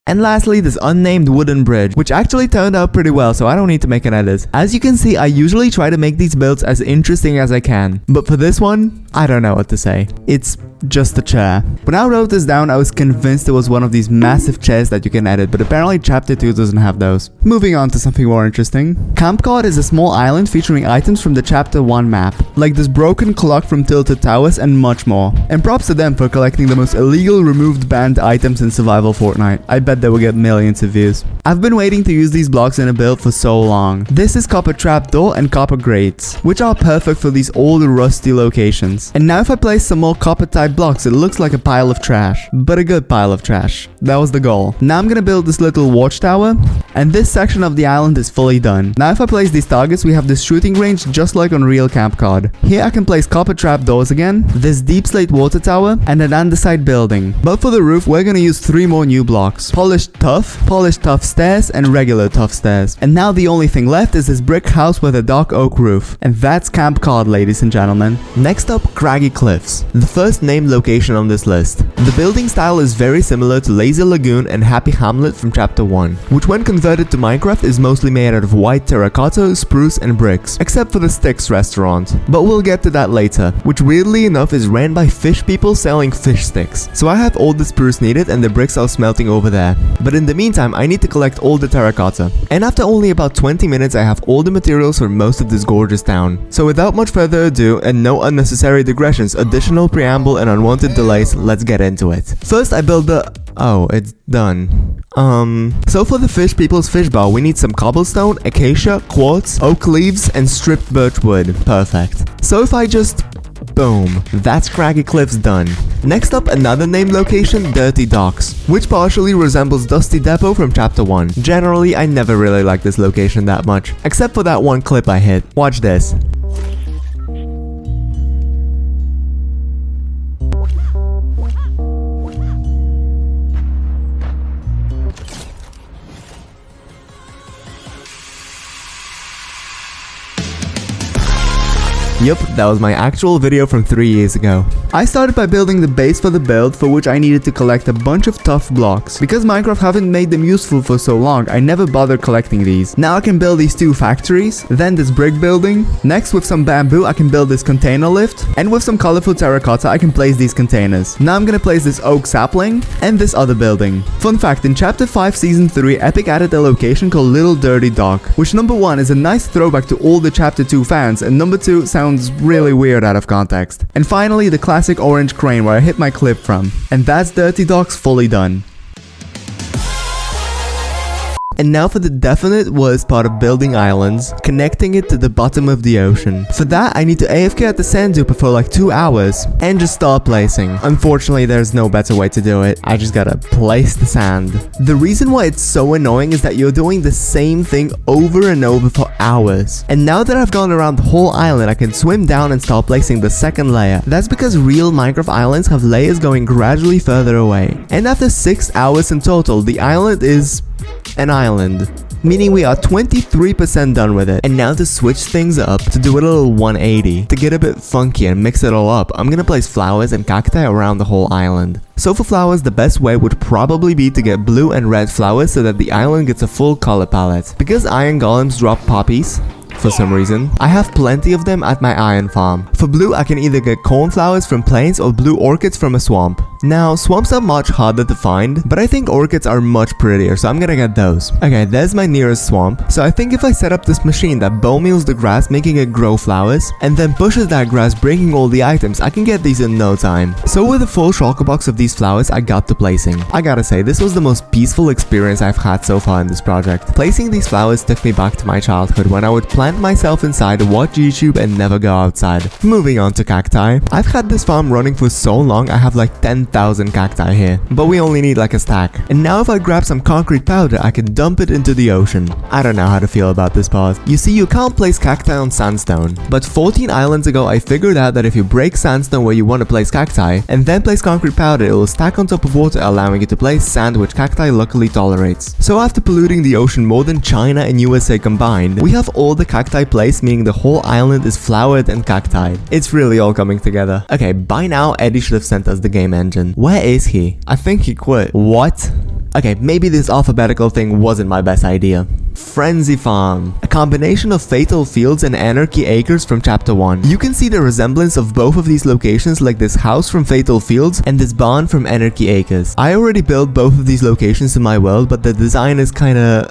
And lastly, this unnamed wooden bridge, which actually turned out pretty well, so I don't need to make an edit. As you can see, I usually try to make these builds as interesting as I can. But for this one, I don't know what to say. It's just a chair. When I wrote this down, I was convinced it was one of these massive chairs that you can edit, but apparently Chapter 2 doesn't have those. Moving on to something more interesting. Camp Cod is a small island featuring items from the Chapter 1 map, like this broken clock from Tilted Towers and much more. And props to them for collecting the most illegal removed banned items in survival Fortnite. I bet they will get millions of views. I've been waiting to use these blocks in a build for so long. This is copper trapdoor and copper grates, which are perfect for these old rusty locations. And now if I place some more copper type blocks, it looks like a pile of trash, but a good pile of trash. That was the goal. Now I'm gonna build this little watchtower, and this section of the island is fully done. Now if I place these targets, we have this shooting range just like on real Camp Cod. Here I can place copper trapdoors again, this deep slate water tower, and an andesite building. But for the roof, we're gonna use 3 more new blocks. Polished tough stairs, and regular tough stairs. And now the only thing left is this brick house with a dark oak roof. And that's Camp Cod, ladies and gentlemen. Next up, Craggy Cliffs, the first named location on this list. The building style is very similar to Lazy Lagoon and Happy Hamlet from Chapter 1, which when converted to Minecraft is mostly made out of white terracotta, spruce, and bricks, except for the Sticks restaurant. But we'll get to that later, which weirdly enough is ran by fish people selling fish sticks. So I have all the spruce needed and the bricks are smelting over there. But in the meantime, I need to collect all the terracotta. And after only about 20 minutes, I have all the materials for most of this gorgeous town. So without much further ado, and no unnecessary digressions, additional preamble, and unwanted delays, let's get into it. First, I build the... Oh, it's done. So for the fish people's fish bar, we need some cobblestone, acacia, quartz, oak leaves, and stripped birch wood. Perfect. So if I just... Boom, that's Craggy Cliffs done. Next up, another named location, Dirty Docks, which partially resembles Dusty Depot from Chapter 1. Generally, I never really like this location that much, except for that one clip I hit. Watch this. Yup, that was my actual video from 3 years ago. I started by building the base for the build, for which I needed to collect a bunch of tough blocks. Because Minecraft haven't made them useful for so long, I never bothered collecting these. Now I can build these 2 factories, then this brick building. Next, with some bamboo, I can build this container lift. And with some colorful terracotta, I can place these containers. Now I'm gonna place this oak sapling and this other building. Fun fact, in Chapter 5 Season 3, Epic added a location called Little Dirty Dock, which number 1 is a nice throwback to all the Chapter 2 fans, and number 2 sounds really weird out of context. And finally, the classic orange crane where I hit my clip from. And that's Dirty Docks fully done. And now for the definite worst part of building islands, connecting it to the bottom of the ocean. For that, I need to AFK at the sand duper for like 2 hours and just start placing. Unfortunately, there's no better way to do it. I just gotta place the sand. The reason why it's so annoying is that you're doing the same thing over and over for hours. And now that I've gone around the whole island, I can swim down and start placing the second layer. That's because real Minecraft islands have layers going gradually further away. And after 6 hours in total, the island is an island, meaning we are 23% done with it. And now to switch things up, to do a little 180, to get a bit funky and mix it all up, I'm gonna place flowers and cacti around the whole island. So for flowers, the best way would probably be to get blue and red flowers so that the island gets a full color palette. Because iron golems drop poppies, for some reason. I have plenty of them at my iron farm. For blue, I can either get cornflowers from plains or blue orchids from a swamp. Now, swamps are much harder to find, but I think orchids are much prettier, so I'm gonna get those. Okay, there's my nearest swamp. So I think if I set up this machine that bone meals the grass, making it grow flowers, and then pushes that grass, breaking all the items, I can get these in no time. So with a full shulker box of these flowers, I got to placing. I gotta say, this was the most peaceful experience I've had so far in this project. Placing these flowers took me back to my childhood when I would plant myself inside, watch YouTube, and never go outside. Moving on to cacti. I've had this farm running for so long, I have like 10,000 cacti here, but we only need like a stack. And now if I grab some concrete powder, I can dump it into the ocean. I don't know how to feel about this part. You see, you can't place cacti on sandstone, but 14 islands ago I figured out that if you break sandstone where you want to place cacti, and then place concrete powder, it will stack on top of water, allowing you to place sand, which cacti luckily tolerates. So after polluting the ocean more than China and USA combined, we have all the cacti placed, meaning the whole island is flowered and cacti. It's really all coming together. Okay, by now Eddie should have sent us the game engine. Where is he? I think he quit. What? Okay, maybe this alphabetical thing wasn't my best idea. Frenzy Farm, a combination of Fatal Fields and Anarchy Acres from Chapter 1. You can see the resemblance of both of these locations, like this house from Fatal Fields and this barn from Anarchy Acres. I already built both of these locations in my world, but the design is kinda,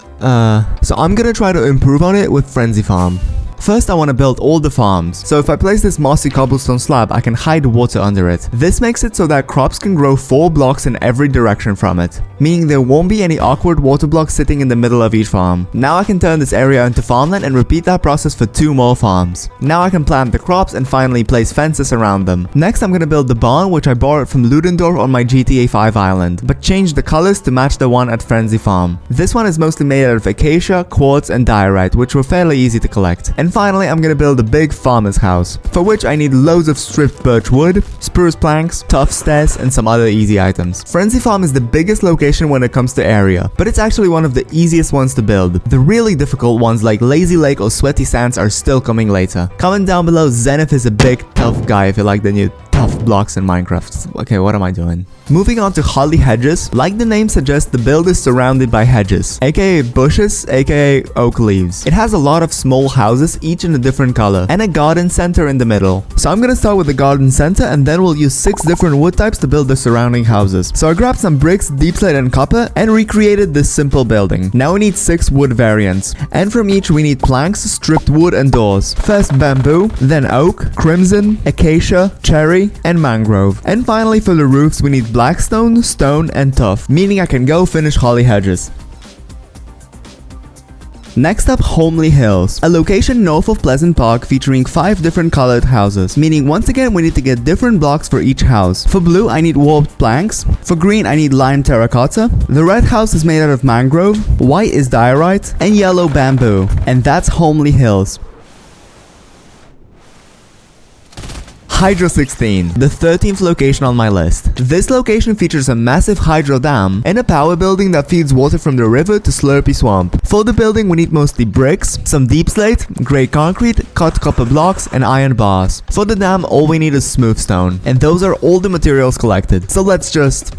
so I'm gonna try to improve on it with Frenzy Farm. First, I want to build all the farms. So if I place this mossy cobblestone slab, I can hide water under it. This makes it so that crops can grow 4 blocks in every direction from it, meaning there won't be any awkward water blocks sitting in the middle of each farm. Now I can turn this area into farmland and repeat that process for 2 more farms. Now I can plant the crops and finally place fences around them. Next, I'm gonna build the barn, which I borrowed from Ludendorff on my GTA 5 island, but changed the colors to match the one at Frenzy Farm. This one is mostly made out of acacia, quartz, and diorite, which were fairly easy to collect. And finally, I'm gonna build a big farmer's house, for which I need loads of stripped birch wood, spruce planks, tough stairs, and some other easy items. Frenzy Farm is the biggest location when it comes to area, but it's actually one of the easiest ones to build. The really difficult ones like Lazy Lake or Sweaty Sands are still coming later. Comment down below, Zenith is a big, tough guy if you like the new tough blocks in Minecraft. Okay, what am I doing? Moving on to holly hedges. Like the name suggests, the build is surrounded by hedges, aka bushes, aka oak leaves. It has a lot of small houses, each in a different color, and a garden center in the middle. So I'm gonna start with the garden center, and then we'll use 6 different wood types to build the surrounding houses. So I grabbed some bricks, deep slate, and copper, and recreated this simple building. Now we need 6 wood variants, and from each we need planks, stripped wood, and doors. First bamboo, then oak, crimson, acacia, cherry, and mangrove. And finally for the roofs we need blackstone, stone, and tuff, meaning I can go finish holly hedges. Next up, Homely Hills, a location north of Pleasant Park featuring 5 different colored houses, meaning once again we need to get different blocks for each house. For blue, I need warped planks. For green, I need lime terracotta. The red house is made out of mangrove, white is diorite, and yellow bamboo. And that's Homely Hills. Hydro 16, the 13th location on my list. This location features a massive hydro dam and a power building that feeds water from the river to Slurpy Swamp. For the building we need mostly bricks, some deep slate, grey concrete, cut copper blocks, and iron bars. For the dam all we need is smooth stone, and those are all the materials collected. So let's just...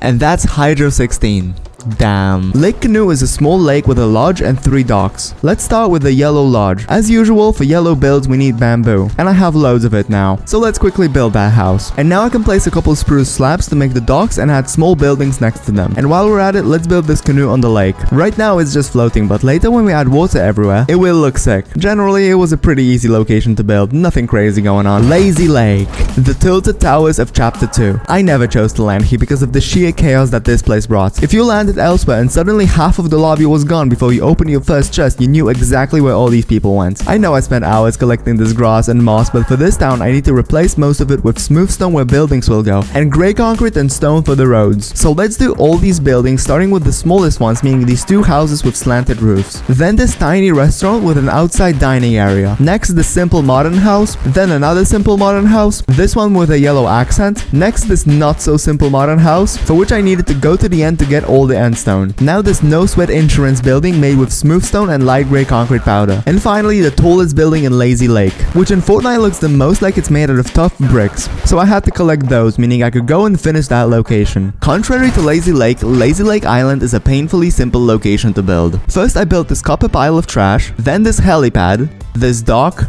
And that's Hydro 16. Damn. Lake Canoe is a small lake with a lodge and 3 docks. Let's start with the yellow lodge. As usual, for yellow builds we need bamboo, and I have loads of it now. So let's quickly build that house. And now I can place a couple spruce slabs to make the docks and add small buildings next to them. And while we're at it, let's build this canoe on the lake. Right now it's just floating, but later when we add water everywhere, it will look sick. Generally, it was a pretty easy location to build, nothing crazy going on. Lazy Lake, the tilted towers of Chapter 2. I never chose to land here because of the sheer chaos that this place brought. If you landed elsewhere and suddenly half of the lobby was gone before you opened your first chest, you knew exactly where all these people went. I know I spent hours collecting this grass and moss, but for this town I need to replace most of it with smooth stone where buildings will go, and grey concrete and stone for the roads. So let's do all these buildings, starting with the smallest ones, meaning these 2 houses with slanted roofs. Then this tiny restaurant with an outside dining area. Next this simple modern house, then another simple modern house, this one with a yellow accent. Next this not so simple modern house, for which I needed to go to the end to get all the and stone. Now this no sweat insurance building made with smooth stone and light gray concrete powder. And finally the tallest building in Lazy Lake, which in Fortnite looks the most like it's made out of tough bricks. So I had to collect those, meaning I could go and finish that location. Contrary to Lazy Lake Island is a painfully simple location to build. First I built this copper pile of trash, then this helipad, this dock,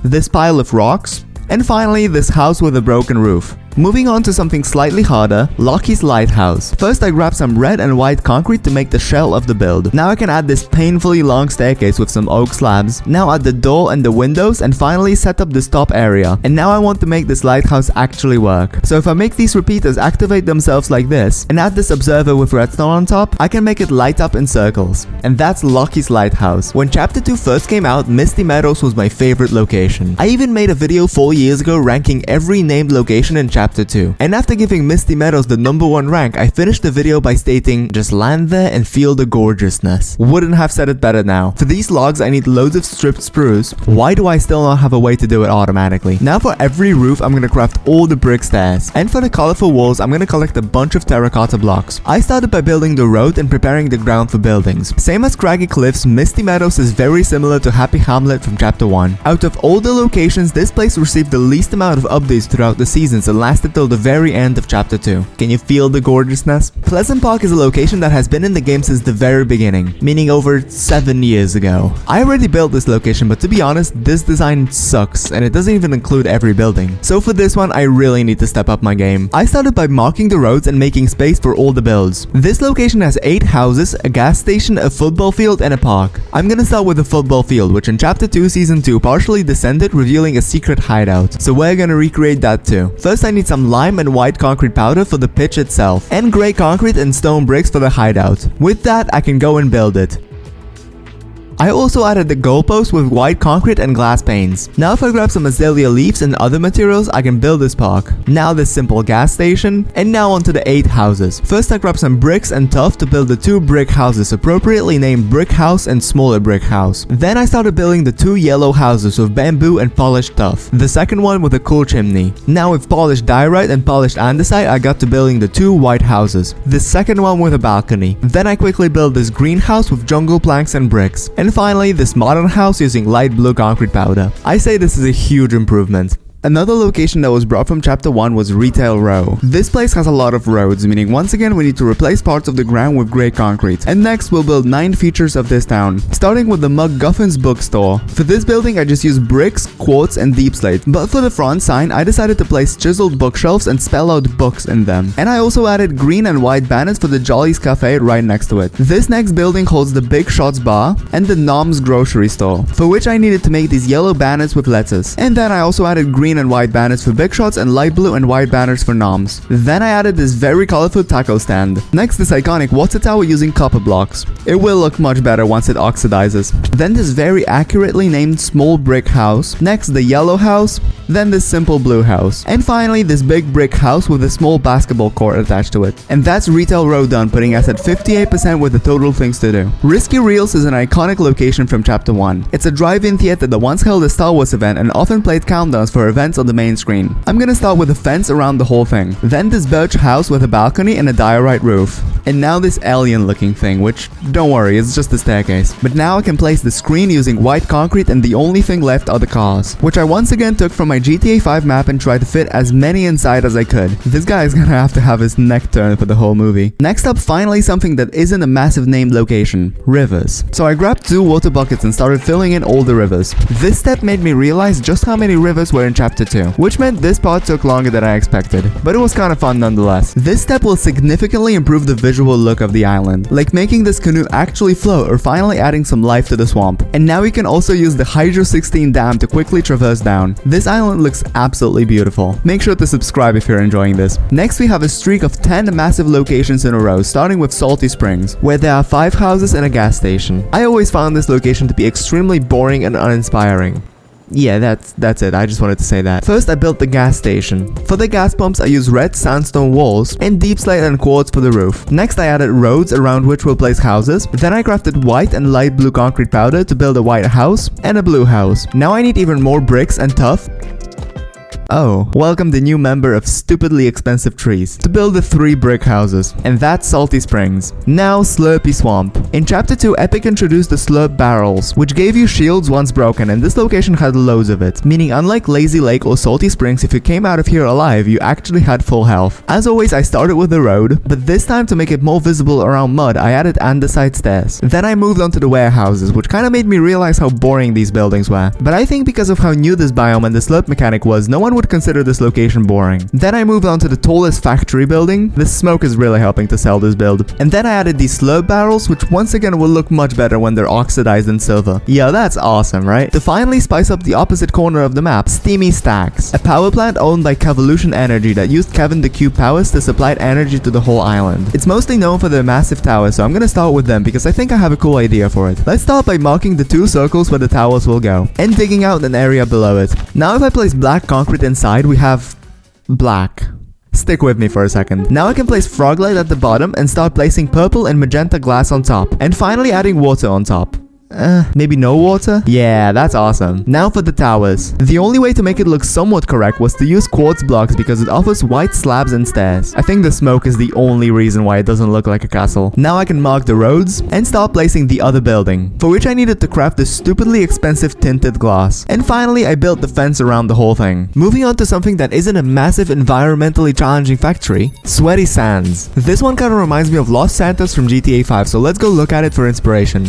this pile of rocks, and finally this house with a broken roof. Moving on to something slightly harder, Loki's lighthouse. First I grabbed some red and white concrete to make the shell of the build. Now I can add this painfully long staircase with some oak slabs. Now add the door and the windows, and finally set up this top area. And now I want to make this lighthouse actually work. So if I make these repeaters activate themselves like this, and add this observer with redstone on top, I can make it light up in circles. And that's Loki's lighthouse. When Chapter 2 first came out, Misty Meadows was my favorite location. I even made a video 4 years ago ranking every named location in Chapter 2. And after giving Misty Meadows the #1 rank, I finished the video by stating, just land there and feel the gorgeousness. Wouldn't have said it better now. For these logs I need loads of stripped spruce. Why do I still not have a way to do it automatically? Now for every roof I'm gonna craft all the brick stairs. And for the colorful walls I'm gonna collect a bunch of terracotta blocks. I started by building the road and preparing the ground for buildings. Same as Craggy Cliffs, Misty Meadows is very similar to Happy Hamlet from Chapter 1. Out of all the locations, this place received the least amount of updates throughout the seasons and lasted till the very end of Chapter 2. Can you feel the gorgeousness? Pleasant Park is a location that has been in the game since the very beginning, meaning over 7 years ago. I already built this location, but to be honest, this design sucks and it doesn't even include every building. So for this one, I really need to step up my game. I started by marking the roads and making space for all the builds. This location has 8 houses, a gas station, a football field, and a park. I'm gonna start with the football field, which in Chapter 2 Season 2 partially descended, revealing a secret hideout. So we're gonna recreate that too. First I need some lime and white concrete powder for the pitch itself, and grey concrete and stone bricks for the hideout. With that, I can go and build it. I also added the goalpost with white concrete and glass panes. Now if I grab some azalea leaves and other materials, I can build this park. Now this simple gas station, and now onto the 8 houses. First I grabbed some bricks and tuff to build the 2 brick houses, appropriately named Brick House and Smaller Brick House. Then I started building the 2 yellow houses with bamboo and polished tuff. The second one with a cool chimney. Now with polished diorite and polished andesite, I got to building the 2 white houses. The second one with a balcony. Then I quickly built this greenhouse with jungle planks and bricks. And finally, this modern house using light blue concrete powder. I say this is a huge improvement. Another location that was brought from Chapter 1 was Retail Row. This place has a lot of roads, meaning once again we need to replace parts of the ground with grey concrete. And next we'll build 9 features of this town, starting with the McGuffin's bookstore. For this building I just used bricks, quartz, and deep slate, but for the front sign I decided to place chiseled bookshelves and spell out books in them. And I also added green and white banners for the Jolly's Cafe right next to it. This next building holds the Big Shots bar and the Nom's grocery store, for which I needed to make these yellow banners with letters. And then I also added green and white banners for Big Shots and light blue and white banners for Noms. Then I added this very colorful taco stand. Next this iconic water tower using copper blocks. It will look much better once it oxidizes. Then this very accurately named small brick house. Next the yellow house. Then this simple blue house. And finally this big brick house with a small basketball court attached to it. And that's Retail Row done, putting us at 58% with the total things to do. Risky Reels is an iconic location from Chapter 1. It's a drive-in theater that once held a Star Wars event and often played countdowns for events on the main screen. I'm gonna start with a fence around the whole thing. Then this birch house with a balcony and a diorite roof. And now this alien looking thing, which, don't worry, it's just a staircase. But now I can place the screen using white concrete, and the only thing left are the cars, which I once again took from my GTA 5 map and tried to fit as many inside as I could. This guy is gonna have his neck turned for the whole movie. Next up, finally something that isn't a massive named location. Rivers. So I grabbed 2 water buckets and started filling in all the rivers. This step made me realize just how many rivers were in Chapter 2, which meant this part took longer than I expected, but it was kind of fun nonetheless. This step will significantly improve the visual look of the island, like making this canoe actually float or finally adding some life to the swamp. And now we can also use the Hydro 16 dam to quickly traverse down. This island looks absolutely beautiful. Make sure to subscribe if you're enjoying this. Next we have a streak of 10 massive locations in a row, starting with Salty Springs, where there are 5 houses and a gas station. I always found this location to be extremely boring and uninspiring. Yeah, that's it. I just wanted to say that. First, I built the gas station. For the gas pumps, I used red sandstone walls and deep slate and quartz for the roof. Next, I added roads around which we'll place houses. Then I crafted white and light blue concrete powder to build a white house and a blue house. Now I need even more bricks and tuff Oh, welcome the new member of Stupidly Expensive Trees to build the 3 brick houses. And that's Salty Springs. Now Slurpy Swamp. In Chapter 2, Epic introduced the Slurp Barrels, which gave you shields once broken, and this location had loads of it. Meaning unlike Lazy Lake or Salty Springs, if you came out of here alive, you actually had full health. As always, I started with the road, but this time to make it more visible around mud, I added andesite stairs. Then I moved on to the warehouses, which kinda made me realize how boring these buildings were. But I think because of how new this biome and the slurp mechanic was, no one would consider this location boring. Then I moved on to the tallest factory building. The smoke is really helping to sell this build. And then I added these slurp barrels, which once again will look much better when they're oxidized in silver. Yeah, that's awesome, right? To finally spice up the opposite corner of the map, Steamy Stacks, a power plant owned by Kevolution Energy that used Kevin the Cube powers to supply energy to the whole island. It's mostly known for their massive towers, so I'm gonna start with them because I think I have a cool idea for it. Let's start by marking the 2 circles where the towers will go, and digging out an area below it. Now if I place black concrete inside, we have black. Stick with me for a second. Now I can place Froglight at the bottom and start placing purple and magenta glass on top, and finally adding water on top. Maybe no water? Yeah, that's awesome. Now for the towers. The only way to make it look somewhat correct was to use quartz blocks because it offers white slabs and stairs. I think the smoke is the only reason why it doesn't look like a castle. Now I can mark the roads and start placing the other building, for which I needed to craft this stupidly expensive tinted glass. And finally I built the fence around the whole thing. Moving on to something that isn't a massive environmentally challenging factory, Sweaty Sands. This one kind of reminds me of Los Santos from GTA 5, so let's go look at it for inspiration.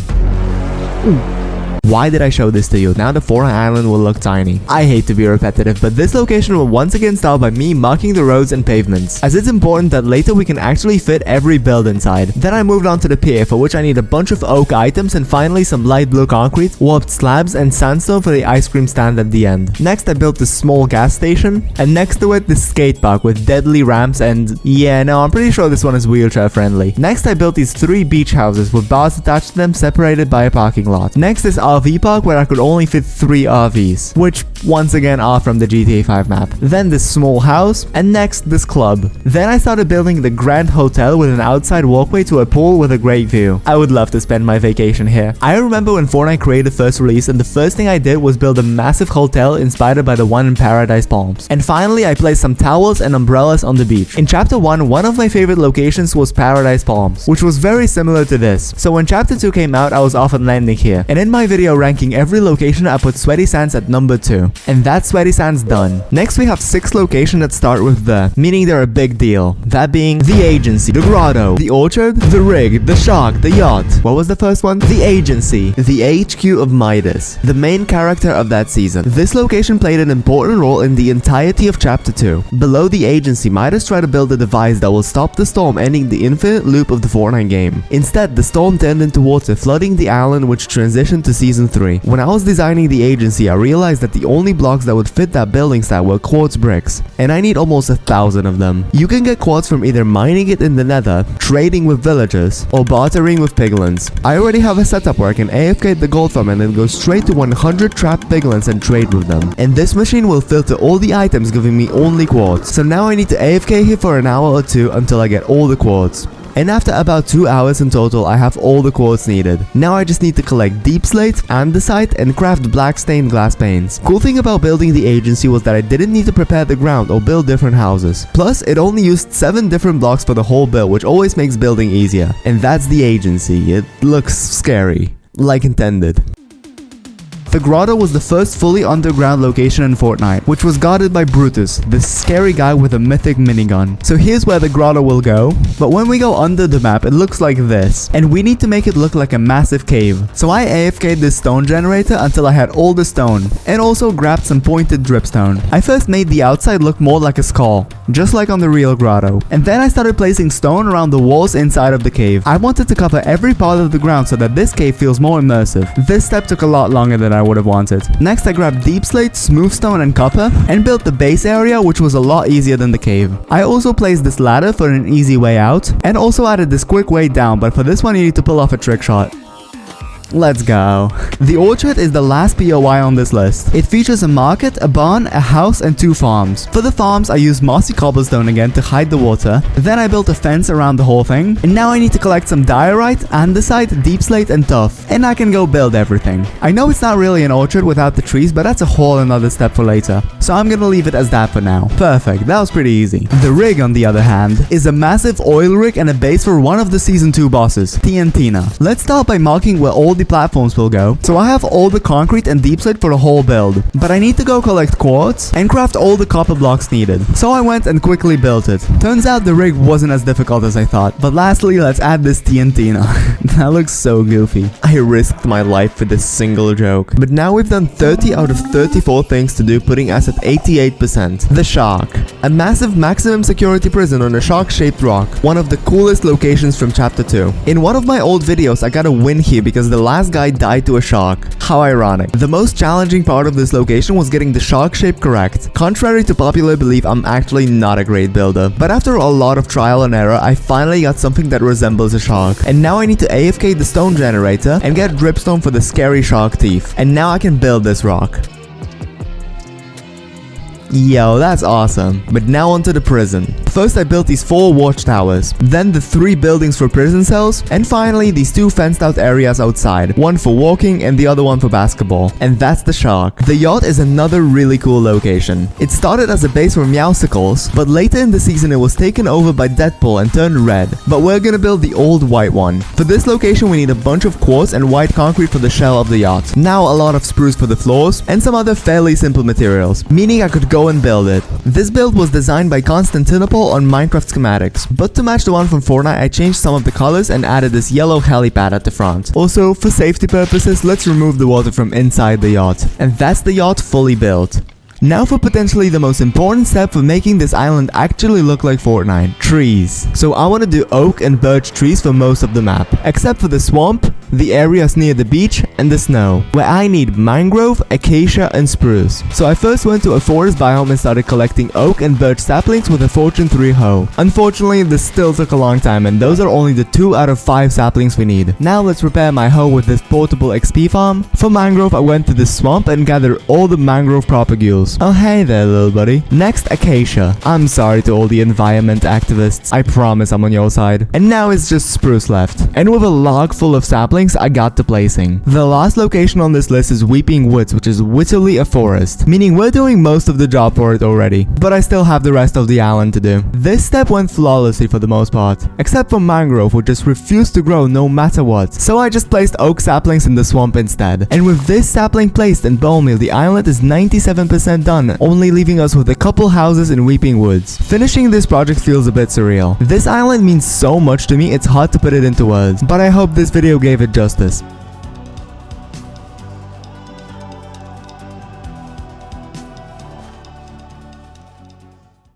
Why did I show this to you? Now the Fortnite Island will look tiny. I hate to be repetitive, but this location will once again start by me marking the roads and pavements, as it's important that later we can actually fit every build inside. Then I moved on to the pier, for which I need a bunch of oak items and finally some light blue concrete, warped slabs, and sandstone for the ice cream stand at the end. Next I built this small gas station, and next to it this skate park with deadly ramps and yeah, no, I'm pretty sure this one is wheelchair friendly. Next I built these 3 beach houses with bars attached to them separated by a parking lot. Next is RV park where I could only fit 3 RVs, which once again are from the GTA 5 map. Then this small house, and next this club. Then I started building the Grand Hotel with an outside walkway to a pool with a great view. I would love to spend my vacation here. I remember when Fortnite created first release and the first thing I did was build a massive hotel inspired by the one in Paradise Palms. And finally I placed some towels and umbrellas on the beach. In Chapter 1, one of my favorite locations was Paradise Palms, which was very similar to this. So when Chapter 2 came out, I was often landing here. And in my video ranking every location, I put Sweaty Sands at number 2. And that's Sweaty Sands done. Next we have 6 locations that start with the, meaning they're a big deal. That being the Agency, the Grotto, the Orchard, the Rig, the Shark, the Yacht. What was the first one? The Agency, the HQ of Midas, the main character of that season. This location played an important role in the entirety of Chapter 2. Below the Agency, Midas tried to build a device that will stop the storm, ending the infinite loop of the Fortnite game. Instead, the storm turned into water, flooding the island, which transitioned to Season 3. When I was designing the Agency, I realized that the only blocks that would fit that building style were quartz bricks, and I need almost 1,000 of them. You can get quartz from either mining it in the Nether, trading with villagers, or bartering with piglins. I already have a setup where I can AFK the gold farm and then go straight to 100 trapped piglins and trade with them. And this machine will filter all the items, giving me only quartz. So now I need to AFK here for an hour or 2 until I get all the quartz. And after about 2 hours in total, I have all the quartz needed. Now I just need to collect deep slate, andesite, and craft black stained glass panes. Cool thing about building the Agency was that I didn't need to prepare the ground or build different houses. Plus, it only used 7 different blocks for the whole build, which always makes building easier. And that's the Agency. It looks scary. Like intended. The Grotto was the first fully underground location in Fortnite, which was guarded by Brutus, this scary guy with a mythic minigun. So here's where the Grotto will go, but when we go under the map, it looks like this, and we need to make it look like a massive cave. So I AFK'd this stone generator until I had all the stone, and also grabbed some pointed dripstone. I first made the outside look more like a skull, just like on the real Grotto, and then I started placing stone around the walls inside of the cave. I wanted to cover every part of the ground so that this cave feels more immersive. This step took a lot longer than I would have wanted. Next I grabbed deep slate, smooth stone, and copper and built the base area, which was a lot easier than the cave. I also placed this ladder for an easy way out and also added this quick way down, but for this one you need to pull off a trick shot. Let's go. The orchard is the last POI on this list. It features a market, a barn, a house, and 2 farms. For the farms, I used mossy cobblestone again to hide the water. Then I built a fence around the whole thing. And now I need to collect some diorite, andesite, deep slate, and tuff. And I can go build everything. I know it's not really an orchard without the trees, but that's a whole another step for later. So I'm gonna leave it as that for now. Perfect, that was pretty easy. The rig, on the other hand, is a massive oil rig and a base for one of the Season 2 bosses, TNTina. Let's start by marking where all the platforms will go. So I have all the concrete and deep slate for the whole build. But I need to go collect quartz and craft all the copper blocks needed. So I went and quickly built it. Turns out the rig wasn't as difficult as I thought. But lastly, let's add this TNTina. That looks so goofy. I risked my life for this single joke. But now we've done 30 out of 34 things to do, putting us at 88%. The Shark. A massive maximum security prison on a shark-shaped rock. One of the coolest locations from Chapter 2. In one of my old videos, I got a win here because the last guy died to a shark. How ironic. The most challenging part of this location was getting the shark shape correct. Contrary to popular belief, I'm actually not a great builder. But after a lot of trial and error, I finally got something that resembles a shark. And now I need to AFK the stone generator and get dripstone for the scary shark teeth. And now I can build this rock. Yo, that's awesome. But now onto the prison. First I built these 4 watchtowers, then the 3 buildings for prison cells, and finally these 2 fenced out areas outside, one for walking and the other one for basketball. And that's the Shark. The yacht is another really cool location. It started as a base for Meowsicles, but later in the season it was taken over by Deadpool and turned red. But we're gonna build the old white one. For this location we need a bunch of quartz and white concrete for the shell of the yacht. Now a lot of spruce for the floors, and some other fairly simple materials, meaning I could go and build it. This build was designed by Constantinople on Minecraft schematics, but to match the one from Fortnite I changed some of the colors and added this yellow helipad at the front. Also, for safety purposes, let's remove the water from inside the yacht. And that's the yacht fully built. Now for potentially the most important step for making this island actually look like Fortnite. Trees. So I want to do oak and birch trees for most of the map, except for the swamp, the areas near the beach, and the snow, where I need mangrove, acacia, and spruce. So I first went to a forest biome and started collecting oak and birch saplings with a Fortune 3 hoe. Unfortunately, this still took a long time, and those are only the 2 out of 5 saplings we need. Now let's repair my hoe with this portable XP farm. For mangrove, I went to the swamp and gathered all the mangrove propagules. Oh hey there, little buddy. Next, acacia. I'm sorry to all the environment activists. I promise I'm on your side. And now it's just spruce left. And with a log full of saplings, I got to placing. The last location on this list is Weeping Woods, which is literally a forest, meaning we're doing most of the job for it already. But I still have the rest of the island to do. This step went flawlessly for the most part, except for mangrove, which just refused to grow no matter what. So I just placed oak saplings in the swamp instead. And with this sapling placed in bone meal, the island is 97% done, only leaving us with a couple houses in Weeping Woods. Finishing this project feels a bit surreal. This island means so much to me, it's hard to put it into words, but I hope this video gave it justice.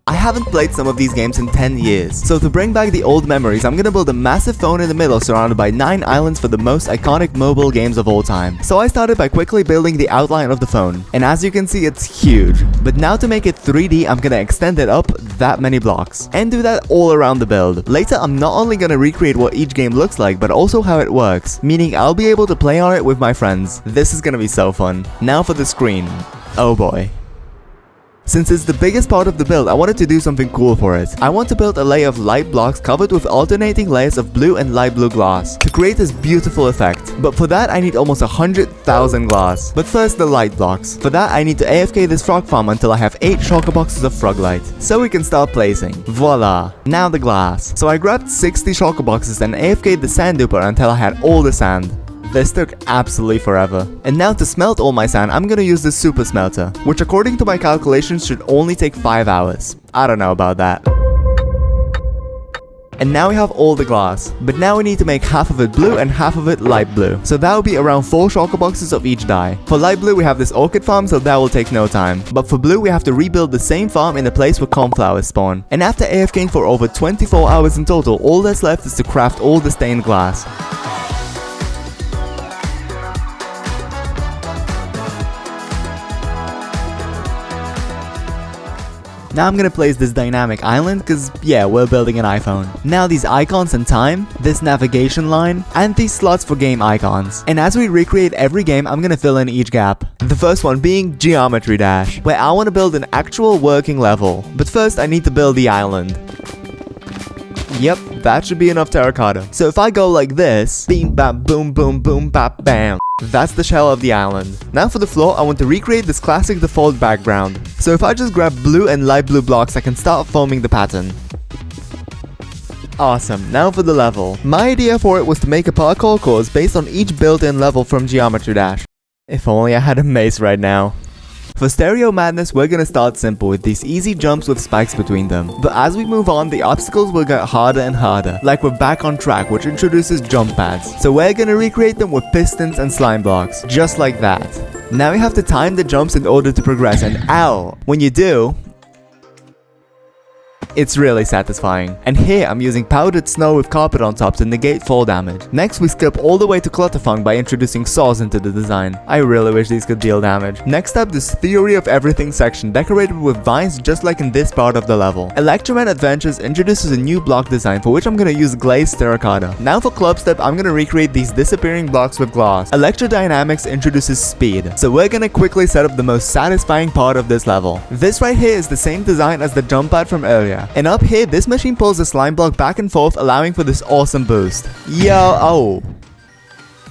I haven't played some of these games in 10 years, so to bring back the old memories, I'm gonna build a massive phone in the middle surrounded by 9 islands for the most iconic mobile games of all time. So I started by quickly building the outline of the phone, and as you can see, it's huge. But now to make it 3D, I'm gonna extend it up that many blocks, and do that all around the build. Later, I'm not only gonna recreate what each game looks like, but also how it works, meaning I'll be able to play on it with my friends. This is gonna be so fun. Now for the screen. Oh boy. Since it's the biggest part of the build, I wanted to do something cool for it. I want to build a layer of light blocks covered with alternating layers of blue and light blue glass to create this beautiful effect. But for that, I need almost 100,000 glass. But first, the light blocks. For that, I need to AFK this frog farm until I have 8 shulker boxes of frog light, so we can start placing. Voila! Now the glass. So I grabbed 60 shulker boxes and AFK'd the sand duper until I had all the sand. This took absolutely forever. And now to smelt all my sand, I'm gonna use this super smelter, which according to my calculations should only take 5 hours. I don't know about that. And now we have all the glass, but now we need to make half of it blue and half of it light blue. So that will be around 4 shulker boxes of each dye. For light blue we have this orchid farm, so that will take no time. But for blue we have to rebuild the same farm in a place where cornflowers spawn. And after AFKing for over 24 hours in total, all that's left is to craft all the stained glass. Now I'm gonna place this dynamic island cause yeah, we're building an iPhone. Now these icons and time, this navigation line, and these slots for game icons. And as we recreate every game, I'm gonna fill in each gap. The first one being Geometry Dash, where I want to build an actual working level. But first I need to build the island. Yep, that should be enough terracotta. So if I go like this, beam bam boom boom boom bap bam, that's the shell of the island. Now for the floor, I want to recreate this classic default background. So if I just grab blue and light blue blocks, I can start forming the pattern. Awesome, now for the level. My idea for it was to make a parkour course based on each built-in level from Geometry Dash. If only I had a maze right now. For Stereo Madness, we're gonna start simple with these easy jumps with spikes between them. But as we move on, the obstacles will get harder and harder, like we're back on track, which introduces jump pads. So we're gonna recreate them with pistons and slime blocks, just like that. Now you have to time the jumps in order to progress, and ow! When you do, it's really satisfying. And here I'm using powdered snow with carpet on top to negate fall damage. Next we skip all the way to Clutterfunk by introducing saws into the design. I really wish these could deal damage. Next up, this Theory of Everything section decorated with vines just like in this part of the level. Electroman Adventures introduces a new block design for which I'm gonna use glazed terracotta. Now for Clubstep, I'm gonna recreate these disappearing blocks with glass. Electrodynamics introduces speed. So we're gonna quickly set up the most satisfying part of this level. This right here is the same design as the jump pad from earlier. And up here, this machine pulls the slime block back and forth, allowing for this awesome boost.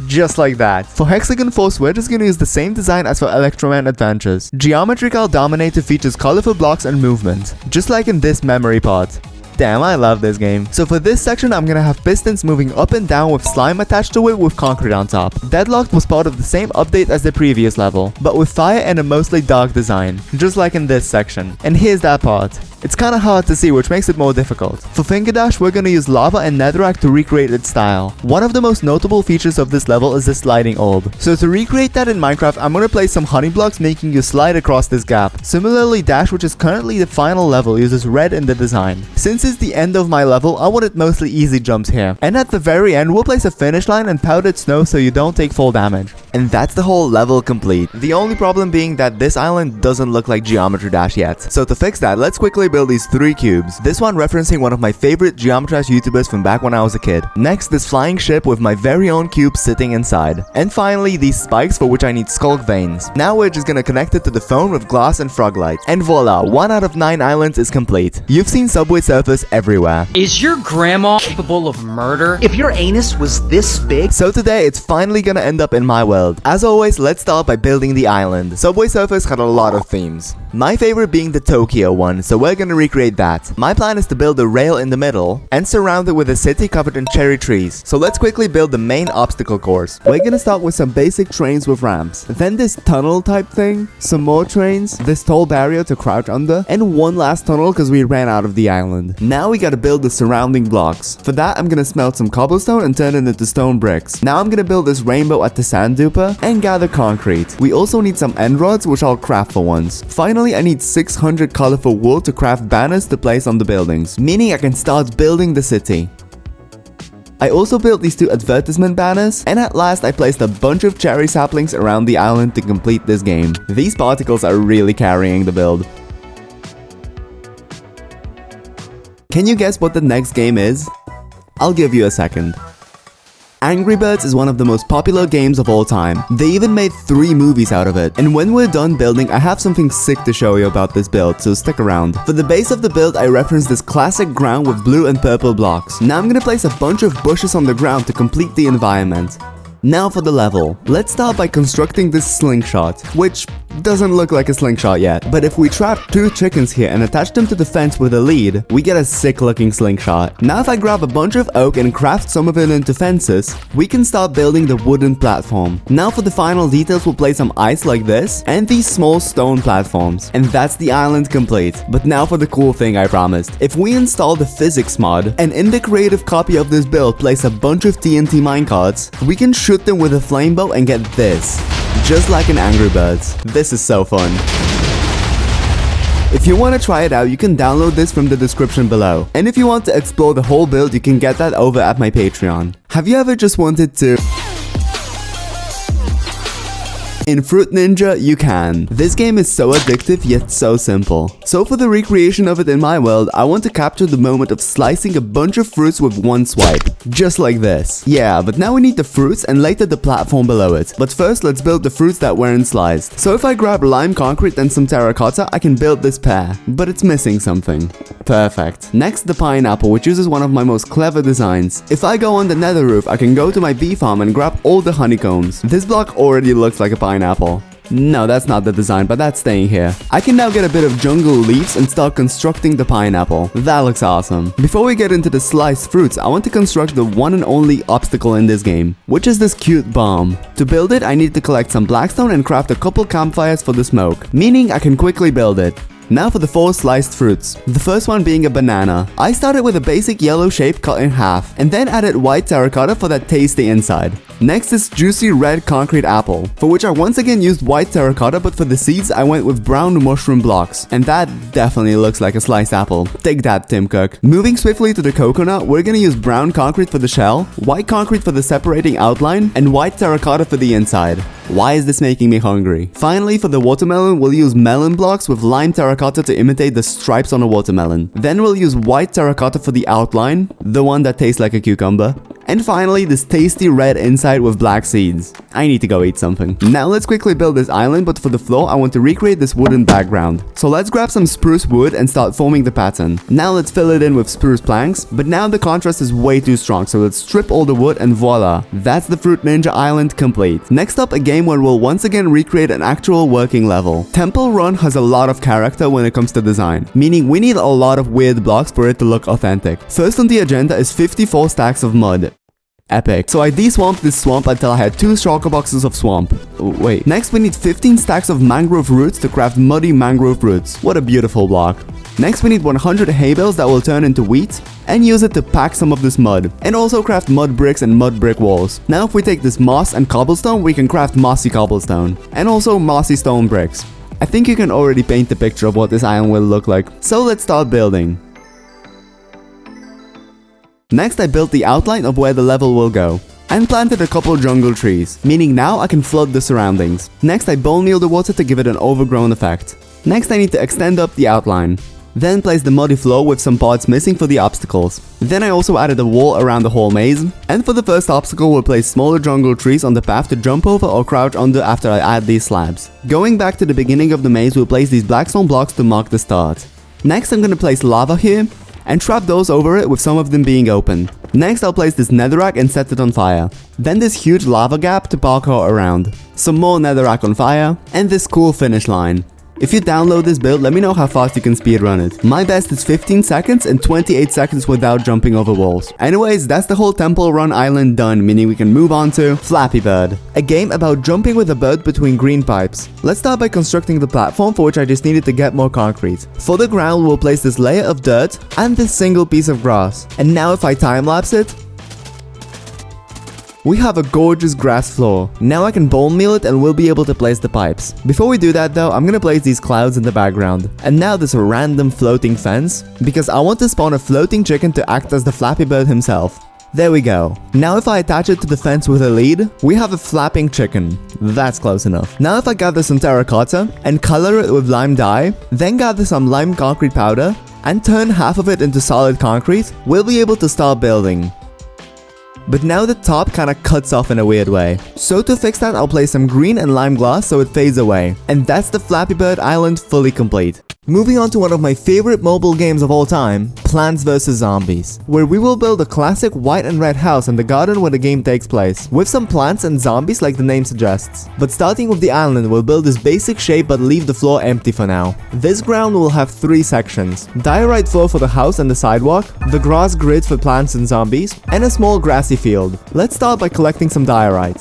Just like that. For Hexagon Force, we're just gonna use the same design as for Electroman Adventures. Geometrical Dominator features colorful blocks and movement, just like in this memory part. Damn, I love this game. So for this section, I'm gonna have pistons moving up and down with slime attached to it with concrete on top. Deadlocked was part of the same update as the previous level, but with fire and a mostly dark design, just like in this section. And here's that part. It's kinda hard to see, which makes it more difficult. For Finger Dash, we're gonna use lava and netherrack to recreate its style. One of the most notable features of this level is the sliding orb. So to recreate that in Minecraft, I'm gonna place some honey blocks making you slide across this gap. Similarly, Dash, which is currently the final level, uses red in the design. Since it's the end of my level, I wanted mostly easy jumps here. And at the very end, we'll place a finish line and powdered snow so you don't take fall damage. And that's the whole level complete. The only problem being that this island doesn't look like Geometry Dash yet. So to fix that, let's quickly build these 3 cubes. This one referencing one of my favorite Geometry Dash YouTubers from back when I was a kid. Next, this flying ship with my very own cube sitting inside. And finally, these spikes for which I need skulk veins. Now we're just gonna connect it to the phone with glass and frog light. And voila, 1 out of 9 islands is complete. You've seen Subway Surfers everywhere. Is your grandma capable of murder? If your anus was this big... So today, it's finally gonna end up in my world. As always, let's start by building the island. Subway Surfers had a lot of themes. My favorite being the Tokyo one, so we're gonna recreate that. My plan is to build a rail in the middle and surround it with a city covered in cherry trees. So let's quickly build the main obstacle course. We're gonna start with some basic trains with ramps, then this tunnel type thing, some more trains, this tall barrier to crouch under, and one last tunnel because we ran out of the island. Now we gotta build the surrounding blocks. For that, I'm gonna smelt some cobblestone and turn it into stone bricks. Now I'm gonna build this rainbow at the sand duper and gather concrete. We also need some end rods, which I'll craft for once. Finally, I need 600 colorful wool to craft banners to place on the buildings, meaning I can start building the city. I also built these 2 advertisement banners, and at last I placed a bunch of cherry saplings around the island to complete this game. These particles are really carrying the build. Can you guess what the next game is? I'll give you a second. Angry Birds is one of the most popular games of all time. They even made 3 movies out of it. And when we're done building, I have something sick to show you about this build, so stick around. For the base of the build, I referenced this classic ground with blue and purple blocks. Now I'm gonna place a bunch of bushes on the ground to complete the environment. Now for the level. Let's start by constructing this slingshot, which doesn't look like a slingshot yet. But if we trap 2 chickens here and attach them to the fence with a lead, we get a sick looking slingshot. Now if I grab a bunch of oak and craft some of it into fences, we can start building the wooden platform. Now for the final details, we'll place some ice like this and these small stone platforms. And that's the island complete. But now for the cool thing I promised. If we install the physics mod and in the creative copy of this build place a bunch of TNT minecarts, we can shoot them with a flame bow and get this. Just like in Angry Birds. This is so fun. If you want to try it out, you can download this from the description below. And if you want to explore the whole build, you can get that over at my Patreon. Have you ever just wanted to In Fruit Ninja, you can. This game is so addictive yet so simple. So for the recreation of it in my world, I want to capture the moment of slicing a bunch of fruits with one swipe. Just like this. Yeah, but now we need the fruits and later the platform below it. But first, let's build the fruits that weren't sliced. So if I grab lime concrete and some terracotta, I can build this pear. But it's missing something. Perfect. Next, the pineapple, which uses one of my most clever designs. If I go on the nether roof, I can go to my bee farm and grab all the honeycombs. This block already looks like a pineapple. No, that's not the design, but that's staying here. I can now get a bit of jungle leaves and start constructing the pineapple. That looks awesome. Before we get into the sliced fruits, I want to construct the one and only obstacle in this game, which is this cute bomb. To build it, I need to collect some blackstone and craft a couple campfires for the smoke, meaning I can quickly build it. Now for the 4 sliced fruits. The first one being a banana. I started with a basic yellow shape cut in half, and then added white terracotta for that tasty inside. Next is juicy red concrete apple, for which I once again used white terracotta, but for the seeds I went with brown mushroom blocks. And that definitely looks like a sliced apple. Take that, Tim Cook. Moving swiftly to the coconut, we're gonna use brown concrete for the shell, white concrete for the separating outline, and white terracotta for the inside. Why is this making me hungry? Finally, for the watermelon, we'll use melon blocks with lime terracotta to imitate the stripes on a watermelon. Then we'll use white terracotta for the outline, the one that tastes like a cucumber. And finally, this tasty red inside with black seeds. I need to go eat something. Now let's quickly build this island, but for the floor, I want to recreate this wooden background. So let's grab some spruce wood and start forming the pattern. Now let's fill it in with spruce planks, but now the contrast is way too strong, so let's strip all the wood and voila. That's the Fruit Ninja Island complete. Next up, a game where we'll once again recreate an actual working level. Temple Run has a lot of character when it comes to design, meaning we need a lot of weird blocks for it to look authentic. First on the agenda is 54 stacks of mud. Epic. So I de-swamped this swamp until I had 2 shulker boxes of swamp. Wait. Next we need 15 stacks of mangrove roots to craft muddy mangrove roots. What a beautiful block. Next we need 100 hay bales that will turn into wheat and use it to pack some of this mud. And also craft mud bricks and mud brick walls. Now if we take this moss and cobblestone, we can craft mossy cobblestone. And also mossy stone bricks. I think you can already paint the picture of what this island will look like. So let's start building. Next, I built the outline of where the level will go, and planted a couple jungle trees, meaning now I can flood the surroundings. Next, I bone meal the water to give it an overgrown effect. Next, I need to extend up the outline. Then place the muddy floor with some parts missing for the obstacles. Then I also added a wall around the whole maze. And for the first obstacle, we'll place smaller jungle trees on the path to jump over or crouch under after I add these slabs. Going back to the beginning of the maze, we'll place these blackstone blocks to mark the start. Next, I'm gonna place lava here, and trap those over it with some of them being open. Next, I'll place this netherrack and set it on fire. Then this huge lava gap to parkour around. Some more netherrack on fire, and this cool finish line. If you download this build, let me know how fast you can speedrun it. My best is 15 seconds and 28 seconds without jumping over walls. Anyways, that's the whole Temple Run island done, meaning we can move on to Flappy Bird, a game about jumping with a bird between green pipes. Let's start by constructing the platform, for which I just needed to get more concrete. For the ground, we'll place this layer of dirt and this single piece of grass. And now if I time-lapse it, we have a gorgeous grass floor. Now I can bone meal it and we'll be able to place the pipes. Before we do that though, I'm gonna place these clouds in the background. And now this random floating fence, because I want to spawn a floating chicken to act as the Flappy Bird himself. There we go. Now if I attach it to the fence with a lead, we have a flapping chicken. That's close enough. Now if I gather some terracotta and color it with lime dye, then gather some lime concrete powder and turn half of it into solid concrete, we'll be able to start building. But now the top kinda cuts off in a weird way. So to fix that, I'll place some green and lime glass so it fades away. And that's the Flappy Bird Island fully complete. Moving on to one of my favorite mobile games of all time, Plants vs Zombies, where we will build a classic white and red house in the garden where the game takes place, with some plants and zombies like the name suggests. But starting with the island, we'll build this basic shape but leave the floor empty for now. This ground will have 3 sections: diorite floor for the house and the sidewalk, the grass grid for plants and zombies, and a small grassy field. Let's start by collecting some diorite.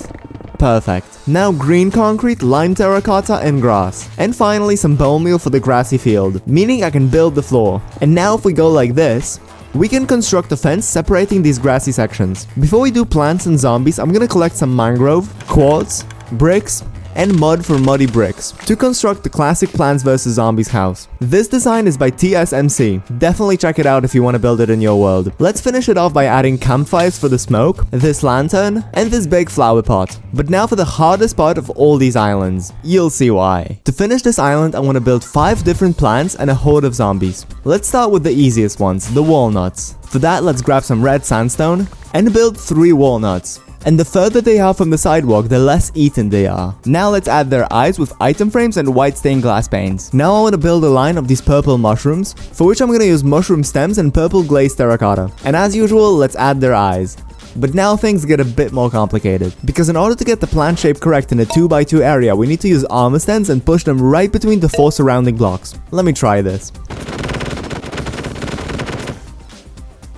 Perfect. Now green concrete, lime terracotta, and grass. And finally some bone meal for the grassy field, meaning I can build the floor. And now if we go like this, we can construct a fence separating these grassy sections. Before we do plants and zombies, I'm gonna collect some mangrove, quartz, bricks, and mud for muddy bricks to construct the classic Plants vs. Zombies house. This design is by TSMC. Definitely check it out if you want to build it in your world. Let's finish it off by adding campfires for the smoke, this lantern, and this big flower pot. But now for the hardest part of all these islands. You'll see why. To finish this island, I want to build 5 different plants and a horde of zombies. Let's start with the easiest ones, the walnuts. For that, let's grab some red sandstone and build 3 walnuts. And the further they are from the sidewalk, the less eaten they are. Now let's add their eyes with item frames and white stained glass panes. Now I want to build a line of these purple mushrooms, for which I'm going to use mushroom stems and purple glazed terracotta. And as usual, let's add their eyes. But now things get a bit more complicated, because in order to get the plant shape correct in a 2x2 area, we need to use armor stands and push them right between the 4 surrounding blocks. Let me try this.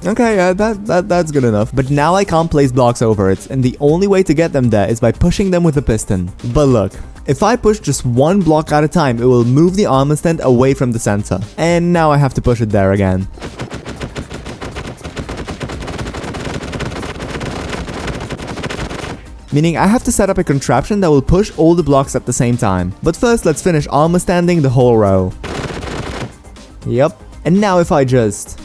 Okay, that's good enough. But now I can't place blocks over it, and the only way to get them there is by pushing them with a piston. But look, if I push just 1 block at a time, it will move the armor stand away from the center. And now I have to push it there again. Meaning I have to set up a contraption that will push all the blocks at the same time. But first, let's finish armor standing the whole row. Yep. And now if I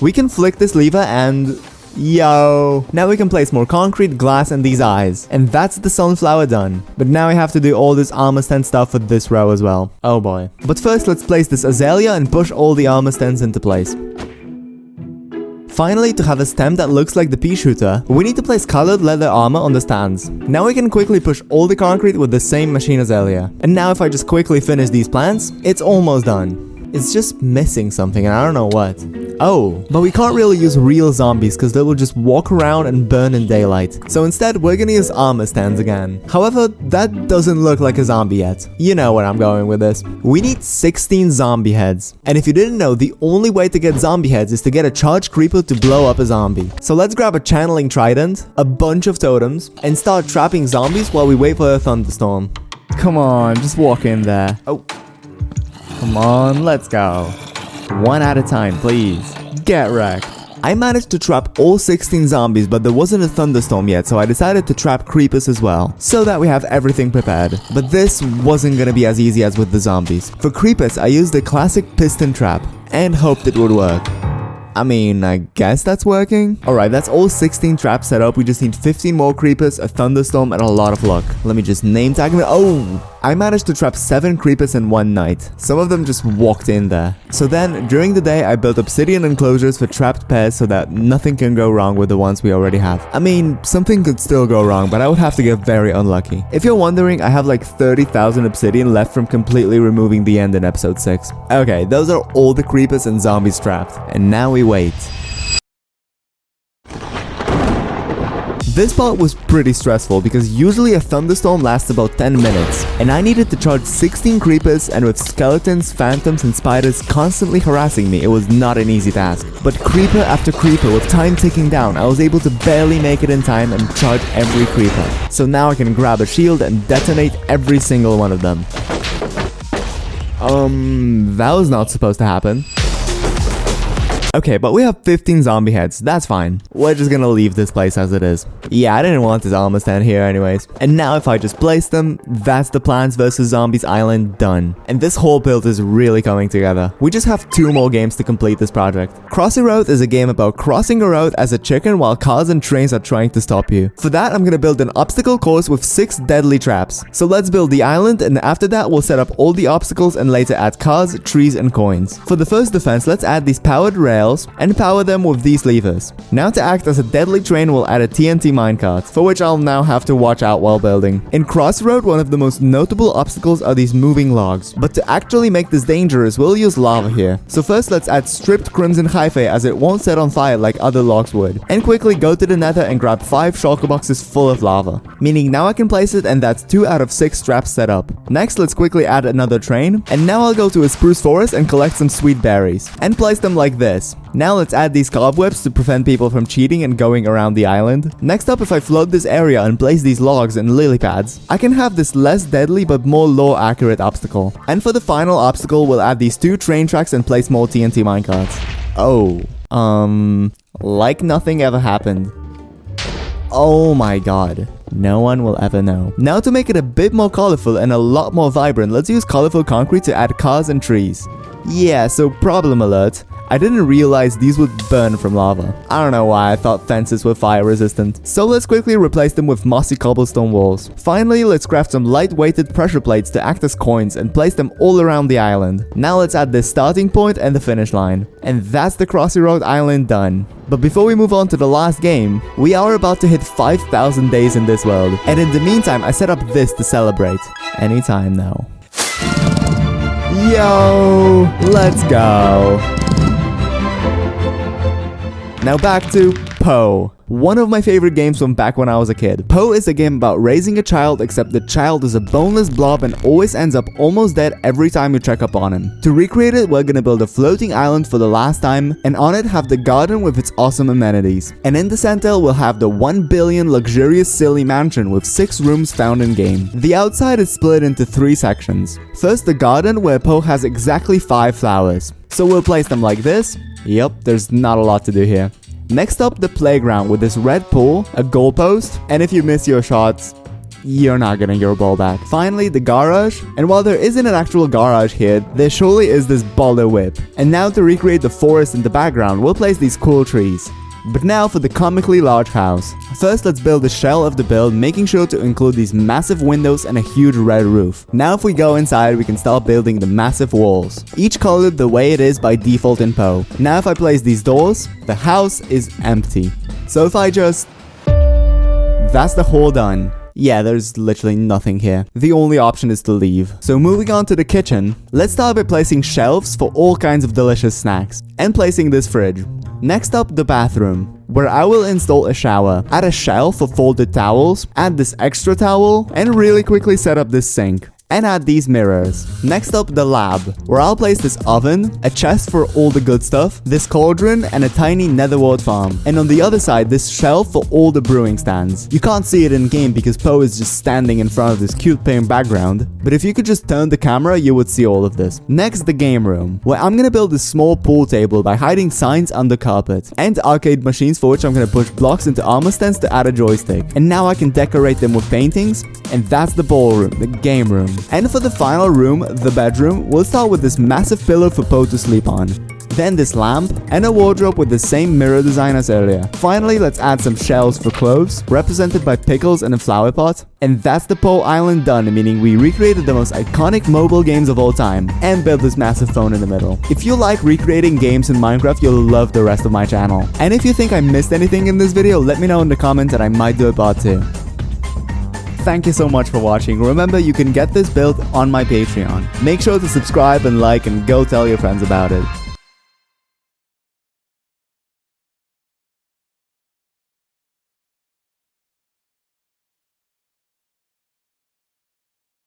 we can flick this lever and... Yo! Now we can place more concrete, glass, and these eyes. And that's the sunflower done. But now we have to do all this armor stand stuff for this row as well. Oh boy. But first, let's place this azalea and push all the armor stands into place. Finally, to have a stem that looks like the pea shooter, we need to place colored leather armor on the stands. Now we can quickly push all the concrete with the same machine azalea. And now if I just quickly finish these plants, it's almost done. It's just missing something and I don't know what. Oh, but we can't really use real zombies because they will just walk around and burn in daylight. So instead, we're gonna use armor stands again. However, that doesn't look like a zombie yet. You know where I'm going with this. We need 16 zombie heads. And if you didn't know, the only way to get zombie heads is to get a charged creeper to blow up a zombie. So let's grab a channeling trident, a bunch of totems, and start trapping zombies while we wait for a thunderstorm. Come on, just walk in there. Oh. Come on, let's go. 1 at a time, please. Get wrecked. I managed to trap all 16 zombies, but there wasn't a thunderstorm yet, so I decided to trap creepers as well, so that we have everything prepared. But this wasn't gonna be as easy as with the zombies. For creepers, I used the classic piston trap, and hoped it would work. I mean, I guess that's working. Alright, that's all 16 traps set up. We just need 15 more creepers, a thunderstorm, and a lot of luck. Let me just name tag them. Oh! I managed to trap 7 creepers in one night. Some of them just walked in there. So then, during the day, I built obsidian enclosures for trapped pairs so that nothing can go wrong with the ones we already have. I mean, something could still go wrong, but I would have to get very unlucky. If you're wondering, I have like 30,000 obsidian left from completely removing the end in episode 6. Okay, those are all the creepers and zombies trapped. And now we wait. This part was pretty stressful because usually a thunderstorm lasts about 10 minutes, and I needed to charge 16 creepers, and with skeletons, phantoms, and spiders constantly harassing me, it was not an easy task. But creeper after creeper with time ticking down, I was able to barely make it in time and charge every creeper. So now I can grab a shield and detonate every single one of them. That was not supposed to happen. Okay, but we have 15 zombie heads, that's fine. We're just gonna leave this place as it is. Yeah, I didn't want this armor stand here anyways. And now if I just place them, that's the Plants vs. Zombies island done. And this whole build is really coming together. We just have 2 more games to complete this project. Crossing Road is a game about crossing a road as a chicken while cars and trains are trying to stop you. For that, I'm gonna build an obstacle course with 6 deadly traps. So let's build the island, and after that we'll set up all the obstacles and later add cars, trees, and coins. For the first defense, let's add these powered rails and power them with these levers. Now to act as a deadly train, we'll add a TNT minecart, for which I'll now have to watch out while building. In Crossroad, one of the most notable obstacles are these moving logs, but to actually make this dangerous, we'll use lava here. So first let's add stripped crimson hyphae as it won't set on fire like other logs would, and quickly go to the nether and grab 5 shulker boxes full of lava, meaning now I can place it, and that's 2 out of 6 traps set up. Next, let's quickly add another train, and now I'll go to a spruce forest and collect some sweet berries, and place them like this. Now let's add these cobwebs to prevent people from cheating and going around the island. Next up, if I flood this area and place these logs and lily pads, I can have this less deadly but more lore accurate obstacle. And for the final obstacle, we'll add these 2 train tracks and place more TNT minecarts. Oh, like nothing ever happened. Oh my god. No one will ever know. Now to make it a bit more colorful and a lot more vibrant, let's use colorful concrete to add cars and trees. Yeah, so problem alert. I didn't realize these would burn from lava. I don't know why I thought fences were fire resistant. So let's quickly replace them with mossy cobblestone walls. Finally, let's craft some light-weighted pressure plates to act as coins and place them all around the island. Now let's add the starting point and the finish line. And that's the Crossy Road Island done. But before we move on to the last game, we are about to hit 5,000 days in this world. And in the meantime, I set up this to celebrate. Anytime now. Yo, let's go. Now back to Poe. One of my favorite games from back when I was a kid. Poe is a game about raising a child, except the child is a boneless blob and always ends up almost dead every time you check up on him. To recreate it, we're gonna build a floating island for the last time, and on it have the garden with its awesome amenities. And in the center, we'll have the 1 billion luxurious silly mansion with 6 rooms found in game. The outside is split into 3 sections. First, the garden, where Poe has exactly 5 flowers. So we'll place them like this. Yep, there's not a lot to do here. Next up, the playground with this red pool, a goalpost, and if you miss your shots, you're not getting your ball back. Finally, the garage, and while there isn't an actual garage here, there surely is this baller whip. And now to recreate the forest in the background, we'll place these cool trees. But now for the comically large house. First, let's build the shell of the build, making sure to include these massive windows and a huge red roof. Now if we go inside, we can start building the massive walls, each colored the way it is by default in Poe. Now if I place these doors, the house is empty. So if I just... That's the whole done. Yeah, there's literally nothing here. The only option is to leave. So moving on to the kitchen, let's start by placing shelves for all kinds of delicious snacks, and placing this fridge. Next up, the bathroom, where I will install a shower, add a shelf for folded towels, add this extra towel, and really quickly set up this sink. And add these mirrors. Next up, the lab, where I'll place this oven, a chest for all the good stuff, this cauldron, and a tiny nether wart farm. And on the other side, this shelf for all the brewing stands. You can't see it in game because Poe is just standing in front of this cute pink background, but if you could just turn the camera, you would see all of this. Next, the game room, where I'm gonna build a small pool table by hiding signs under carpet, and arcade machines for which I'm gonna push blocks into armor stands to add a joystick. And now I can decorate them with paintings, and that's the ballroom, the game room. And for the final room, the bedroom, we'll start with this massive pillow for Poe to sleep on. Then this lamp, and a wardrobe with the same mirror design as earlier. Finally, let's add some shelves for clothes, represented by pickles and a flower pot. And that's the Poe Island done, meaning we recreated the most iconic mobile games of all time, and built this massive phone in the middle. If you like recreating games in Minecraft, you'll love the rest of my channel. And if you think I missed anything in this video, let me know in the comments and I might do a part 2. Thank you so much for watching. Remember, you can get this build on my Patreon. Make sure to subscribe and like and go tell your friends about it.